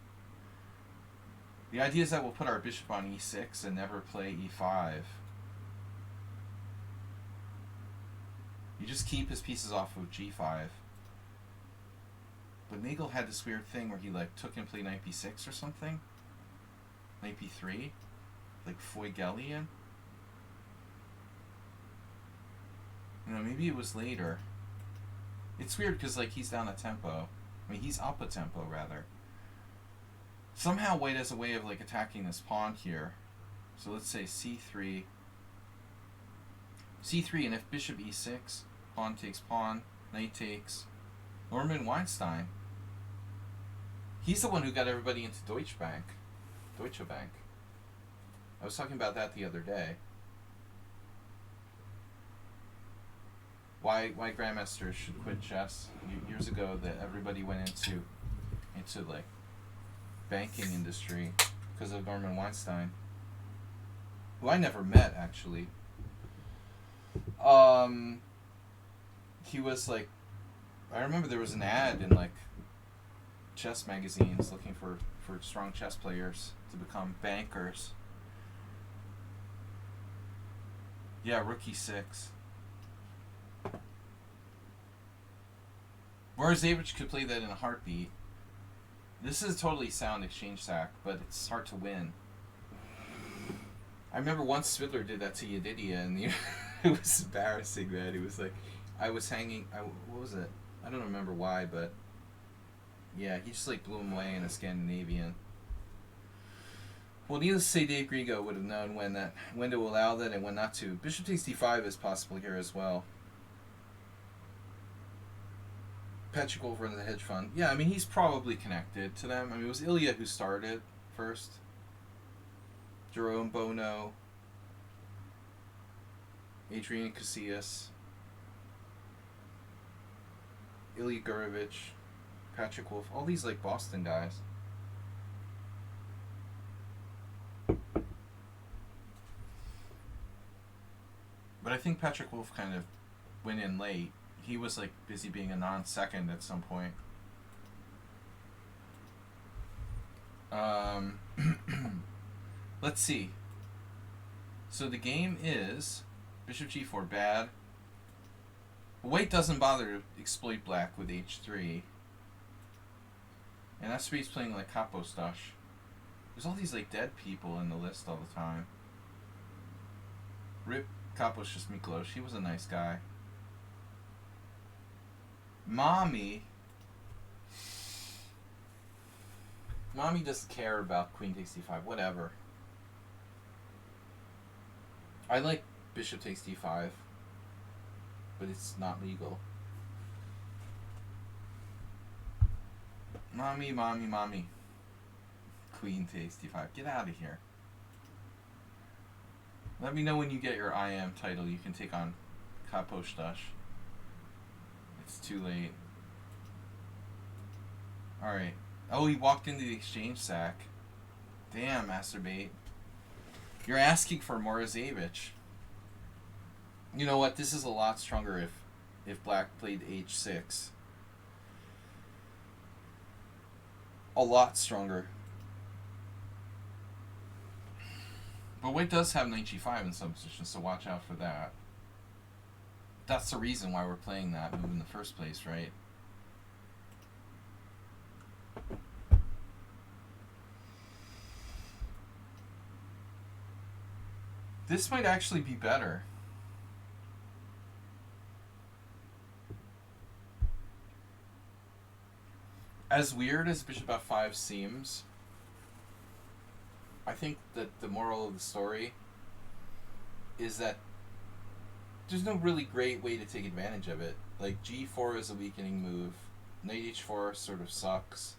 The idea is that we'll put our bishop on e6 and never play e5. You just keep his pieces off of g5. But Nagel had this weird thing where he like took and played knight b6 or something. Knight b3. Like Feugelian. You know, maybe it was later. It's weird because like he's down a tempo. I mean, he's up a tempo rather. Somehow white has a way of like attacking this pawn here. So let's say c3. c3, and if bishop e6, pawn takes pawn, knight takes. Norman Weinstein. He's the one who got everybody into Deutsche Bank. I was talking about that the other day. Why grandmasters should quit chess. Years ago, that everybody went into like banking industry because of Norman Weinstein, who I never met actually. He was like, I remember there was an ad in like chess magazines looking for strong chess players to become bankers. Yeah, rook e6. Morizevich could play that in a heartbeat. This is a totally sound exchange sack, but it's hard to win. I remember once Swidler did that to Yedidia, and it was embarrassing, man. It was like, I was hanging. What was it? I don't remember why, but yeah, he just like blew him away in a Scandinavian. Well, needless to say, Dave Grigo would have known when to allow that and when not to. Bishop takes d5 is possible here as well. Patrick Wolf runs the hedge fund. Yeah, I mean, he's probably connected to them. I mean, it was Ilya who started first. Jerome Bono. Adrian Casillas. Ilya Gurevich. Patrick Wolf. All these, like, Boston guys. But I think Patrick Wolf kind of went in late. He was like busy being a non-second at some point. Let's see. So the game is Bishop G4 bad. White doesn't bother to exploit black with H3. And that's why he's playing like Kapostash. There's all these like dead people in the list all the time. Rip Kapos just Miklos. He was a nice guy. Mommy doesn't care about Queen takes d5. Whatever. I like Bishop takes d5, but it's not legal. Mommy. Queen takes d5. Get out of here. Let me know when you get your IM title. You can take on Kapostash. It's too late. Alright. Oh, he walked into the exchange sack. Damn, Masturbate. You're asking for Morozevich. You know what? This is a lot stronger if black played h6. A lot stronger. But white does have knight g5 in some positions, so watch out for that. That's the reason why we're playing that move in the first place, right? This might actually be better. As weird as bishop f5 seems, I think that the moral of the story is that there's no really great way to take advantage of it. Like, g4 is a weakening move. Knight h4 sort of sucks.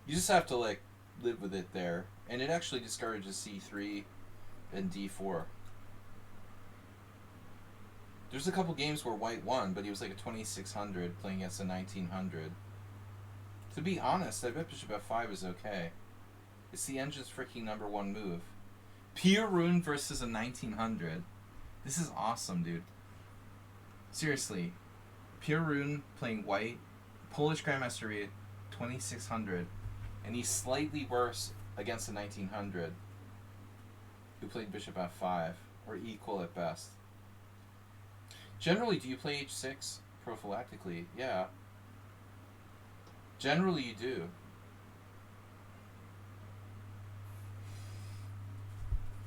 You just have to, like, live with it there. And it actually discourages c3 and d4. There's a couple games where white won, but he was like a 2600 playing against a 1900. To be honest, I bet bishop f5 is okay. It's the engine's freaking #1 move. Pierre Rune versus a 1900. This is awesome, dude. Seriously. Pierre Rune playing white, Polish Grandmaster Rated 2600, and he's slightly worse against a 1900 who played bishop f5, or equal at best. Generally, do you play h6 prophylactically? Yeah. Generally, you do.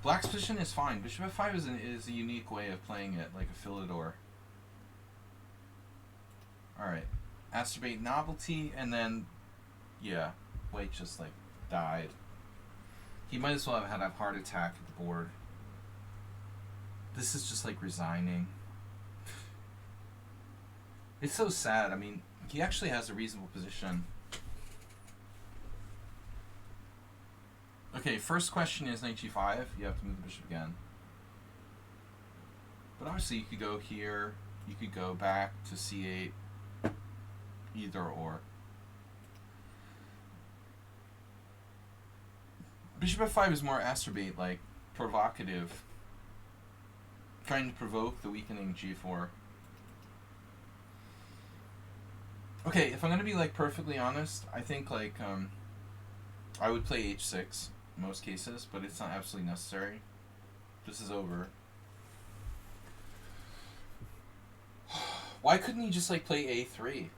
Black's position is fine. Bishop f5 is a unique way of playing it, like a Philidor. Alright. Astrobate novelty, and then, yeah, white just, like, died. He might as well have had a heart attack at the board. This is just, like, resigning. It's so sad. I mean, he actually has a reasonable position. Okay, first question is knight g5. You have to move the bishop again. But obviously you could go here. You could go back to c8. Either or. Bishop f5 is more astrobate, like, provocative. Trying to provoke the weakening g4. Okay, if I'm going to be, like, perfectly honest, I think, like, I would play h6 in most cases, but it's not absolutely necessary. This is over. Why couldn't he just, like, play a3?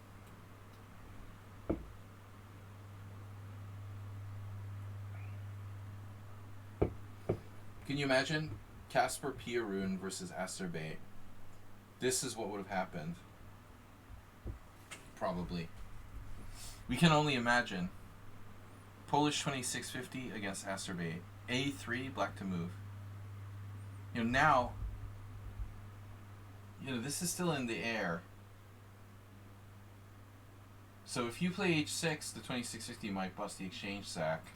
Could Can you imagine Casper Piarun versus Asterbate? This is what would have happened. Probably. We can only imagine. Polish 2650 against Asterbate. A3, black to move. Now, this is still in the air. So if you play h6, the 2650 might bust the exchange sack.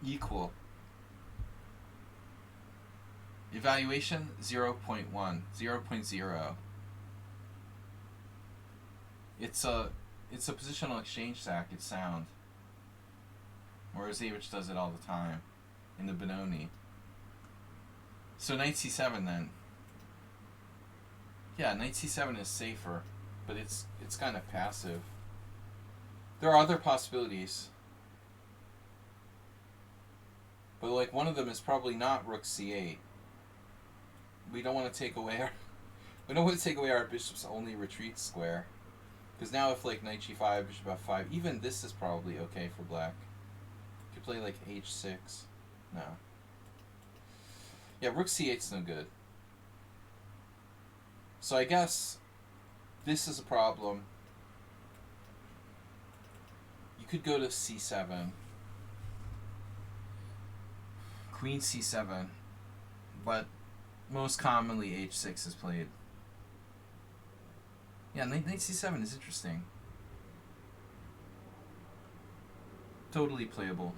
Equal. Evaluation 0.1, 0.0. It's a positional exchange sack. It's sound. Whereas Avich does it all the time in the Benoni. So knight c7 then. Yeah, knight c7 is safer, but it's kind of passive. There are other possibilities. But like one of them is probably not rook c8. We don't want to take away our bishop's only retreat square. Because now if like knight g5, bishop f5, even this is probably okay for black. You could play like h6. No. Yeah, rook c8's no good. So I guess this is a problem. You could go to c7. Queen c7. But most commonly h6 is played. Yeah, knight c7 is interesting. Totally playable.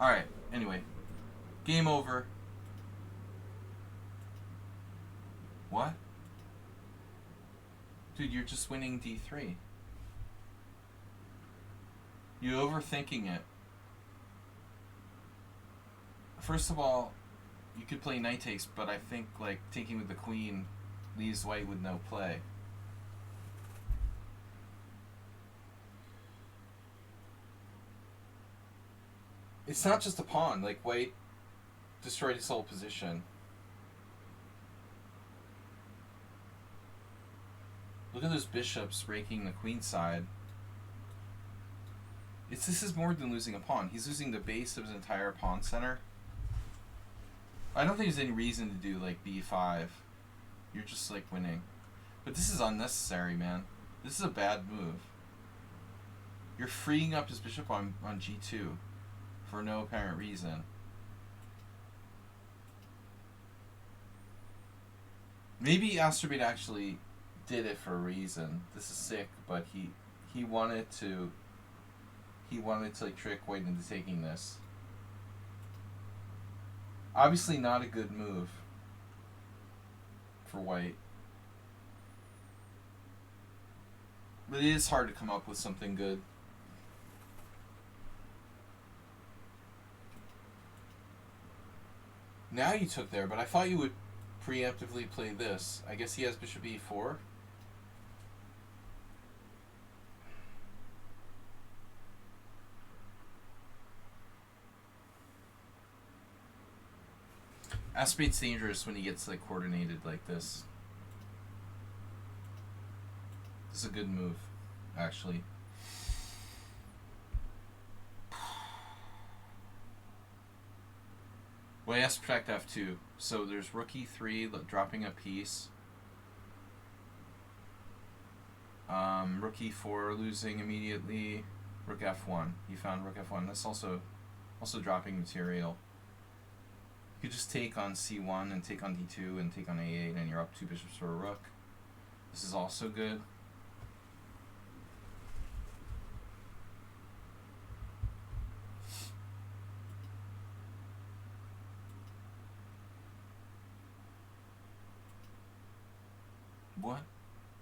Alright, anyway. Game over. What? Dude, you're just winning d3. You're overthinking it. First of all, you could play knight takes, but I think like taking with the queen leaves white with no play. It's not just a pawn. Like white destroyed his whole position. Look at those bishops raking the queen side. This is more than losing a pawn. He's losing the base of his entire pawn center. I don't think there's any reason to do like b5. You're just like winning. But this is unnecessary, man. This is a bad move. You're freeing up his bishop on g2 for no apparent reason. Maybe Asterbate actually did it for a reason. This is sick, but he wanted to like trick white into taking this. Obviously not a good move for white. But it is hard to come up with something good. Now you took there, but I thought you would preemptively play this. I guess he has bishop e4. Astebate's dangerous when he gets like coordinated like this. This is a good move, actually. Well, he has to protect f2. So there's rook e3, dropping a piece. Rook e4, losing immediately. Rook f1. He found rook f1. That's also dropping material. You could just take on c1 and take on d2 and take on a8, and you're up 2 bishops for a rook. This is also good.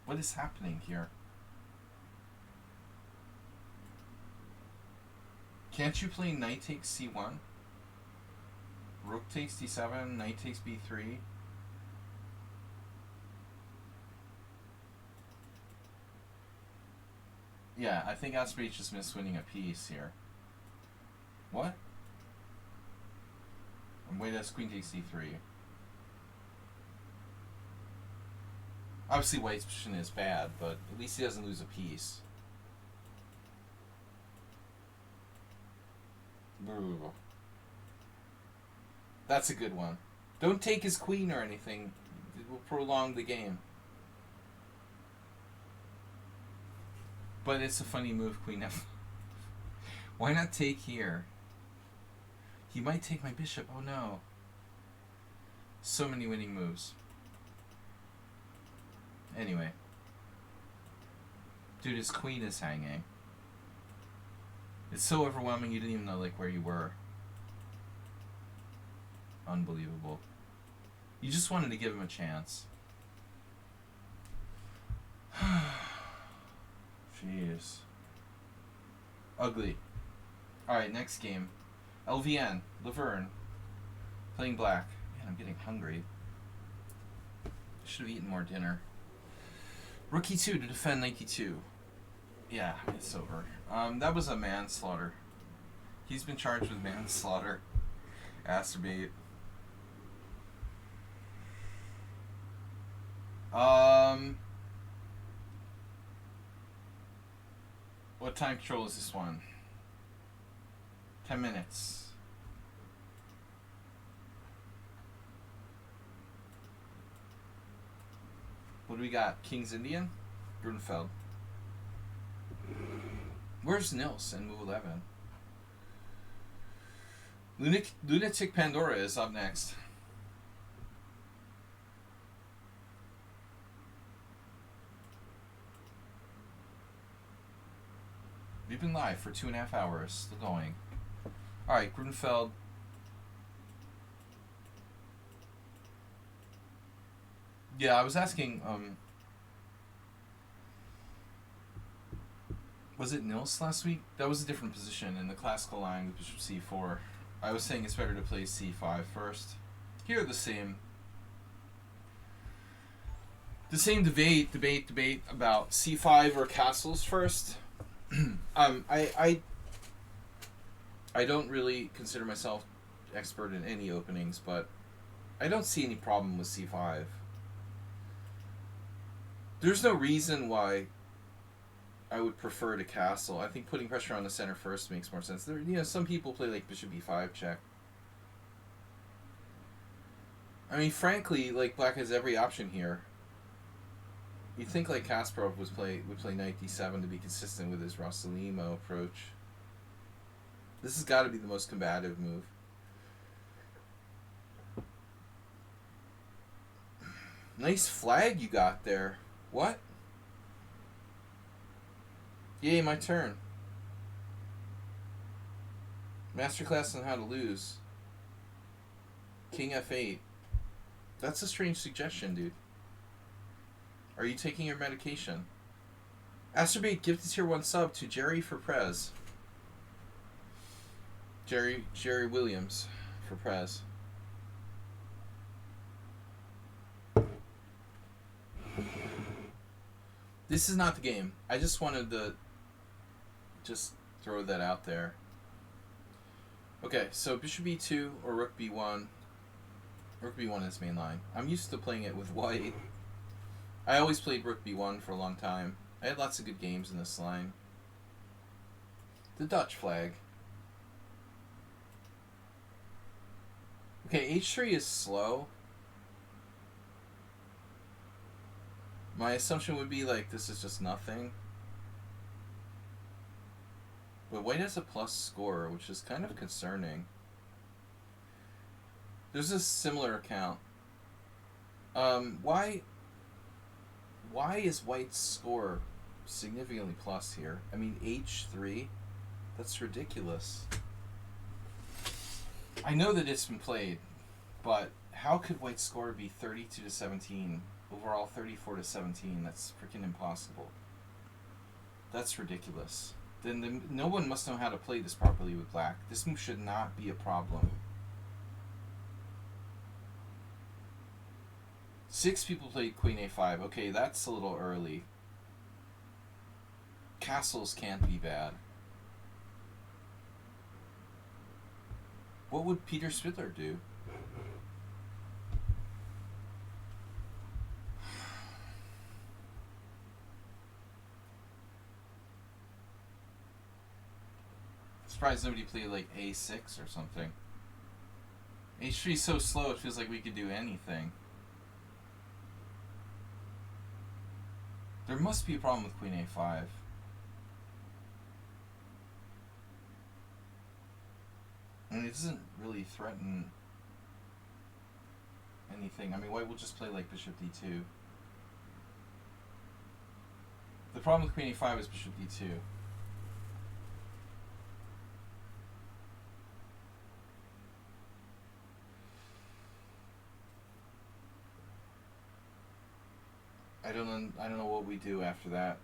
What is happening here? Can't you play knight takes c1? Rook takes d7, knight takes b3. Yeah, I think Asterbate just missed winning a piece here. What? Wait, that's queen takes d3. Obviously white's position is bad, but at least he doesn't lose a piece. That's a good one. Don't take his queen or anything. It will prolong the game. But it's a funny move, queen f. Why not take here? He might take my bishop. Oh no. So many winning moves. Anyway. Dude, his queen is hanging. It's so overwhelming you didn't even know like where you were. Unbelievable. You just wanted to give him a chance. Jeez. Ugly. Alright, next game. LVN. Laverne. Playing black. Man, I'm getting hungry. Should have eaten more dinner. Rook e2 to defend knight e2. Yeah, it's over. That was a manslaughter. He's been charged with manslaughter. Astrobate. What time control is this one? 10 minutes. What do we got? King's Indian? Grunfeld. Where's Nils in move 11? Lunatic Pandora is up next. We've been live for 2.5 hours. Still going. Alright, Grunfeld. Yeah, I was asking, was it Nils last week? That was a different position in the classical line with bishop c4. I was saying it's better to play c5 first. Here the same. The same debate about c5 or castles first. I don't really consider myself expert in any openings, but I don't see any problem with c5. There's no reason why I would prefer to castle. I think putting pressure on the center first makes more sense. There, you know, some people play like bishop e5 check. I mean, frankly, like black has every option here. You'd think like Kasparov would play knight d7 to be consistent with his Rossolimo approach. This has got to be the most combative move. Nice flag you got there. What? Yay, my turn. Masterclass on how to lose. King f8. That's a strange suggestion, dude. Are you taking your medication? Astrobate gifted tier 1 sub to Jerry for Prez. Jerry Williams for Prez. This is not the game. I just wanted to just throw that out there. Okay, so bishop e2 or rook b1. Rook b1 is main line. I'm used to playing it with white. I always played rook b1 for a long time. I had lots of good games in this line. The Dutch flag. Okay, h3 is slow. My assumption would be like this is just nothing. But white has a plus score, which is kind of concerning. There's a similar account. Why is white's score significantly plus here? I mean, h3? That's ridiculous. I know that it's been played, but how could white's score be 32-17? Overall 34-17? That's freaking impossible. That's ridiculous. Then no one must know how to play this properly with black. This move should not be a problem. 6 people played queen a5. Okay, that's a little early. Castles can't be bad. What would Peter Spidler do? Surprised nobody played like a6 or something. H3 is so slow it feels like we could do anything. There must be a problem with queen a5. And it doesn't really threaten anything. I mean, white will just play like bishop d2. The problem with queen a5 is bishop d2. I don't know what we do after that.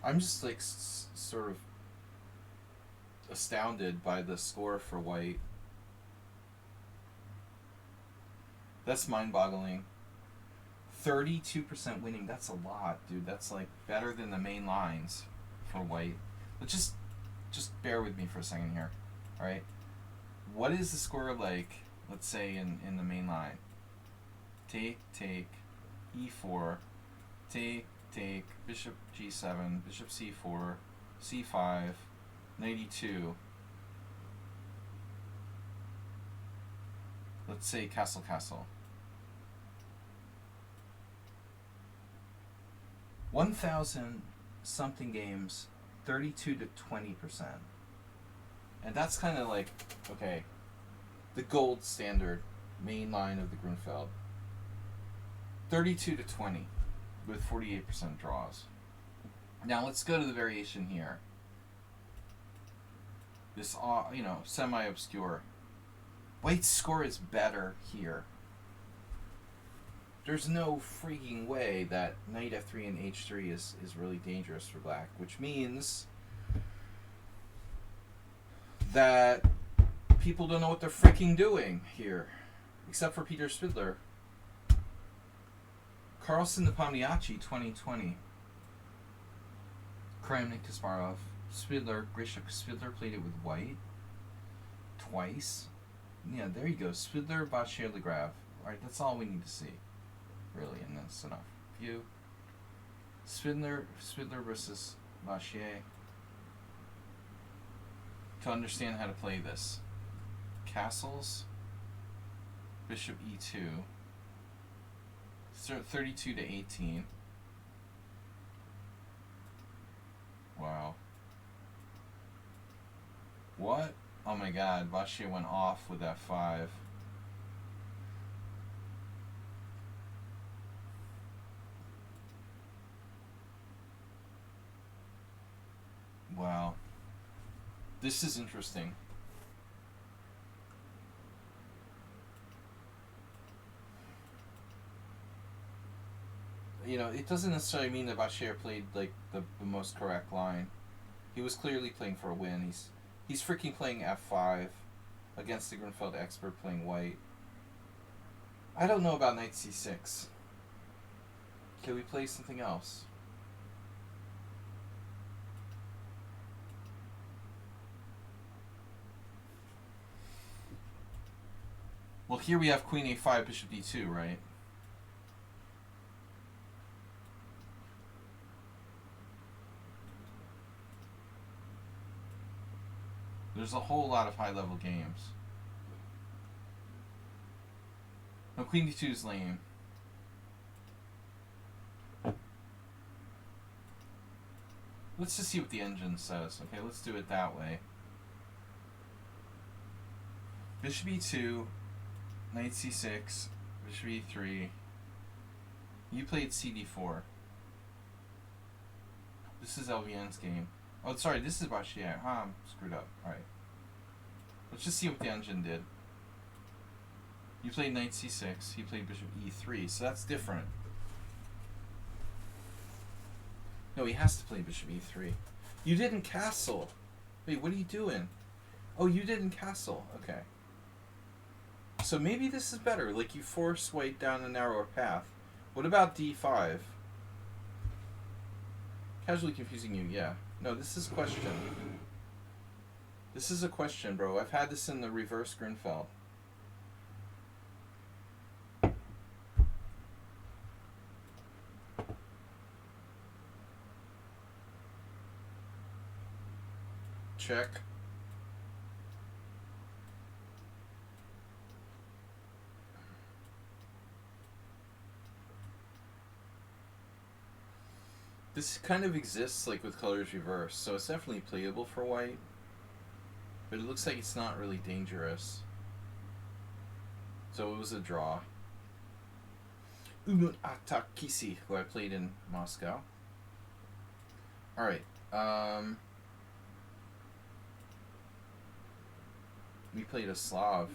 I'm just like sort of astounded by the score for white. That's mind-boggling. 32% winning. That's a lot, dude. That's like better than the main lines for white. But just bear with me for a second here. All right. What is the score like, let's say, in the main line? Take, e4, take, bishop g7, bishop c4, c5, 92. Let's say castle. 1,000 something games, 32 to 20%. And that's kind of like, okay, the gold standard main line of the Grunfeld. 32 to 20 with 48% draws. Now let's go to the variation here. This, semi-obscure. White's score is better here. There's no freaking way that knight f3 and h3 is really dangerous for black, which means that people don't know what they're freaking doing here, except for Peter Spidler. Carlsen Nepomniachtchi 2020. Kramnik Kasparov. Spidler, Grishuk. Spidler played it with white twice. Yeah, there you go. Spidler, Bachier, Legrave. Alright, that's all we need to see, really, and that's enough. View. Spidler versus Bachier. To understand how to play this. Castles. Bishop e2. 32 to 18. Wow. What? Oh my god, Bachier went off with f5. Wow. This is interesting. You know, it doesn't necessarily mean that Bachier played like the most correct line. He was clearly playing for a win. He's freaking playing f5 against the Grunfeld expert playing white. I don't know about knight c6. Can we play something else? Well, here we have queen a5, bishop d2, right? There's a whole lot of high-level games. No, queen d2 is lame. Let's just see what the engine says. Okay, let's do it that way. Bishop e2, knight c6, bishop e3. You played cd4. This is LVN's game. Oh, sorry, this is Bachier. I'm screwed up. Alright. Let's just see what the engine did. You played knight c6, he played bishop e3, so that's different. No, he has to play bishop e3. You didn't castle. Wait, what are you doing? Oh, you didn't castle. Okay. So maybe this is better. Like, you force white down a narrower path. What about d5? Casually confusing you, yeah. No, this is a question. This is a question, bro. I've had this in the reverse Grunfeld. check. This kind of exists like with colors reversed, so it's definitely playable for white. But it looks like it's not really dangerous. So it was a draw. Umut Atakisi, who I played in Moscow. Alright. We played a Slav.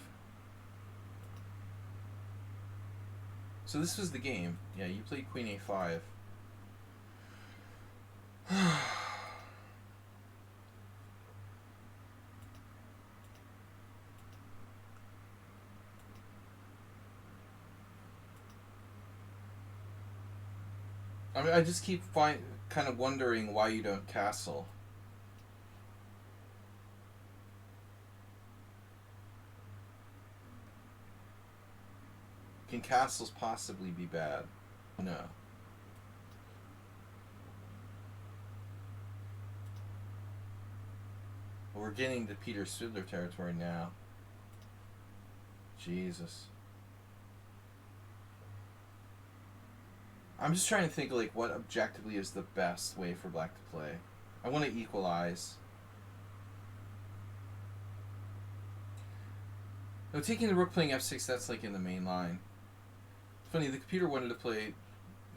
So this was the game. Yeah, you played Queen A5. I mean, I just keep kind of wondering why you don't castle. Can castles possibly be bad? No. Well, we're getting to Peter Swidler territory now. Jesus. I'm just trying to think like what objectively is the best way for black to play. I want to equalize. No, taking the rook playing f6, that's like in the main line. Funny, the computer wanted to play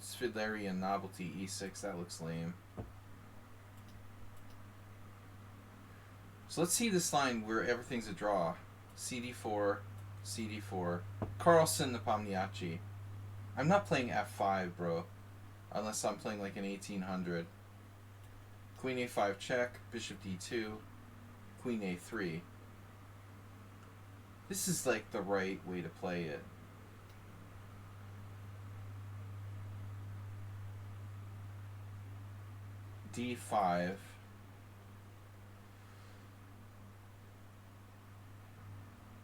Svidlerian novelty e6. That looks lame. So let's see this line where everything's a draw. CD4, CD4. Carlsen Nepomniachtchi. I'm not playing f5, bro. Unless I'm playing like an 1800. Queen a5 check, bishop d2, queen a3. This is like the right way to play it. d5.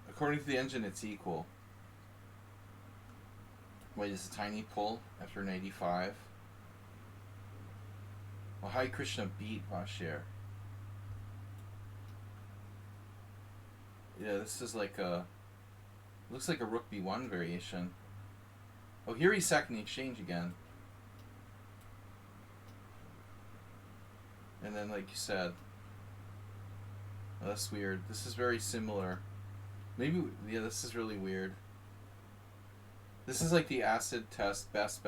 According to the engine, it's equal. Wait, is a tiny pull after an 85? Well, Hare Krishna beat Bashir. Yeah, this is like a... Looks like a rook b1 variation. Oh, here he's sacking the exchange again. And then, like you said... Oh, that's weird. This is very similar. Maybe... Yeah, this is really weird. This is like the acid test, best.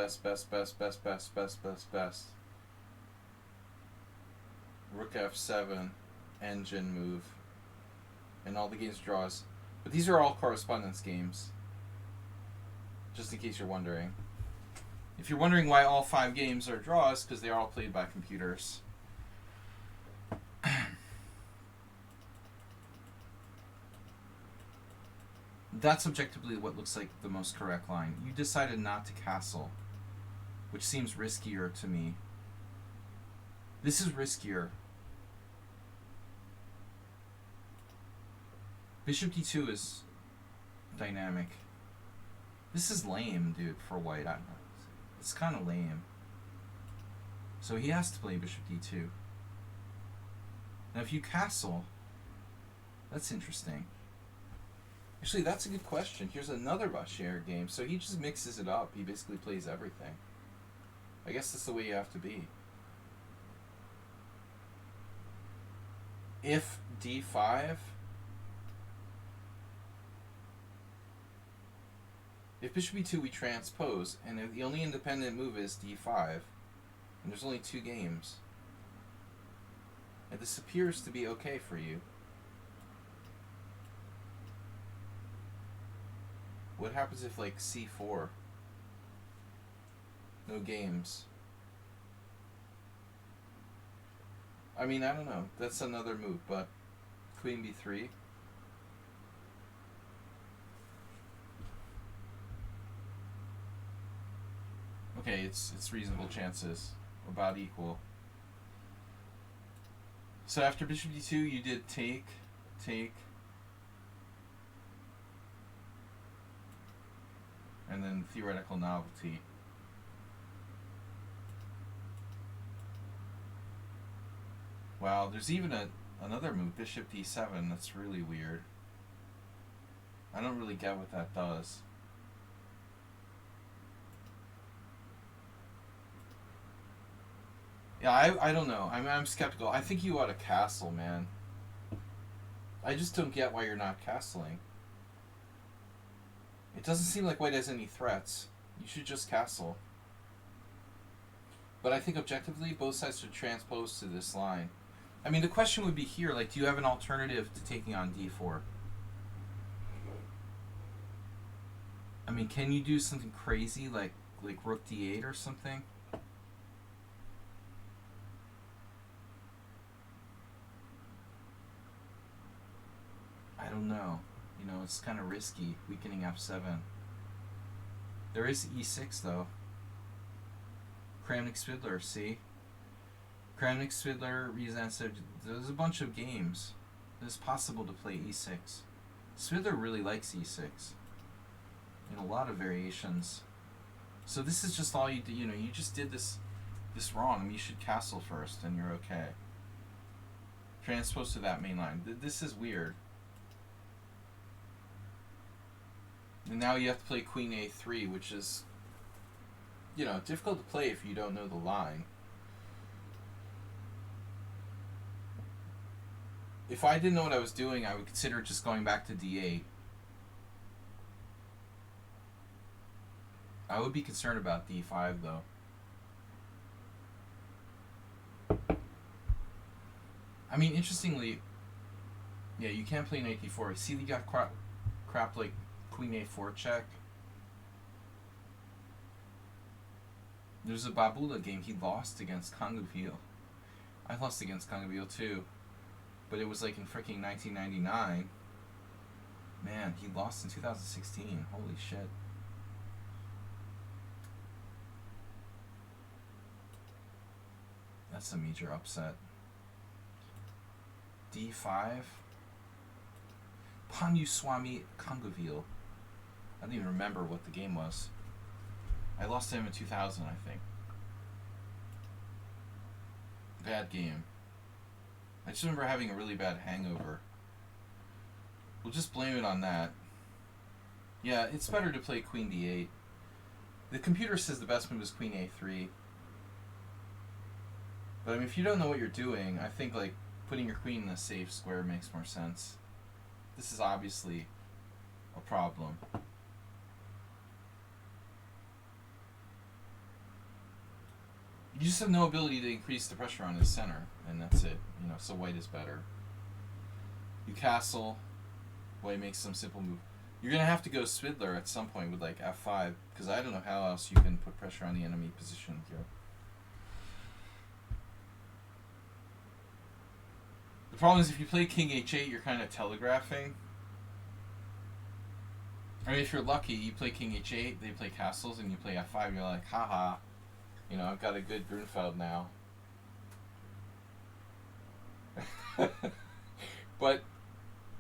Rook f7, engine move. And all the games draws. But these are all correspondence games. Just in case you're wondering. If you're wondering why all 5 games are draws, because they are all played by computers. That's objectively what looks like the most correct line. You decided not to castle, which seems riskier to me. This is riskier. Bishop d2 is dynamic. This is lame, dude, for white. I don't know. It's kind of lame. So he has to play bishop d2. Now if you castle, that's interesting. Actually, that's a good question. Here's another Bashir game. So he just mixes it up. He basically plays everything. I guess that's the way you have to be. If d5... If bishop e2, we transpose, and if the only independent move is d5, and there's only 2 games. And this appears to be okay for you. What happens if, like, c4? No games. I mean, I don't know. That's another move, but queen b3. Okay, it's reasonable chances. About equal. So after bishop d2, you did take. And then theoretical novelty. Wow, there's even a another move, bishop d7. That's really weird. I don't really get what that does. Yeah, I don't know. I'm skeptical. I think you ought to castle, man. I just don't get why you're not castling. It doesn't seem like white has any threats. You should just castle. But I think objectively, both sides should transpose to this line. I mean, the question would be here, like, do you have an alternative to taking on d4? I mean, can you do something crazy like rook d8 or something? I don't know. You know, it's kind of risky, weakening f7. There is e6, though. Kramnik-Spidler, see? Kramnik-Spidler resents it. There's a bunch of games. It's possible to play e6. Spidler really likes e6. In a lot of variations. So this is just all you do. You know, you just did this wrong. I mean, you should castle first, and you're okay. Transpose to that main line. This is weird. And now you have to play queen a3, which is, you know, difficult to play if you don't know the line. If I didn't know what I was doing, I would consider just going back to d8. I would be concerned about d5, though. I mean, interestingly, yeah, you can't play knight d4. See, you got crap like queen a4 check. There's a Babula game he lost against Kangaville. I lost against Kangaville too. But it was like in freaking 1999. Man, he lost in 2016. Holy shit. That's a major upset. d5. Panuswamy Kangaville. I don't even remember what the game was. I lost to him in 2000, I think. Bad game. I just remember having a really bad hangover. We'll just blame it on that. Yeah, it's better to play queen d8. The computer says the best move is queen a3. But I mean, if you don't know what you're doing, I think like putting your queen in a safe square makes more sense. This is obviously a problem. You just have no ability to increase the pressure on his center, and that's it. You know, so white is better. You castle, white makes some simple move. You're gonna have to go Spidler at some point with like f5, because I don't know how else you can put pressure on the enemy position here. The problem is if you play king h8, you're kind of telegraphing. I mean, if you're lucky, you play king h8, they play castles, and you play f5, you're like, haha. You know, I've got a good Grunfeld now. But,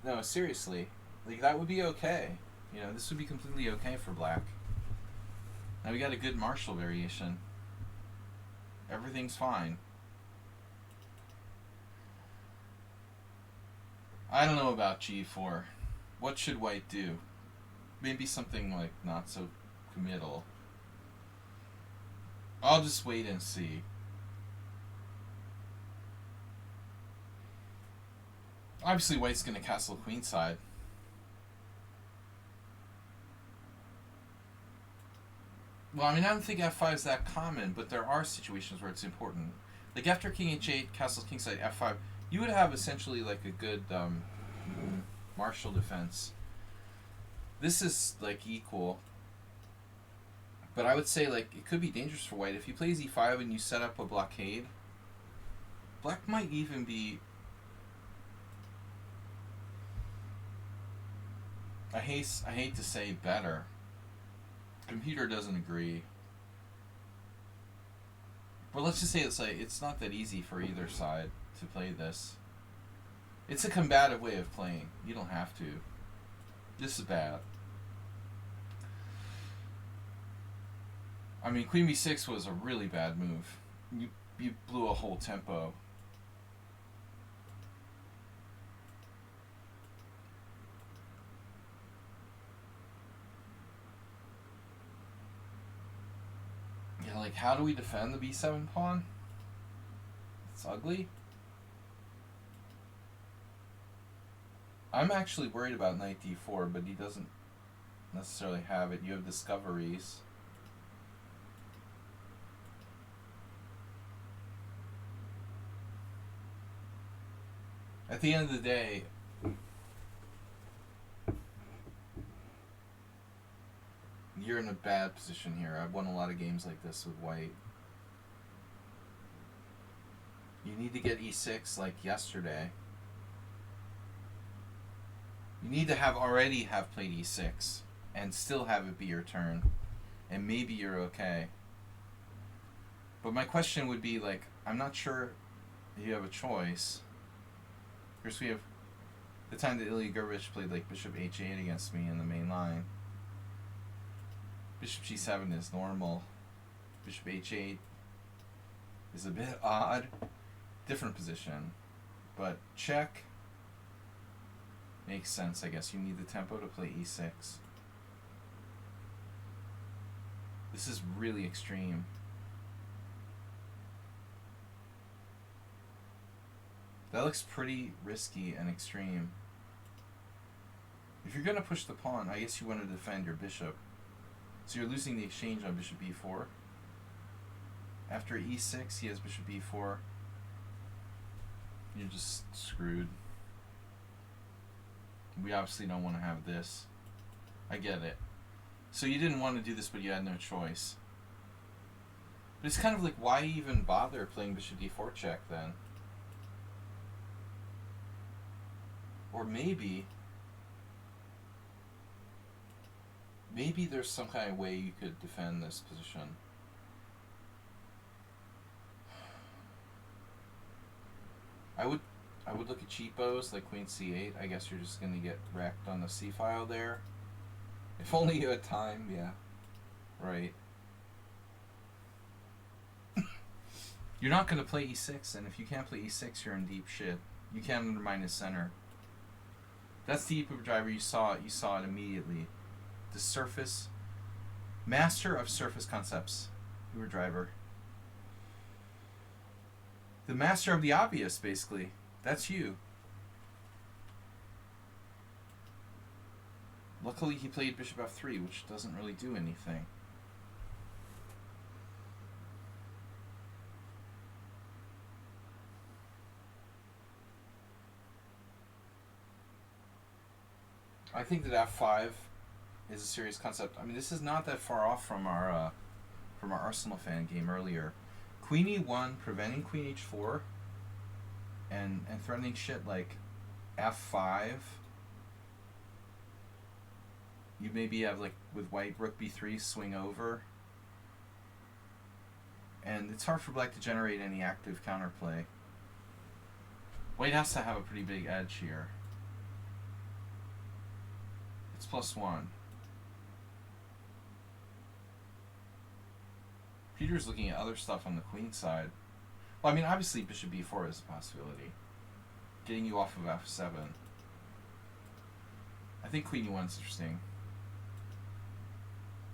no, seriously. Like, that would be okay. You know, this would be completely okay for black. Now we got a good Marshall variation. Everything's fine. I don't know about g4. What should white do? Maybe something, like, not so committal. I'll just wait and see. Obviously, white's going to castle queenside. Well, I mean, I don't think f5 is that common, but there are situations where it's important. Like, after king h8, castles kingside, f5, you would have essentially, like, a good Marshall defense. This is, like, equal. But I would say, like, it could be dangerous for white. If he plays e5 and you set up a blockade, black might even be... I hate to say better. Computer doesn't agree. But let's just say it's not that easy for either side to play this. It's a combative way of playing. You don't have to. This is bad. I mean, queen b6 was a really bad move. You blew a whole tempo. Like, how do we defend the b7 pawn? It's ugly. I'm actually worried about knight d4, but he doesn't necessarily have it. You have discoveries. At the end of the day, you're in a bad position here. I've won a lot of games like this with white. You need to get e6 like yesterday. You need to already have played e6 and still have it be your turn, and maybe you're okay. But my question would be, like, I'm not sure if you have a choice. First, we have the time that Ilya Gurevich played like bishop h8 against me in the main line. Bishop g7 is normal. Bishop h8 is a bit odd. Different position. But check makes sense, I guess. You need the tempo to play e6. This is really extreme. That looks pretty risky and extreme. If you're going to push the pawn, I guess you want to defend your bishop. So you're losing the exchange on bishop b4. After e6, he has bishop b4. You're just screwed. We obviously don't want to have this. I get it. So you didn't want to do this, but you had no choice. But it's kind of like, why even bother playing bishop d4 check then? Or maybe there's some kind of way you could defend this position. I would look at cheapos like queen c8. I guess you're just going to get wrecked on the c file there. If only you had time, yeah. Right. You're not going to play e6, and if you can't play e6, you're in deep shit. You can't undermine his center. That's the Uber driver. You saw it immediately. The surface, master of surface concepts, Uber driver. The master of the obvious, basically. That's you. Luckily, he played bishop f3, which doesn't really do anything. I think that f5 is a serious concept. I mean, this is not that far off from our Arsenal fan game earlier. Queen e1, preventing queen h4, and threatening shit like f5. You maybe have, like, with white, rook b3, swing over. And it's hard for black to generate any active counterplay. White has to have a pretty big edge here. It's +1. Peter's looking at other stuff on the queen side. Well, I mean, obviously bishop b4 is a possibility. Getting you off of f7. I think queen e1 is interesting.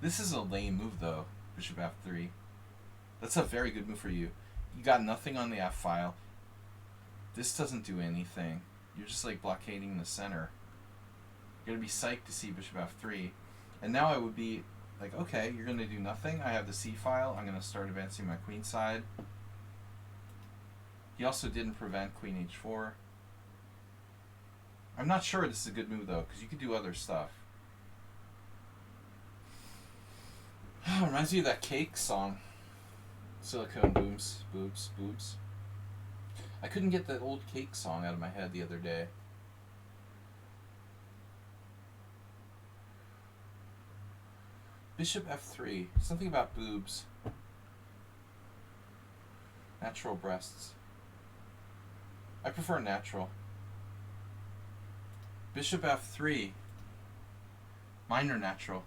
This is a lame move, though, bishop f3. That's a very good move for you. You got nothing on the f file. This doesn't do anything. You're just, like, blockading the center. You're going to be psyched to see bishop f3. And now I would be like, okay, you're going to do nothing. I have the c file. I'm going to start advancing my queen side. He also didn't prevent queen h4. I'm not sure this is a good move, though, because you could do other stuff. Reminds me of that Cake song. Silicone booms, boobs, boobs. I couldn't get that old Cake song out of my head the other day. Bishop f3. Something about boobs. Natural breasts. I prefer natural. Bishop f3. Minor natural.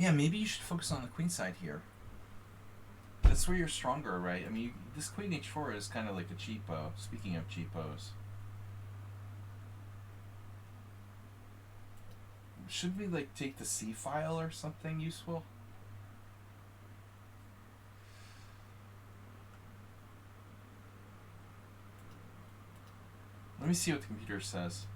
Yeah, maybe you should focus on the queen side here. That's where you're stronger, right? I mean, this queen h4 is kind of like a cheapo. Speaking of cheapos. Should we like take the C file or something useful? Let me see what the computer says.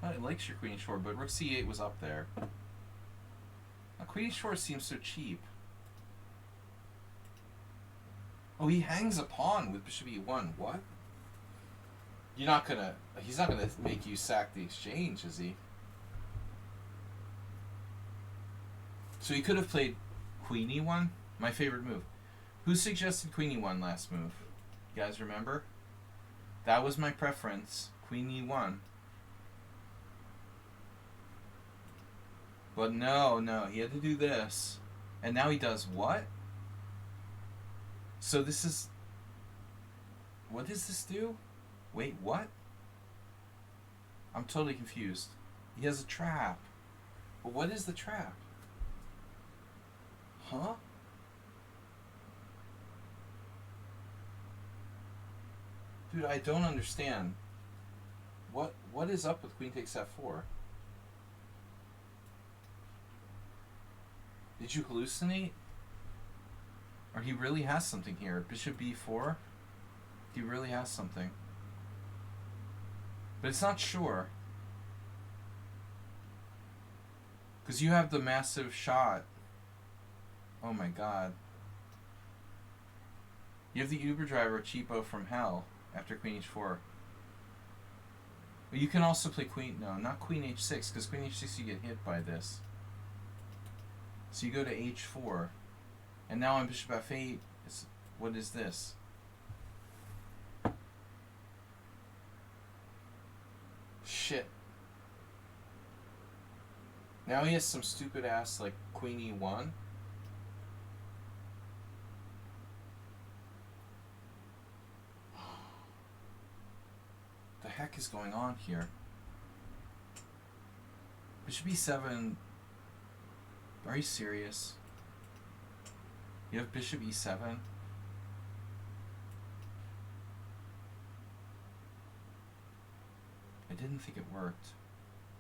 Oh, it likes your queen h4, but rook c8 was up there. Now, queen h4 seems so cheap. Oh, he hangs a pawn with bishop e1. What? You're not gonna... He's not gonna make you sack the exchange, is he? So he could have played queen e1. My favorite move. Who suggested queen e1 last move? You guys remember? That was my preference. Queen e1. But no. He had to do this. And now he does what? So this is... What does this do? Wait, what? I'm totally confused. He has a trap. But what is the trap? Huh? Dude, I don't understand. What is up with queen takes f4? Did you hallucinate? Or he really has something here. Bishop b4? He really has something. But it's not sure. Because you have the massive shot. Oh my god. You have the Uber driver cheapo from hell after queen h4. But you can also play queen... No, not queen h6, because queen h6 you get hit by this. So you go to h4. And now on bishop f8, what is this? Shit. Now he has some stupid ass like queen e1. The heck is going on here? Bishop e7. Are you serious? You have bishop e7? I didn't think it worked.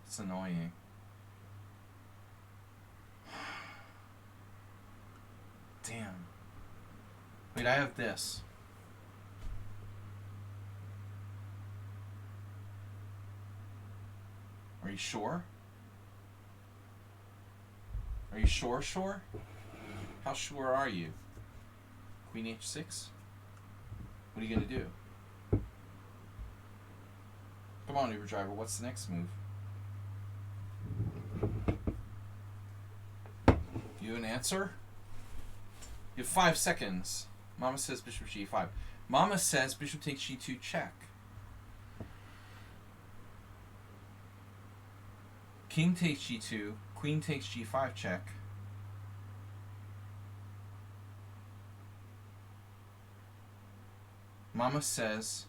It's annoying. Damn. Wait, I have this. Are you sure? Are you sure? How sure are you? Queen h6? What are you gonna do? Come on, Uber driver, what's the next move? You have an answer? You have 5 seconds. Mama says bishop g5. Mama says bishop takes g2 check. King takes g2. Queen takes g5 check. Mama says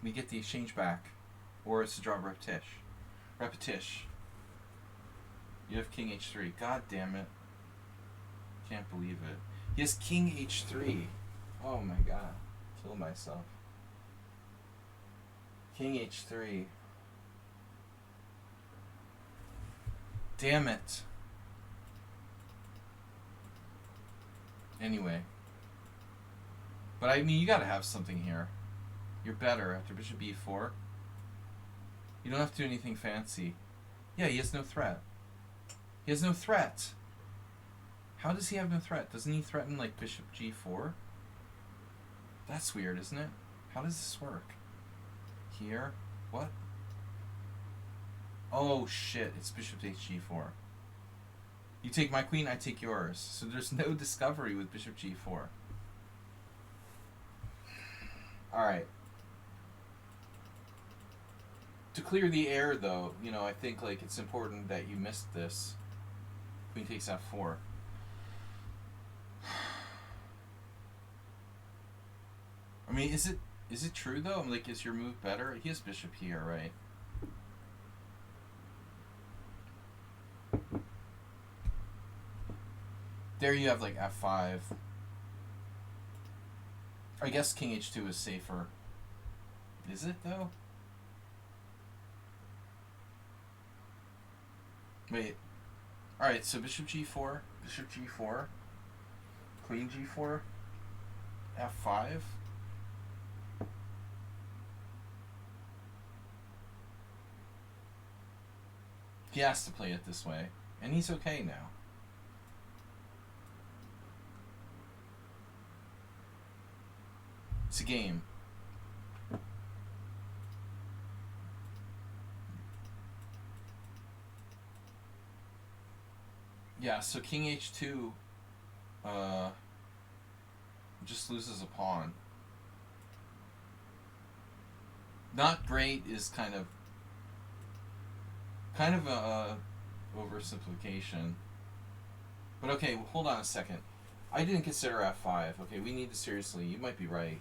we get the exchange back, or it's a draw repetition. You have king h3. God damn it. Can't believe it. He has king h3. Oh my god. Kill myself. King h3. Damn it. Anyway. But I mean, you gotta have something here. You're better after bishop e4. You don't have to do anything fancy. Yeah, he has no threat. He has no threat. How does he have no threat? Doesn't he threaten like bishop g4? That's weird, isn't it? How does this work? Here? What? Oh shit, it's bishop takes g4. You take my queen, I take yours. So there's no discovery with bishop g4. Alright. To clear the air though, you know, I think like it's important that you missed this. Queen takes f4. I mean, is it true though? Like, is your move better? He has bishop here, right? There you have like f5. I guess king h2 is safer. Is it though? Wait. Alright, so bishop g4, bishop g4, queen g4, f5. He has to play it this way, and he's okay now. It's a game. Yeah, so king h2 just loses a pawn. Not great is kind of a oversimplification. But okay, well, hold on a second. I didn't consider f5. Okay, we need to seriously. You might be right.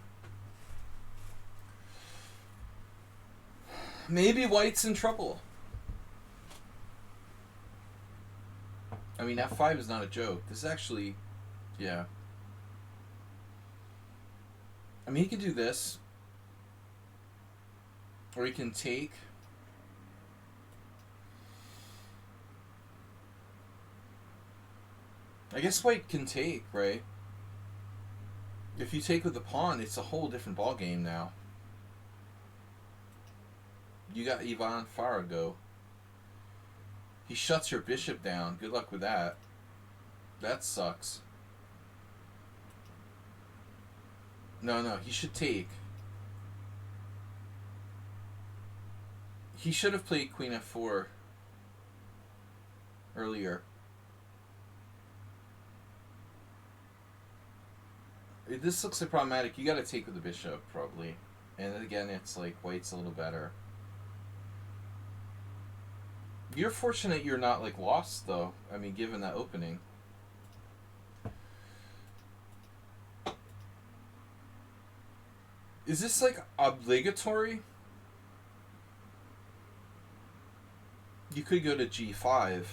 Maybe white's in trouble. I mean, f5 is not a joke. This is actually, yeah. I mean, he can do this. Or he can take. I guess white can take, right? If you take with the pawn, it's a whole different ballgame now. You got Ivan Farago. He shuts your bishop down. Good luck with that. That sucks. No, he should take. He should have played queen f4 earlier. This looks like problematic. You gotta take with the bishop, probably. And again, it's like white's a little better. You're fortunate you're not like lost, though. I mean, given that opening. Is this like obligatory? You could go to g5.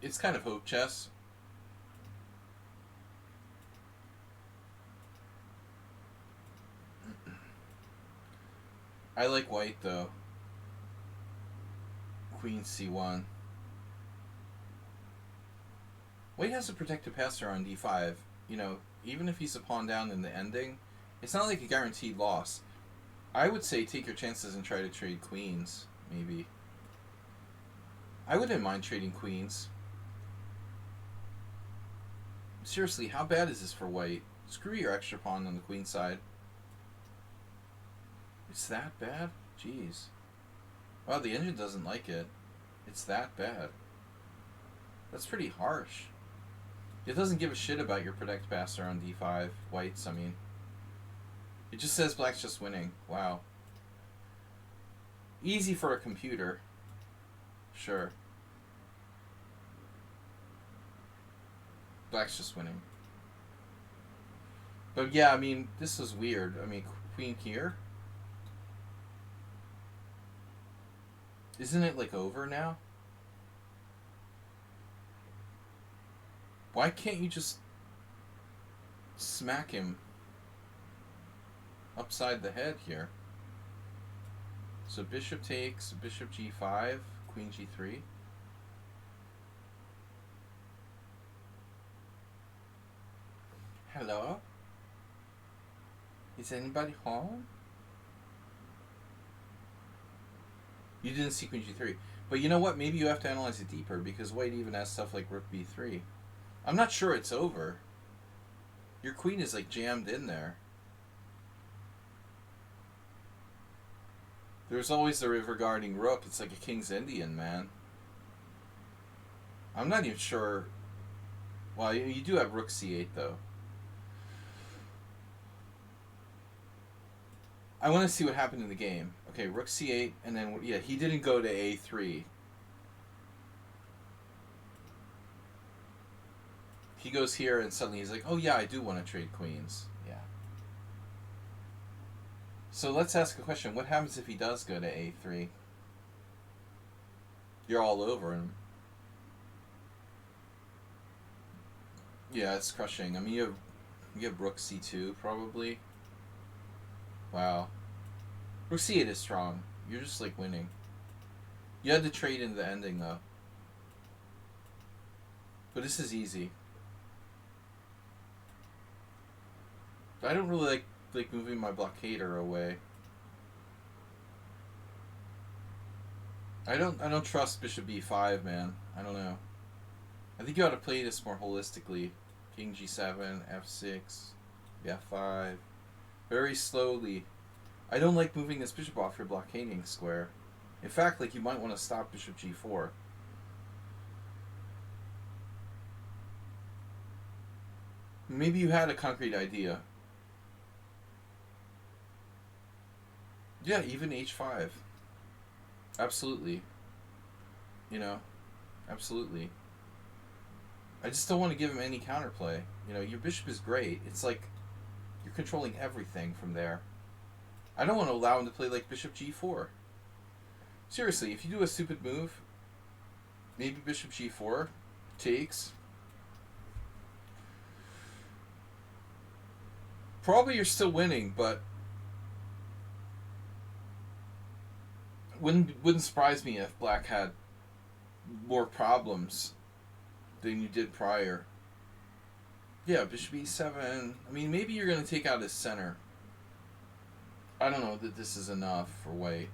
It's kind of hope chess. I like white though. Queen c1. White has a protected passer on d5. You know, even if he's a pawn down in the ending, it's not like a guaranteed loss. I would say take your chances and try to trade queens, maybe. I wouldn't mind trading queens. Seriously, how bad is this for white? Screw your extra pawn on the queen side. It's that bad? Jeez. Wow, the engine doesn't like it. It's that bad. That's pretty harsh. It doesn't give a shit about your protect passer on d5. Whites, I mean. It just says black's just winning. Wow. Easy for a computer. Sure. Black's just winning. But yeah, I mean, this was weird. I mean, queen here? Isn't it like over now? Why can't you just smack him upside the head here? So bishop takes, bishop g5, queen g3. Hello? Is anybody home? You didn't see queen g3. But you know what? Maybe you have to analyze it deeper because white even has stuff like rook b3. I'm not sure it's over. Your queen is like jammed in there. There's always the river guarding rook. It's like a king's Indian, man. I'm not even sure. Well, you do have rook c8 though. I want to see what happened in the game. Okay, rook c8, and then, yeah, he didn't go to a3. He goes here, and suddenly he's like, oh yeah, I do want to trade queens. Yeah. So let's ask a question. What happens if he does go to a3? You're all over him. Yeah, it's crushing. I mean, you have rook c2, probably. Wow. Rook c8 is strong. You're just like winning. You had to trade in the ending though. But this is easy. I don't really like moving my blockader away. I don't trust bishop b5, man. I don't know. I think you ought to play this more holistically. King g7, f6, f5. Very slowly. I don't like moving this bishop off your blockading square. In fact, like, you might want to stop bishop g4. Maybe you had a concrete idea. Yeah, even h5. Absolutely. You know, absolutely. I just don't want to give him any counterplay. You know, your bishop is great. It's like you're controlling everything from there. I don't want to allow him to play like bishop g4. Seriously, if you do a stupid move, maybe bishop g4 takes. Probably you're still winning, but wouldn't surprise me if black had more problems than you did prior. Yeah, bishop e7. I mean, maybe you're going to take out his center. I don't know that this is enough for white.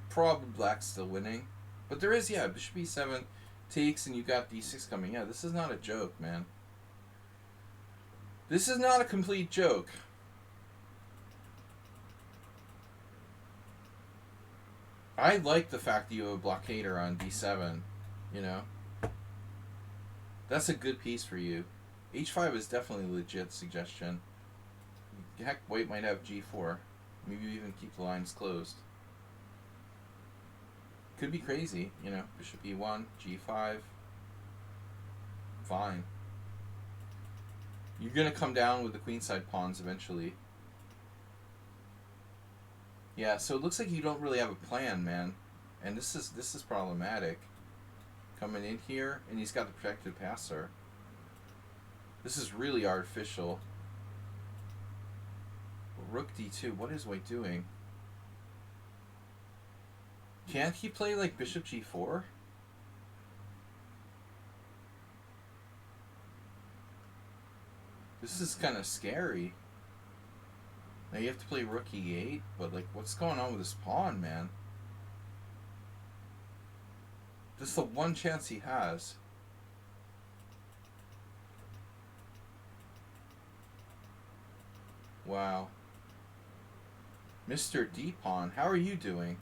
Probably black's still winning. But there is, yeah, bishop e7 takes and you got d6 coming. Yeah, this is not a joke, man. This is not a complete joke. I like the fact that you have a blockader on d7, you know. That's a good piece for you. h5 is definitely a legit suggestion. Heck, white might have g4. Maybe you even keep the lines closed. Could be crazy, you know. Bishop e1, g5. Fine. You're going to come down with the queenside pawns eventually. Yeah, so it looks like you don't really have a plan, man. And this is problematic. Coming in here, and he's got the protected passer. This is really artificial. Rook d2, what is white doing? Can't he play like bishop g4? This is kind of scary. Now you have to play rook e8, but like, what's going on with this pawn, man? This is the one chance he has. Wow. Mr. D-Pawn, how are you doing?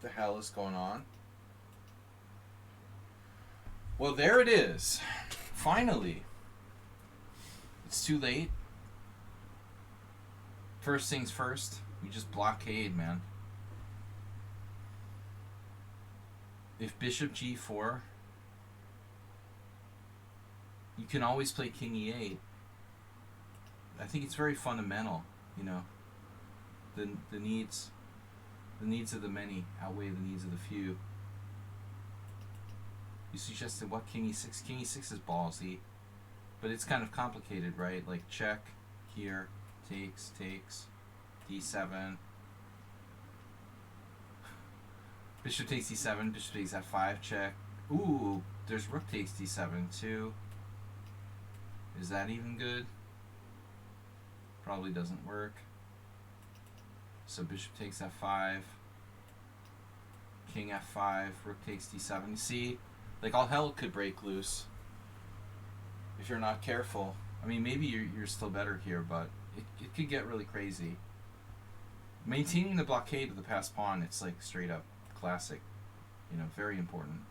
The hell is going on? Well, there it is. Finally. It's too late. First things first, we just blockade, man. If bishop g4, you can always play king e8. I think it's very fundamental, you know. The needs of the many outweigh the needs of the few. You suggested what, king e6? King e6 is ballsy, but it's kind of complicated, right? Like check here, takes, d7. Bishop takes d7, bishop takes f5, check. Ooh, there's rook takes d7 too. Is that even good? Probably doesn't work. So bishop takes f5, king f5, rook takes d7. You see, like all hell could break loose if you're not careful. I mean, maybe you're still better here, but it could get really crazy. Maintaining the blockade of the passed pawn, it's like straight up classic, you know, very important.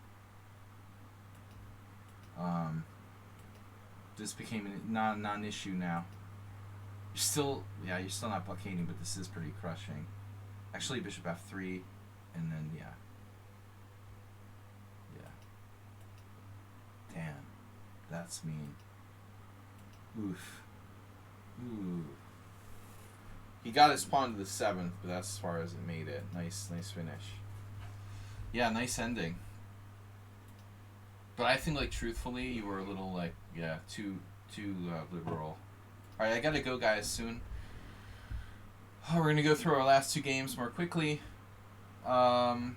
This became a non-issue now. You're still not blockading, but this is pretty crushing. Actually, bishop f3, and then yeah. Damn, that's mean. Oof. Ooh. He got his pawn to the 7th, but that's as far as it made it. Nice finish. Yeah, nice ending. But I think, like, truthfully, you were a little, like, yeah, too liberal. All right, I gotta go, guys, soon. Oh, we're gonna go through our last two games more quickly. I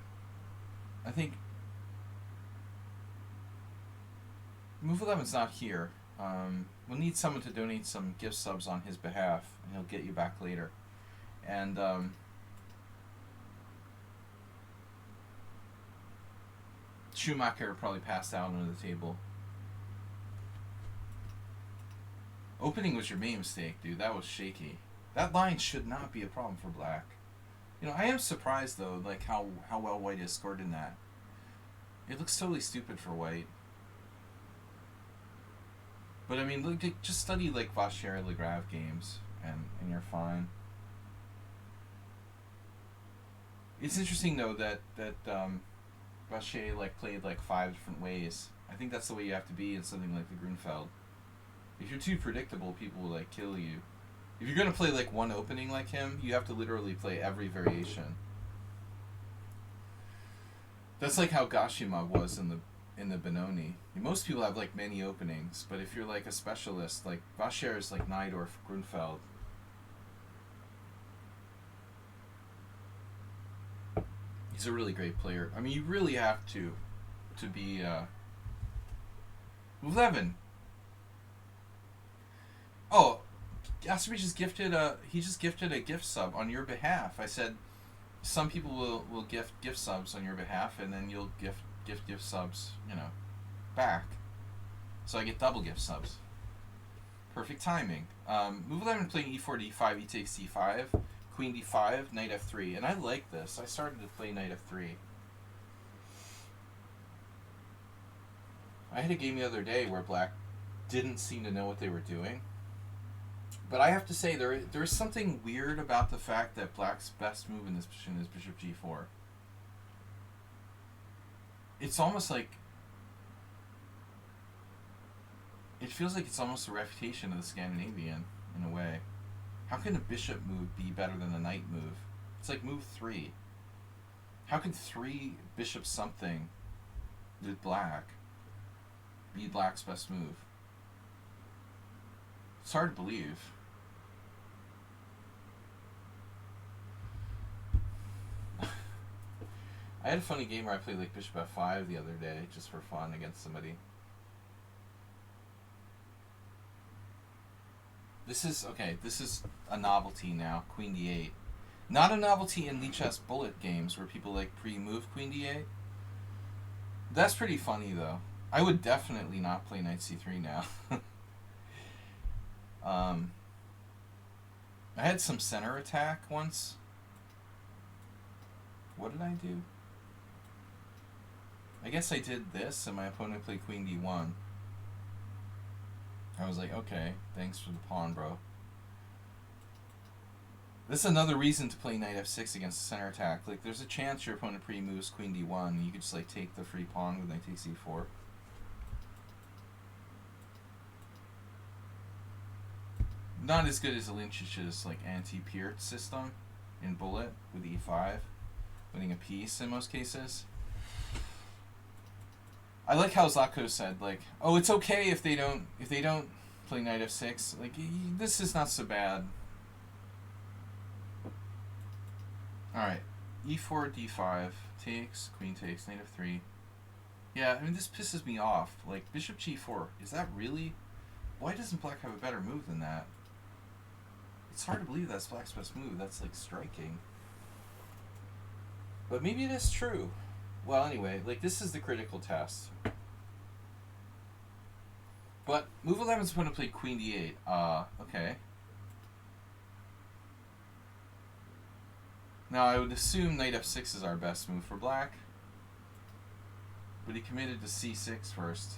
think Move 11's not here. We'll need someone to donate some gift subs on his behalf, and he'll get you back later. And Schumacher probably passed out under the table. Opening was your main mistake, dude. That was shaky. That line should not be a problem for black. You know, I am surprised though, like how well white has scored in that. It looks totally stupid for white. But I mean, look, just study like Vacher Legrave games, and you're fine. It's interesting though that Vacher like played like 5 different ways. I think that's the way you have to be in something like the Grunfeld. If you're too predictable, people will like kill you. If you're gonna play like one opening like him, you have to literally play every variation. That's like how Gashima was in the Benoni. Most people have like many openings, but if you're like a specialist, like Vacher is like Najdorf, Grunfeld. He's a really great player. I mean, you really have to be 11. Oh, Asterby just gifted a gift sub on your behalf. I said some people will gift subs on your behalf, and then you'll gift subs, back. So I get double gift subs. Perfect timing. Move 11 playing e4, d5, e takes c5, queen d5, knight f3, and I like this. I started to play knight f3. I had a game the other day where black didn't seem to know what they were doing. But I have to say, there is something weird about the fact that black's best move in this position is bishop g4. It's almost like... It feels like it's almost a refutation of the Scandinavian, in a way. How can a bishop move be better than a knight move? It's like move 3. How can 3 bishop something with black be black's best move? It's hard to believe. I had a funny game where I played like bishop f5 the other day, just for fun, against somebody. This is a novelty now, queen d8. Not a novelty in lichess bullet games where people like pre-move queen d8. That's pretty funny though. I would definitely not play knight c3 now. I had some center attack once. What did I do? I guess I did this, and my opponent played queen d1. I was like, okay, thanks for the pawn, bro. This is another reason to play knight f6 against the center attack. Like, there's a chance your opponent pre-moves queen d1, and you could just like take the free pawn with knight takes e4. Not as good as Alinchic's like anti-Peart system in bullet with e5, winning a piece in most cases. I like how Zlatko said, like, oh, it's okay if they don't play knight f6. Like, this is not so bad. Alright, e4, d5, takes, queen takes, knight f3. Yeah, I mean, this pisses me off. Like, bishop g4, is that really... Why doesn't black have a better move than that? It's hard to believe that's black's best move. That's, like, striking. But maybe it is true. Well, anyway, like, this is the critical test. But move 11's going to play queen d8. Okay. Now, I would assume knight f6 is our best move for black. But he committed to c6 first.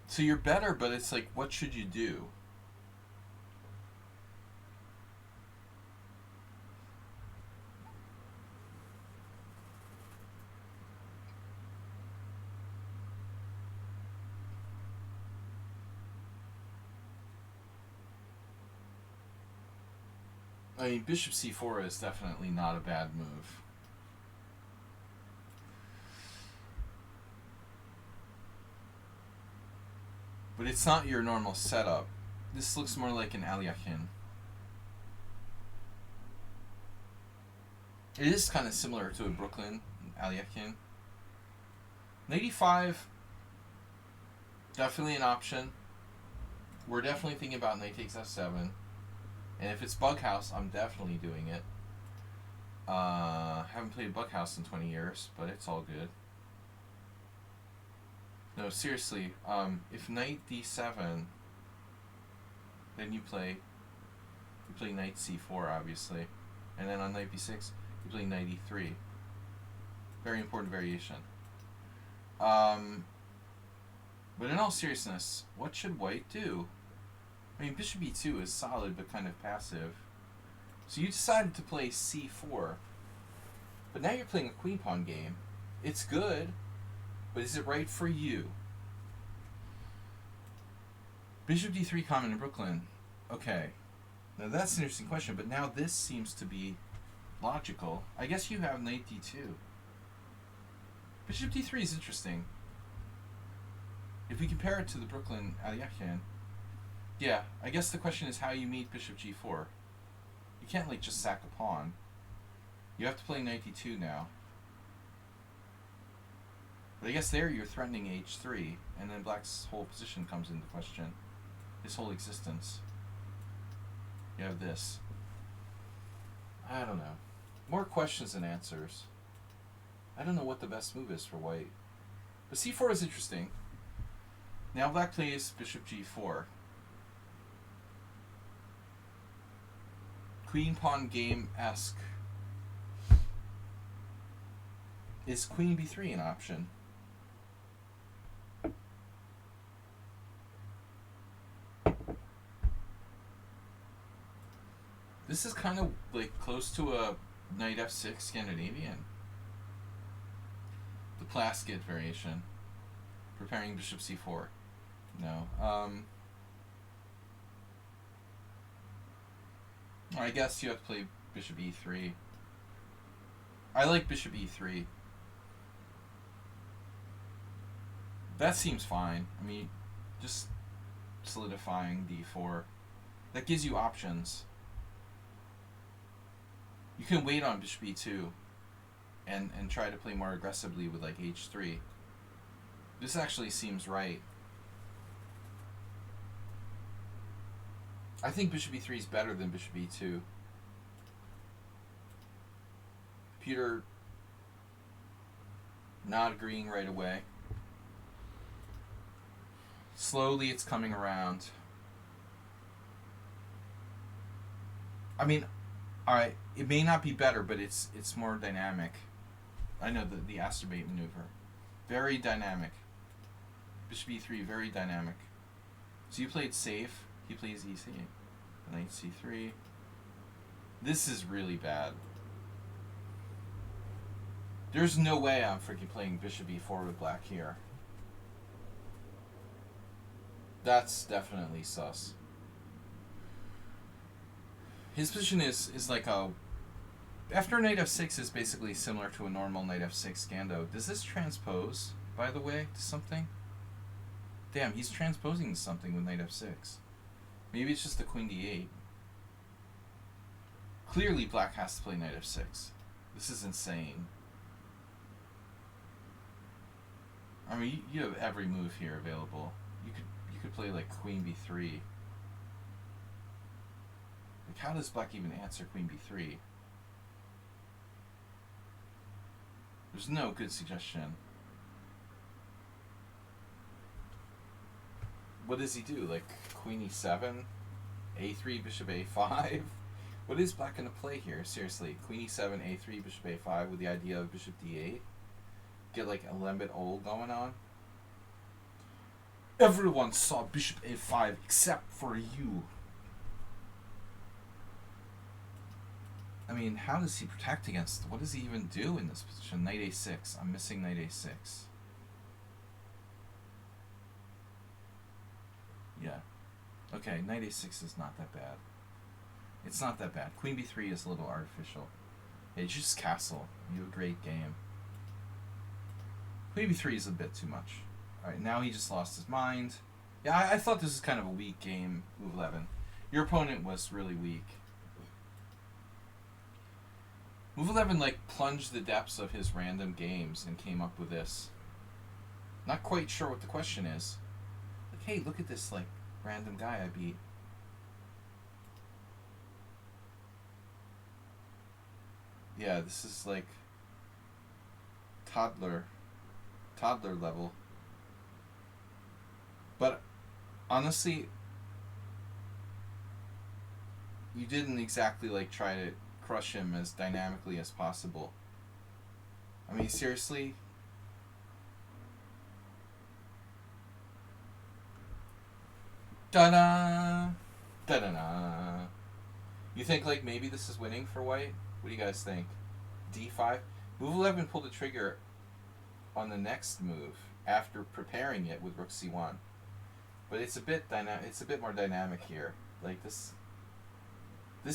So you're better, but it's like, what should you do? I mean, bishop c4 is definitely not a bad move. But it's not your normal setup. This looks more like an Aliakin. It is kind of similar to a Brooklyn Aliakin. Knight e5, definitely an option. We're definitely thinking about knight takes f7. And if it's Bughouse, I'm definitely doing it. Haven't played Bughouse in 20 years, but it's all good. No, seriously, if knight d7, then you play knight c4, obviously. And then on knight b6, you play knight e3. Very important variation. But in all seriousness, what should white do? I mean, bishop e2 is solid, but kind of passive. So you decided to play c4. But now you're playing a queen pawn game. It's good, but is it right for you? Bishop d3 common in Brooklyn. Okay. Now that's an interesting question, but now this seems to be logical. I guess you have knight d2. Bishop d3 is interesting. If we compare it to the Brooklyn Aliakin, yeah, I guess the question is how you meet bishop g4. You can't like just sack a pawn. You have to play knight d2 now. But I guess there you're threatening h3, and then black's whole position comes into question. His whole existence. You have this. I don't know. More questions than answers. I don't know what the best move is for white. But c4 is interesting. Now black plays bishop g4. Queen pawn game-esque. Is queen b3 an option? This is kind of like close to a knight f6 Scandinavian. The Plaskett variation. Preparing bishop c4. No. I guess you have to play bishop e3. I like bishop e3. That seems fine. I mean, just solidifying d4. That gives you options. You can wait on bishop e2 and try to play more aggressively with like h3. This actually seems right. I think bishop e3 is better than bishop e2. Computer not agreeing right away. Slowly it's coming around. I mean, alright, it may not be better, but it's more dynamic. I know the Asterbait maneuver. Very dynamic. Bishop e3, very dynamic. So you played safe, he plays e3. Knight c3. This is really bad. There's no way I'm freaking playing bishop e4 with black here. That's definitely sus. His position is like a... After knight f6 is basically similar to a normal knight f6 Scando. Does this transpose, by the way, to something? Damn, he's transposing to something with knight f6. Maybe it's just the queen d8. Clearly black has to play knight f6. This is insane. I mean, you have every move here available. You could play like queen b3. Like, how does black even answer queen b3? There's no good suggestion. What does he do? Like queen e7, a3, bishop a5? What is black going to play here? Seriously, queen e7, a3, bishop a5 with the idea of bishop d8? Get like a Lembit Ol going on? Everyone saw bishop a5 except for you. I mean, how does he protect against... What does he even do in this position? Knight a6. I'm missing knight a6. Yeah. Okay, knight a6 is not that bad. It's not that bad. Queen b3 is a little artificial. Hey, just castle. You have a great game. Queen b3 is a bit too much. Alright, now he just lost his mind. Yeah, I thought this was kind of a weak game, move 11. Your opponent was really weak. Move 11, like, plunged the depths of his random games and came up with this. Not quite sure what the question is. Like, hey, look at this, like, random guy I beat. Yeah, this is, like, toddler level. But, honestly, you didn't exactly, like, try to crush him as dynamically as possible. I mean, seriously? Da-da! Da-da-da! You think, like, maybe this is winning for white? What do you guys think? D5? Move 11 pulled the trigger on the next move after preparing it with rook c1. But it's a bit more dynamic here. Like, this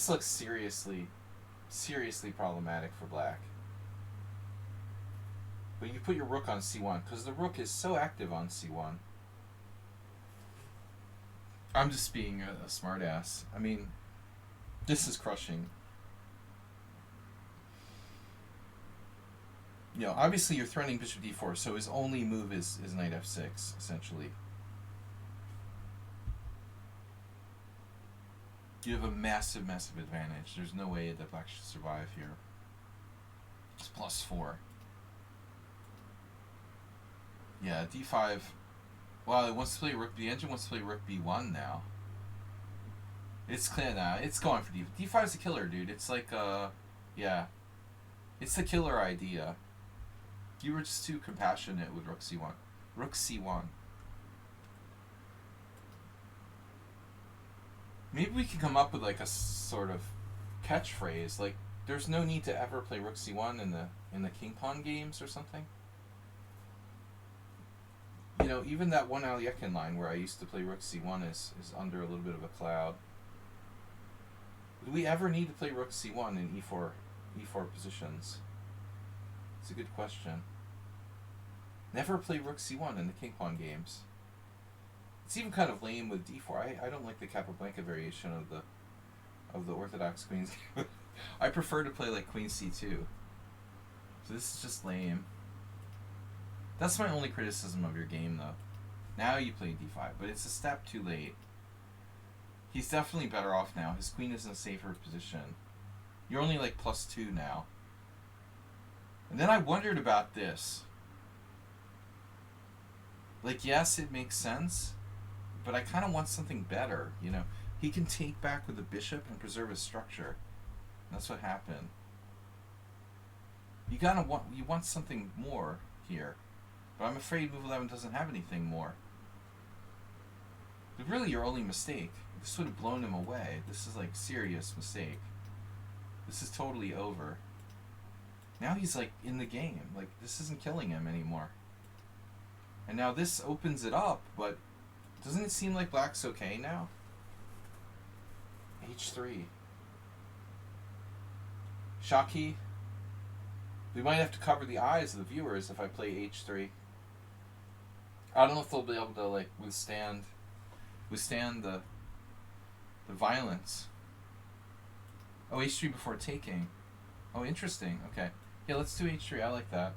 looks seriously problematic for black. But you put your rook on c1 because the rook is so active on c1. I'm just being a smartass. I mean, this is crushing. You know, obviously you're threatening bishop d4, so his only move is knight f6, essentially. You have a massive advantage. There's no way that black should survive here. It's +4. Yeah, d5. Well, it wants to play rook. The engine wants to play rook b1 now. It's clear now. It's going for d5. D5 is a killer, dude. It's like yeah, it's the killer idea. You were just too compassionate with rook c1. Rook c1. Maybe we could come up with like a sort of catchphrase, like there's no need to ever play rook c1 in the king pawn games or something. You know, even that one Aliekin line where I used to play rook c1 is under a little bit of a cloud. Do we ever need to play rook c1 in e4 positions? It's a good question. Never play rook c1 in the king pawn games. It's even kind of lame with d4. I don't like the Capablanca variation of the Orthodox queens. I prefer to play like queen c2. So this is just lame. That's my only criticism of your game, though. Now you play d5, but it's a step too late. He's definitely better off now. His queen is in a safer position. You're only like +2 now. And then I wondered about this. Like, yes, it makes sense, but I kind of want something better, you know. He can take back with the bishop and preserve his structure. That's what happened. You want something more here. But I'm afraid move 11 doesn't have anything more. But really your only mistake. This would have blown him away. This is like serious mistake. This is totally over. Now he's like in the game. Like this isn't killing him anymore. And now this opens it up, but doesn't it seem like black's okay now? H3. Sladgie. We might have to cover the eyes of the viewers if I play H3. I don't know if they'll be able to like withstand the violence. Oh, H3 before taking. Oh, interesting. Okay. Yeah, let's do H3. I like that.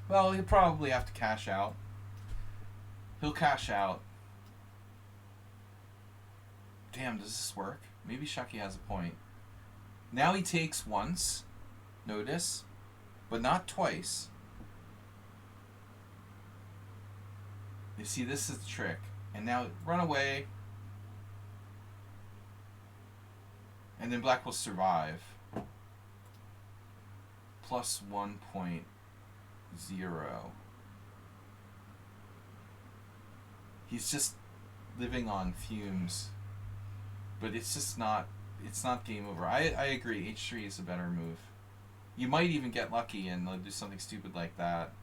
Well, he'll probably have to cash out. He'll cash out. Damn, does this work? Maybe Sladgie has a point. Now he takes once. Notice. But not twice. You see, this is the trick. And now run away. And then black will survive. +1.0. He's just living on fumes. But it's just not, it's not game over. I agree, H3 is a better move. You might even get lucky and do something stupid like that.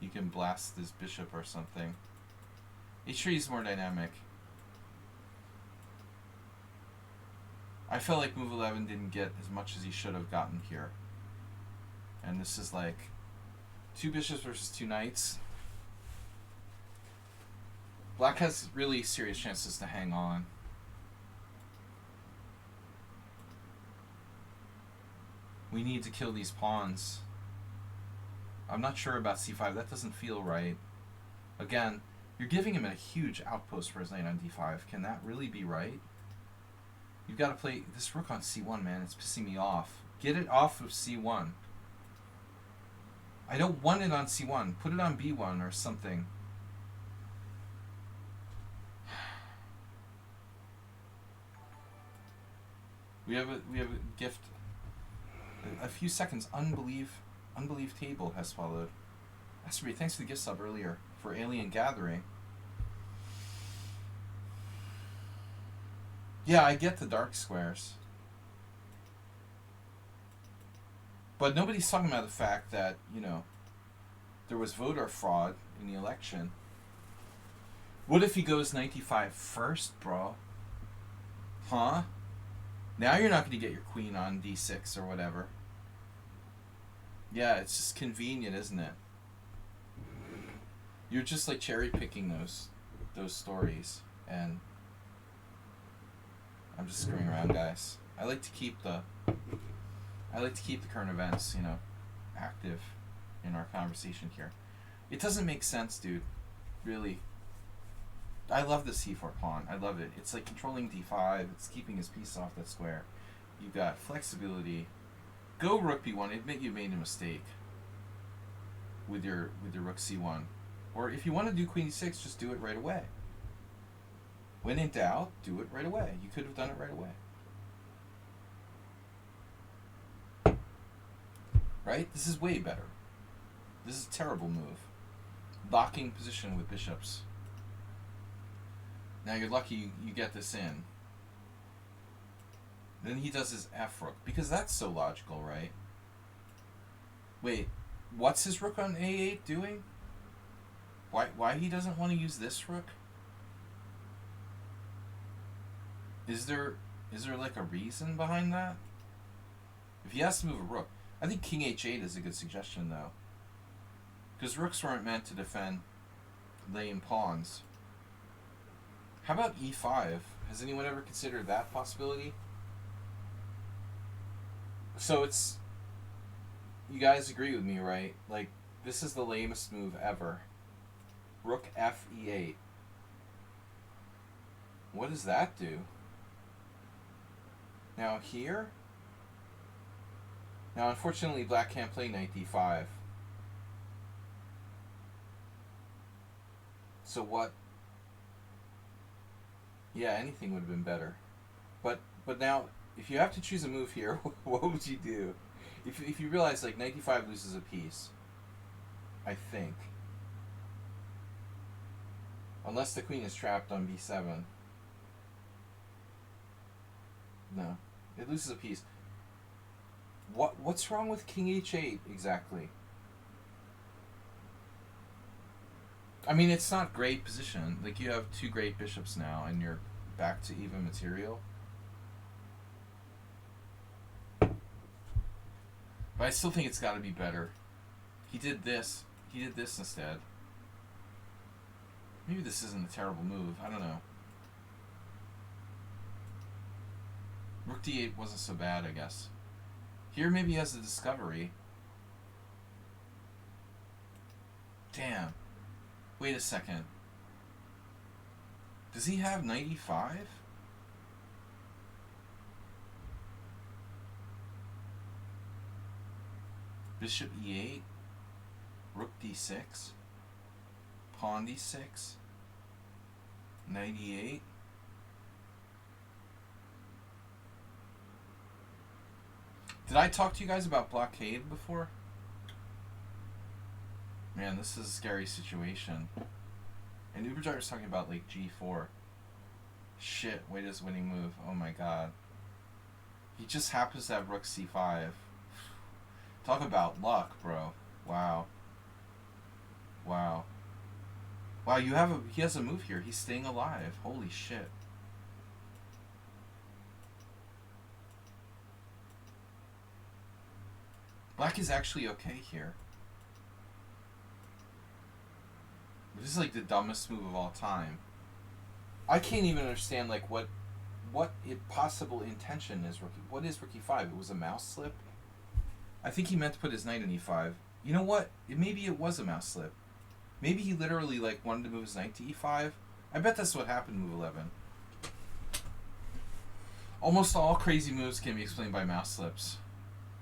You can blast this bishop or something. H3 is more dynamic. I felt like move 11 didn't get as much as he should have gotten here. And this is like 2 bishops versus 2 knights. Black has really serious chances to hang on. We need to kill these pawns. I'm not sure about c5. That doesn't feel right. Again, you're giving him a huge outpost for his knight on d5. Can that really be right? You've got to play this rook on c1, man. It's pissing me off. Get it off of c1. I don't want it on c1. Put it on b1 or something. We have a gift. A few seconds. Unbelieve table has followed. Asbury, thanks for the gift sub earlier for Alien Gathering. Yeah, I get the dark squares. But nobody's talking about the fact that, you know, there was voter fraud in the election. What if he goes 95 first, bro? Huh? Now you're not going to get your queen on d6 or whatever. Yeah, it's just convenient, isn't it? You're just like cherry picking those stories, and I'm just screwing around, guys. I like to keep the current events, you know, active in our conversation here. It doesn't make sense, dude. Really. I love the c4 pawn. I love it. It's like controlling d5. It's keeping his piece off that square. You've got flexibility. Go rook b1. Admit you made a mistake with your rook c1. Or if you want to do queen e6, just do it right away. When in doubt, do it right away. You could have done it right away. Right? This is way better. This is a terrible move. Locking position with bishops. Now you're lucky you get this in. Then he does his f rook. Because that's so logical, right? Wait, what's his rook on a8 doing? Why he doesn't want to use this rook? Is there like a reason behind that? If he has to move a rook, I think king h8 is a good suggestion though. Because rooks weren't meant to defend lame pawns. How about e5? Has anyone ever considered that possibility? So it's... You guys agree with me, right? Like, this is the lamest move ever. Rook f e8. What does that do? Now here? Now unfortunately black can't play knight d5. So what? Yeah, anything would have been better. But now, if you have to choose a move here, what would you do? If you realize like knight d5 loses a piece, I think. Unless the queen is trapped on b7. No, it loses a piece. What's wrong with king h8 exactly? I mean, it's not great position. Like, you have two great bishops now, and you're back to even material. But I still think it's got to be better. He did this. He did this instead. Maybe this isn't a terrible move. I don't know. Rook d8 wasn't so bad, I guess. Here maybe he has a discovery. Damn. Wait a second. Does he have knight e5? Bishop e8. Rook d6. Pawn d6. Knight e8. Did I talk to you guys about blockade before? Man, this is a scary situation. And Uberjar was talking about like g4. Shit, wait his winning move. Oh my god. He just happens to have rook c5. Talk about luck, bro. Wow. Wow. Wow, he has a move here. He's staying alive. Holy shit. Black is actually okay here. This is like the dumbest move of all time. I can't even understand like what possible intention is rookie. What is rook e5? It was a mouse slip. I think he meant to put his knight in e5. You know what? Maybe it was a mouse slip. Maybe he literally like wanted to move his knight to e5. I bet that's what happened. Move 11. Almost all crazy moves can be explained by mouse slips.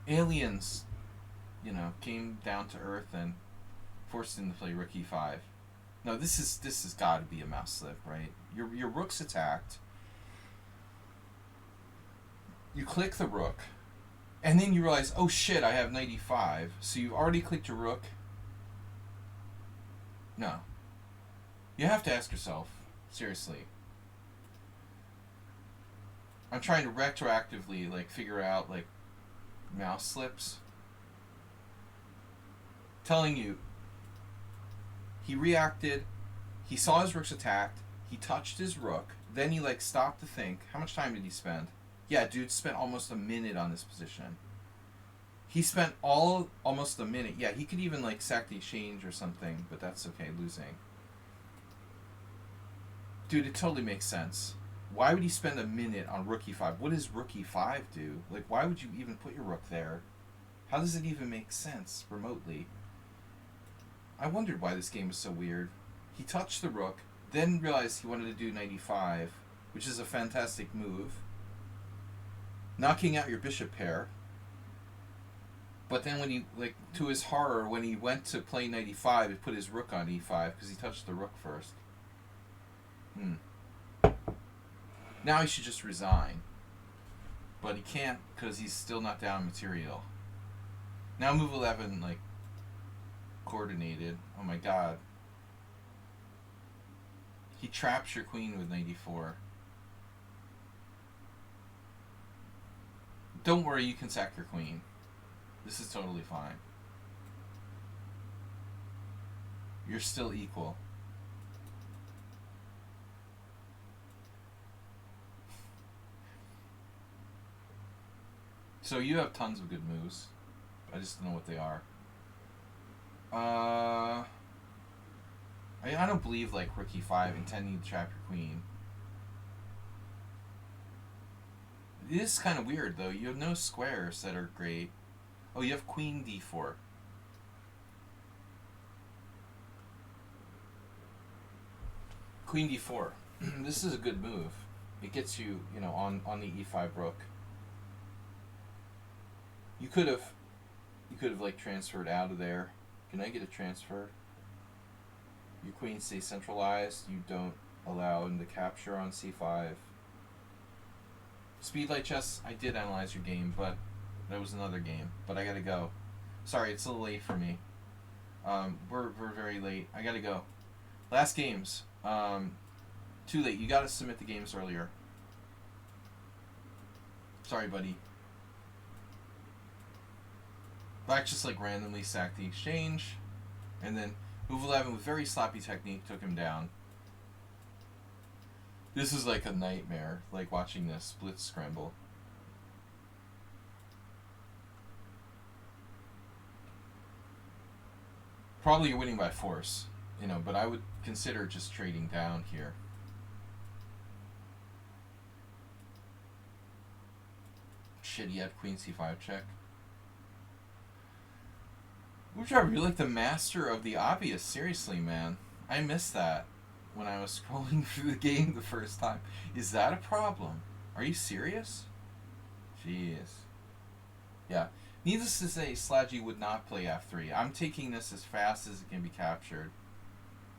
Aliens, came down to earth and forced him to play rook e5. No, this has got to be a mouse slip, right? Your rook's attacked. You click the rook, and then you realize, oh shit, I have knight e5. So you've already clicked your rook. No. You have to ask yourself, seriously. I'm trying to retroactively figure out mouse slips. Telling you, he reacted, he saw his rook's attacked, he touched his rook, then he stopped to think. How much time did he spend? Yeah, dude spent almost a minute on this position. He spent almost a minute. Yeah, he could even sack the exchange or something, but that's okay, losing. Dude, it totally makes sense. Why would he spend a minute on rook e5? What does rook e5 do? Why would you even put your rook there? How does it even make sense remotely? I wondered why this game was so weird. He touched the rook, then realized he wanted to do knight e5, which is a fantastic move. Knocking out your bishop pair. But then when he, to his horror, when he went to play knight e5, he put his rook on e5 because he touched the rook first. Now he should just resign. But he can't because he's still not down material. Now move 11, coordinated. Oh my god. He traps your queen with knight e4. Don't worry, you can sack your queen. This is totally fine. You're still equal. So you have tons of good moves. I just don't know what they are. I don't believe rook e5 intending to trap your queen. It is kind of weird though. You have no squares that are great. Oh, you have queen d4. Queen d4. This is a good move. It gets you, on the e5 rook. You could have transferred out of there. Can I get a transfer? Your queen stays centralized. You don't allow him to capture on c5. Speed light chess, I did analyze your game, but that was another game. But I gotta go. Sorry, it's a little late for me. We're very late. I gotta go. Last games. Too late. You gotta submit the games earlier. Sorry, buddy. Black just randomly sacked the exchange, and then move 11 with very sloppy technique took him down. This is a nightmare, watching this split scramble. Probably you're winning by force, but I would consider just trading down here. Shit, he had queen c5 check. Driver, you're the master of the obvious. Seriously, man. I missed that when I was scrolling through the game the first time. Is that a problem? Are you serious? Jeez. Yeah. Needless to say, Sladgie would not play f3. I'm taking this as fast as it can be captured.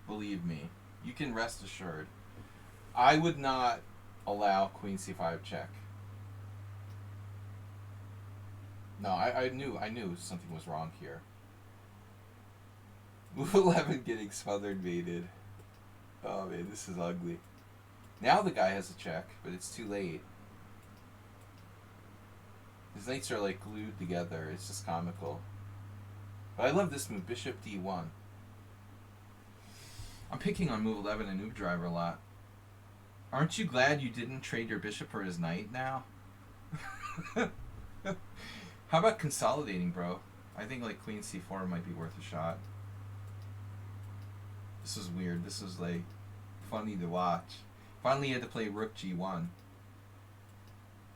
Believe me. You can rest assured. I would not allow queen c5 check. No, I knew something was wrong here. Move 11 getting smothered mated. Oh man, this is ugly. Now the guy has a check, but it's too late. His knights are glued together. It's just comical. But I love this move, bishop d1. I'm picking on move 11 and Noob Driver a lot. Aren't you glad you didn't trade your bishop for his knight now? How about consolidating, bro? I think queen c4 might be worth a shot. This is weird. This is funny to watch. Finally, he had to play rook g1.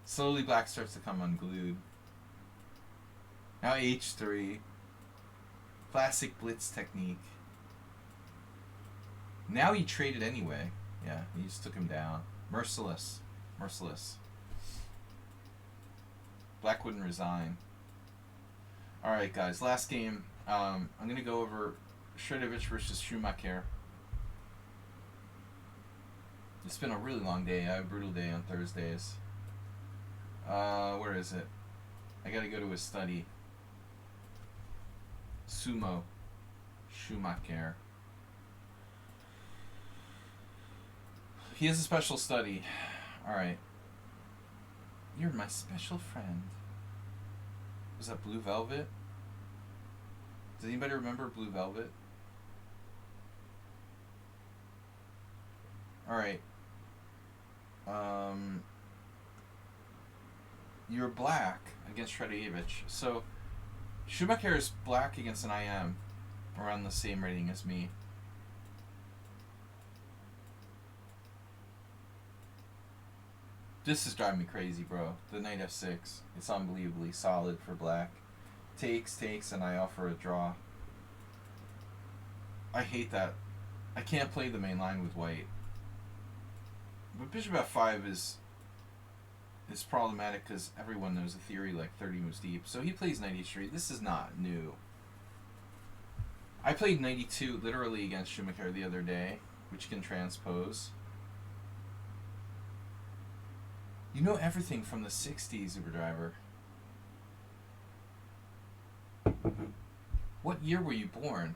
Slowly, black starts to come unglued. Now h3. Classic blitz technique. Now he traded anyway. Yeah, he just took him down. Merciless. Merciless. Black wouldn't resign. Alright, guys. Last game. I'm going to go over Sladgie versus Schumacher. It's been a really long day. I have a brutal day on Thursdays. Where is it? I gotta go to his study. Sumo. Schumacher. He has a special study. Alright. You're my special friend. Was that Blue Velvet? Does anybody remember Blue Velvet? Alright. You're black against Sladgie. So, Schumacher is black against an IM. Around the same rating as me. This is driving me crazy, bro. The knight f6. It's unbelievably solid for black. Takes, and I offer a draw. I hate that. I can't play the main line with white. But bishop f5 is problematic because everyone knows the theory like 30 moves deep. So he plays knight h3. This is not new. I played knight e2 literally against Schumacher the other day, which can transpose. You know everything from the 60s, Uber Driver. What year were you born?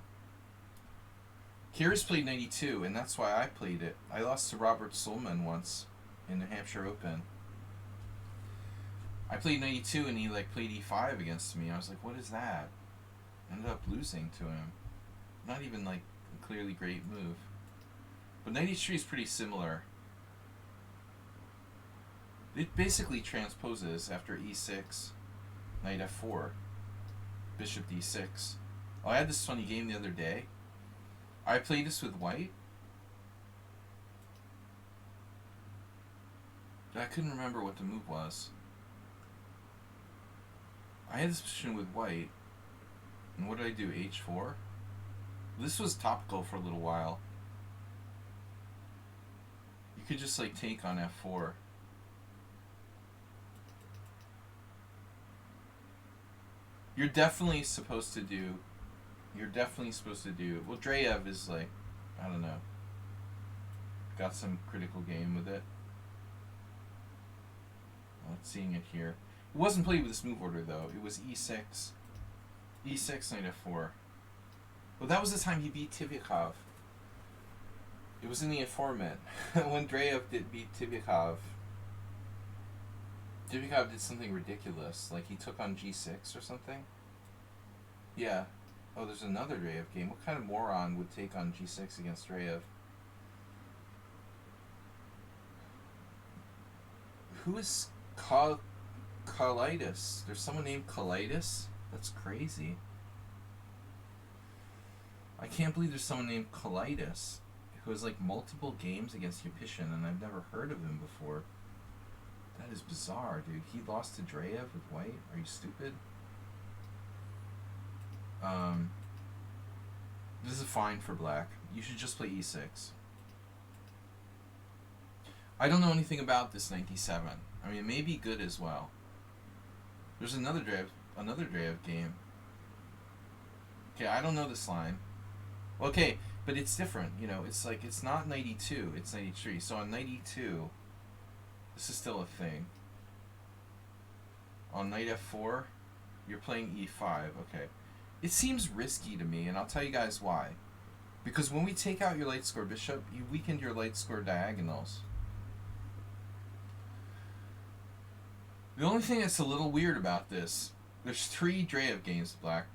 Kyrgios played 92, and that's why I played it. I lost to Robert Sulman once in New Hampshire Open. I played 92, and he played e5 against me. I was like, what is that? Ended up losing to him. Not even a clearly great move. But knight h3 is pretty similar. It basically transposes after e6, knight f4, bishop d6. Oh, I had this funny game the other day. I played this with white. I couldn't remember what the move was. I had this position with white. And what did I do? h4? This was topical for a little while. You could just take on f4. You're definitely supposed to do... Well, Dreyev is I don't know. Got some critical game with it. Not seeing it here. It wasn't played with this move order, though. It was e6. e6, knight f4. Well, that was the time he beat Tivyakov. It was in the informant. When Dreyev did beat Tivyakov. Tivyakov did something ridiculous. He took on g6 or something. Yeah. Oh, there's another Dreyev game. What kind of moron would take on g6 against Dreyev? Who is Colitis? There's someone named Colitis? That's crazy. I can't believe there's someone named Colitis who has multiple games against Yupitian, and I've never heard of him before. That is bizarre, dude. He lost to Dreyev with white? Are you stupid? This is fine for black. You should just play e6. I don't know anything about this 97. I mean, it may be good as well. There's another Dreyev game. Okay, I don't know this line. Okay, but it's different. It's it's not knight e2, it's knight e3. So on knight e2, this is still a thing. On knight f4, you're playing e5. Okay. It seems risky to me, and I'll tell you guys why. Because when we take out your light score bishop, you weakened your light score diagonals. The only thing that's a little weird about this, there's 3 Dreyev games, black.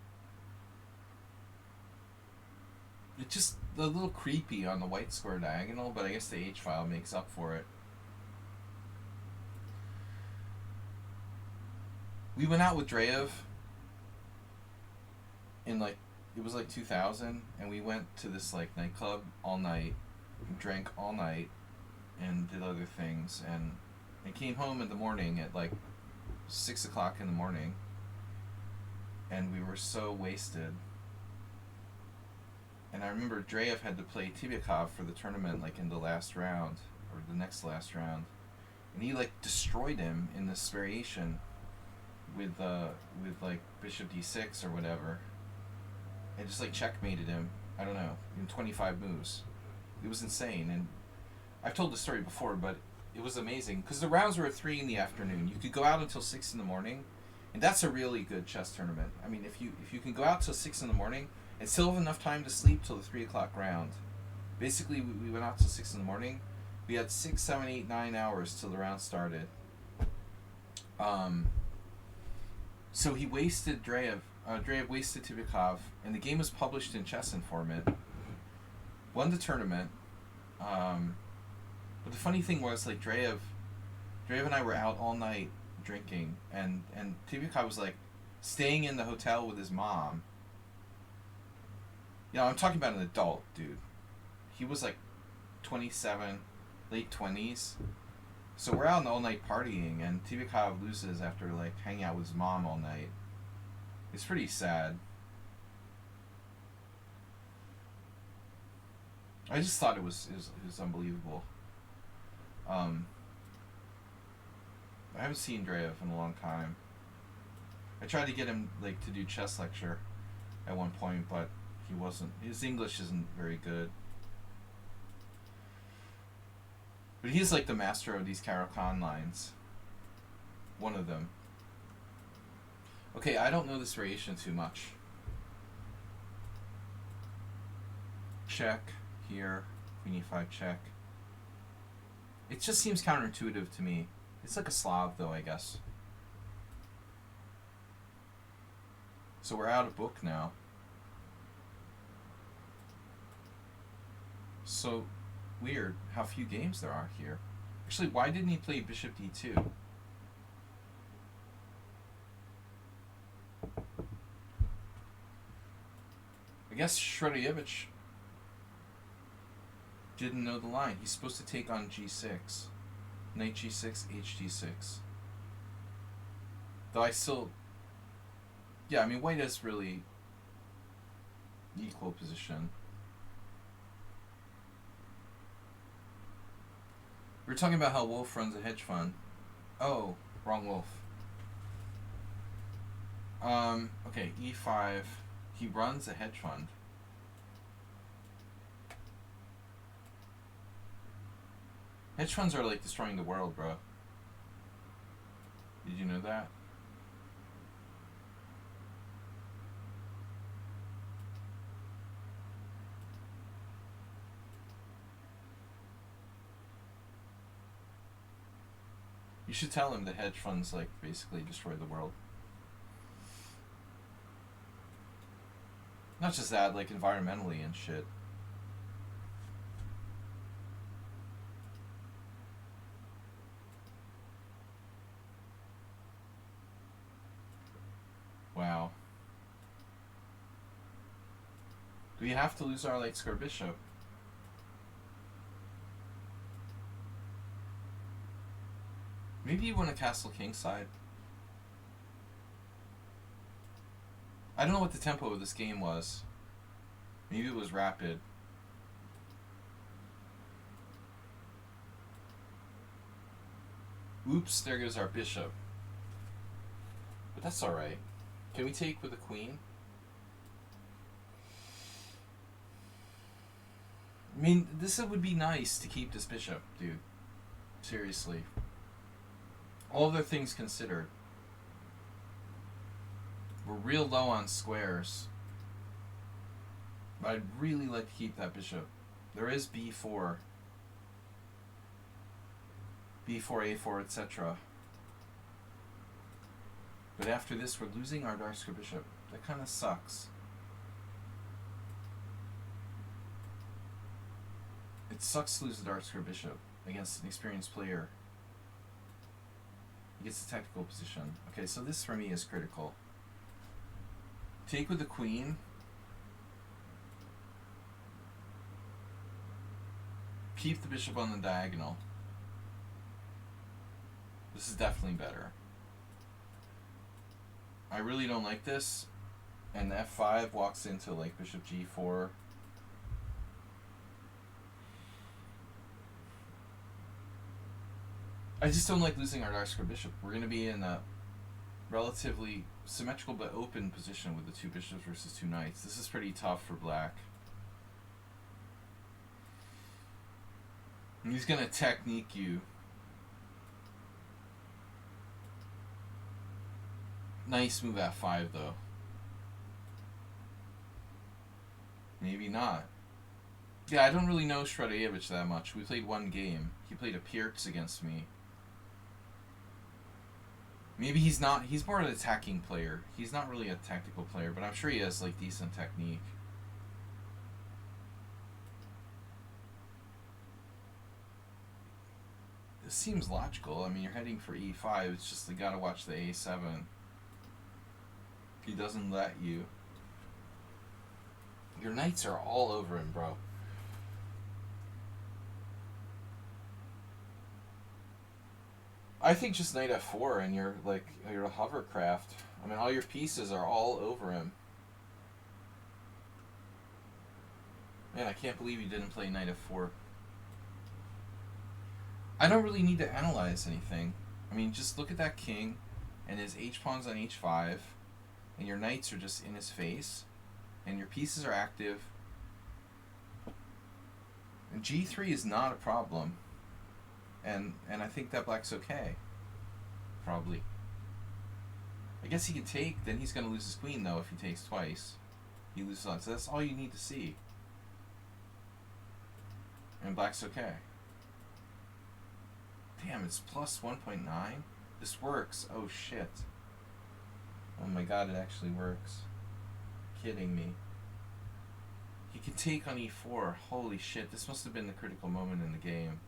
It's just a little creepy on the white square diagonal, but I guess the H file makes up for it. We went out with Dreyev in it was 2000, and we went to this nightclub all night, we drank all night, and did other things, and I came home in the morning at like 6 o'clock in the morning, and we were so wasted. And I remember Dreyev had to play Tibyakov for the tournament, like in the last round or the next last round, and he like destroyed him in this variation with like bishop d6 or whatever, and just like checkmated him. I don't know, in 25 moves. It was insane, and I've told this story before, but it was amazing because the rounds were at 3 in the afternoon. You could go out until 6 in the morning, and that's a really good chess tournament. I mean, if you can go out till 6 in the morning and still have enough time to sleep till the 3 o'clock round. Basically, we went out till 6 in the morning. We had 6, 7, 8, 9 hours till the round started. So he wasted Dreyev. Dreyev wasted Tibyakov, and the game was published in Chess Informant. Won the tournament. But the funny thing was, like, Dreyev and I were out all night drinking, and Tibyakov was like staying in the hotel with his mom. You know, I'm talking about an adult, dude. He was like 27, late 20s. So we're out all night partying, and Tibyakov loses after like hanging out with his mom all night. It's pretty sad. I just thought it was unbelievable. I haven't seen Dreyev in a long time. I tried to get him like to do chess lecture at one point, but he wasn't. His English isn't very good. But he's like the master of these Caro-Kann lines. One of them. Okay, I don't know this variation too much. Check here, queen e5 check. It just seems counterintuitive to me. It's like a Slav though, I guess. So we're out of book now. So weird how few games there are here. Actually, why didn't he play bishop d2? I guess Shrodeyevich didn't know the line. He's supposed to take on g6. Knight g6, hg6. Though I still... Yeah, I mean, white has really equal position. We were talking about how Wolf runs a hedge fund. Oh, wrong Wolf. Okay, e5. He runs a hedge fund. Hedge funds are like destroying the world, bro. Did you know that? You should tell him that hedge funds like basically destroy the world. Not just that, like environmentally and shit. Wow. Do we have to lose our light square bishop? Maybe you want to castle kingside. I don't know what the tempo of this game was. Maybe it was rapid. Oops, there goes our bishop. But that's alright. Can we take with the queen? I mean, this would be nice to keep this bishop, dude. Seriously. All other things considered. We're real low on squares. But I'd really like to keep that bishop. There is b4. b4, a4, etc. But after this, we're losing our dark square bishop. That kind of sucks. It sucks to lose the dark square bishop against an experienced player. He gets the technical position. Okay, so this for me is critical. Take with the queen. Keep the bishop on the diagonal. This is definitely better. I really don't like this. And f5 walks into like bishop g4. I just don't like losing our dark square bishop. We're going to be in a relatively symmetrical but open position with the two bishops versus two knights. This is pretty tough for black. And he's going to technique you. Nice move f5 though. Maybe not. Yeah, I don't really know Sladgie that much. We played one game. He played a Pierce against me. Maybe he's not. He's more an attacking player. He's not really a tactical player, but I'm sure he has like decent technique. This seems logical. I mean, you're heading for e5. It's just you gotta watch the a7. He doesn't let you. Your knights are all over him, bro. I think just knight f4 and you're like you're a hovercraft. I mean, all your pieces are all over him. Man, I can't believe you didn't play knight f4. I don't really need to analyze anything. I mean, just look at that king and his h-pawns on h5, and your knights are just in his face, and your pieces are active. And g3 is not a problem. And I think that black's okay. Probably. I guess he can take, then he's going to lose his queen, though, if he takes twice. He loses on. So that's all you need to see. And black's okay. Damn, it's plus 1.9? This works. Oh, shit. Oh my god, it actually works. Kidding me. He can take on e4. Holy shit, this must have been the critical moment in the game.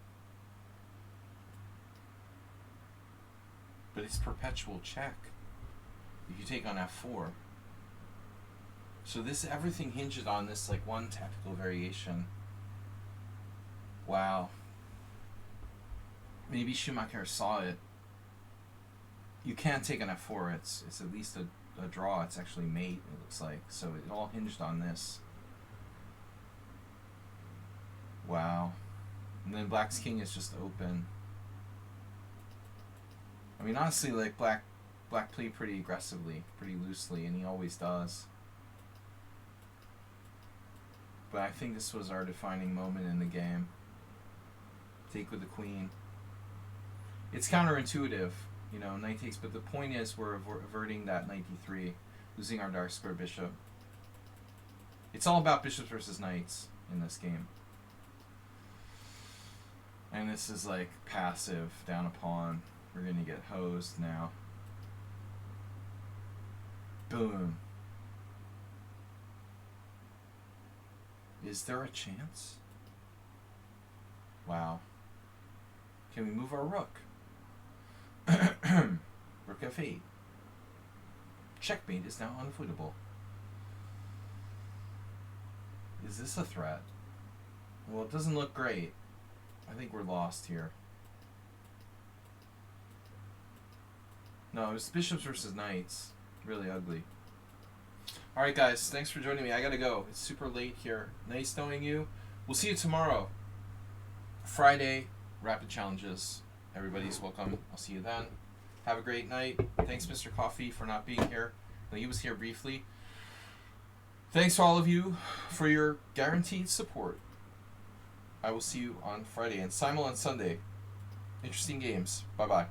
But it's perpetual check if you take on f4. So this, everything hinges on this like one tactical variation. Wow. Maybe Schumacher saw it. You can't take an f4. It's at least a draw. It's actually mate, it looks like. So it all hinged on this. Wow. And then black's king is just open. I mean, honestly, like black played pretty aggressively, pretty loosely, and he always does. But I think this was our defining moment in the game. Take with the queen. It's counterintuitive, you know, knight takes, but the point is we're averting that knight d3, losing our dark square bishop. It's all about bishops versus knights in this game. And this is like passive, down a pawn. We're going to get hosed now. Boom. Is there a chance? Wow. Can we move our rook? Rook f8. Checkmate is now unavoidable. Is this a threat? Well, it doesn't look great. I think we're lost here. No, it was bishops versus knights. Really ugly. Alright guys, thanks for joining me. I gotta go. It's super late here. Nice knowing you. We'll see you tomorrow. Friday, rapid challenges. Everybody's welcome. I'll see you then. Have a great night. Thanks Mr. Coffee for not being here. No, he was here briefly. Thanks to all of you for your guaranteed support. I will see you on Friday and Simul on Sunday. Interesting games. Bye-bye.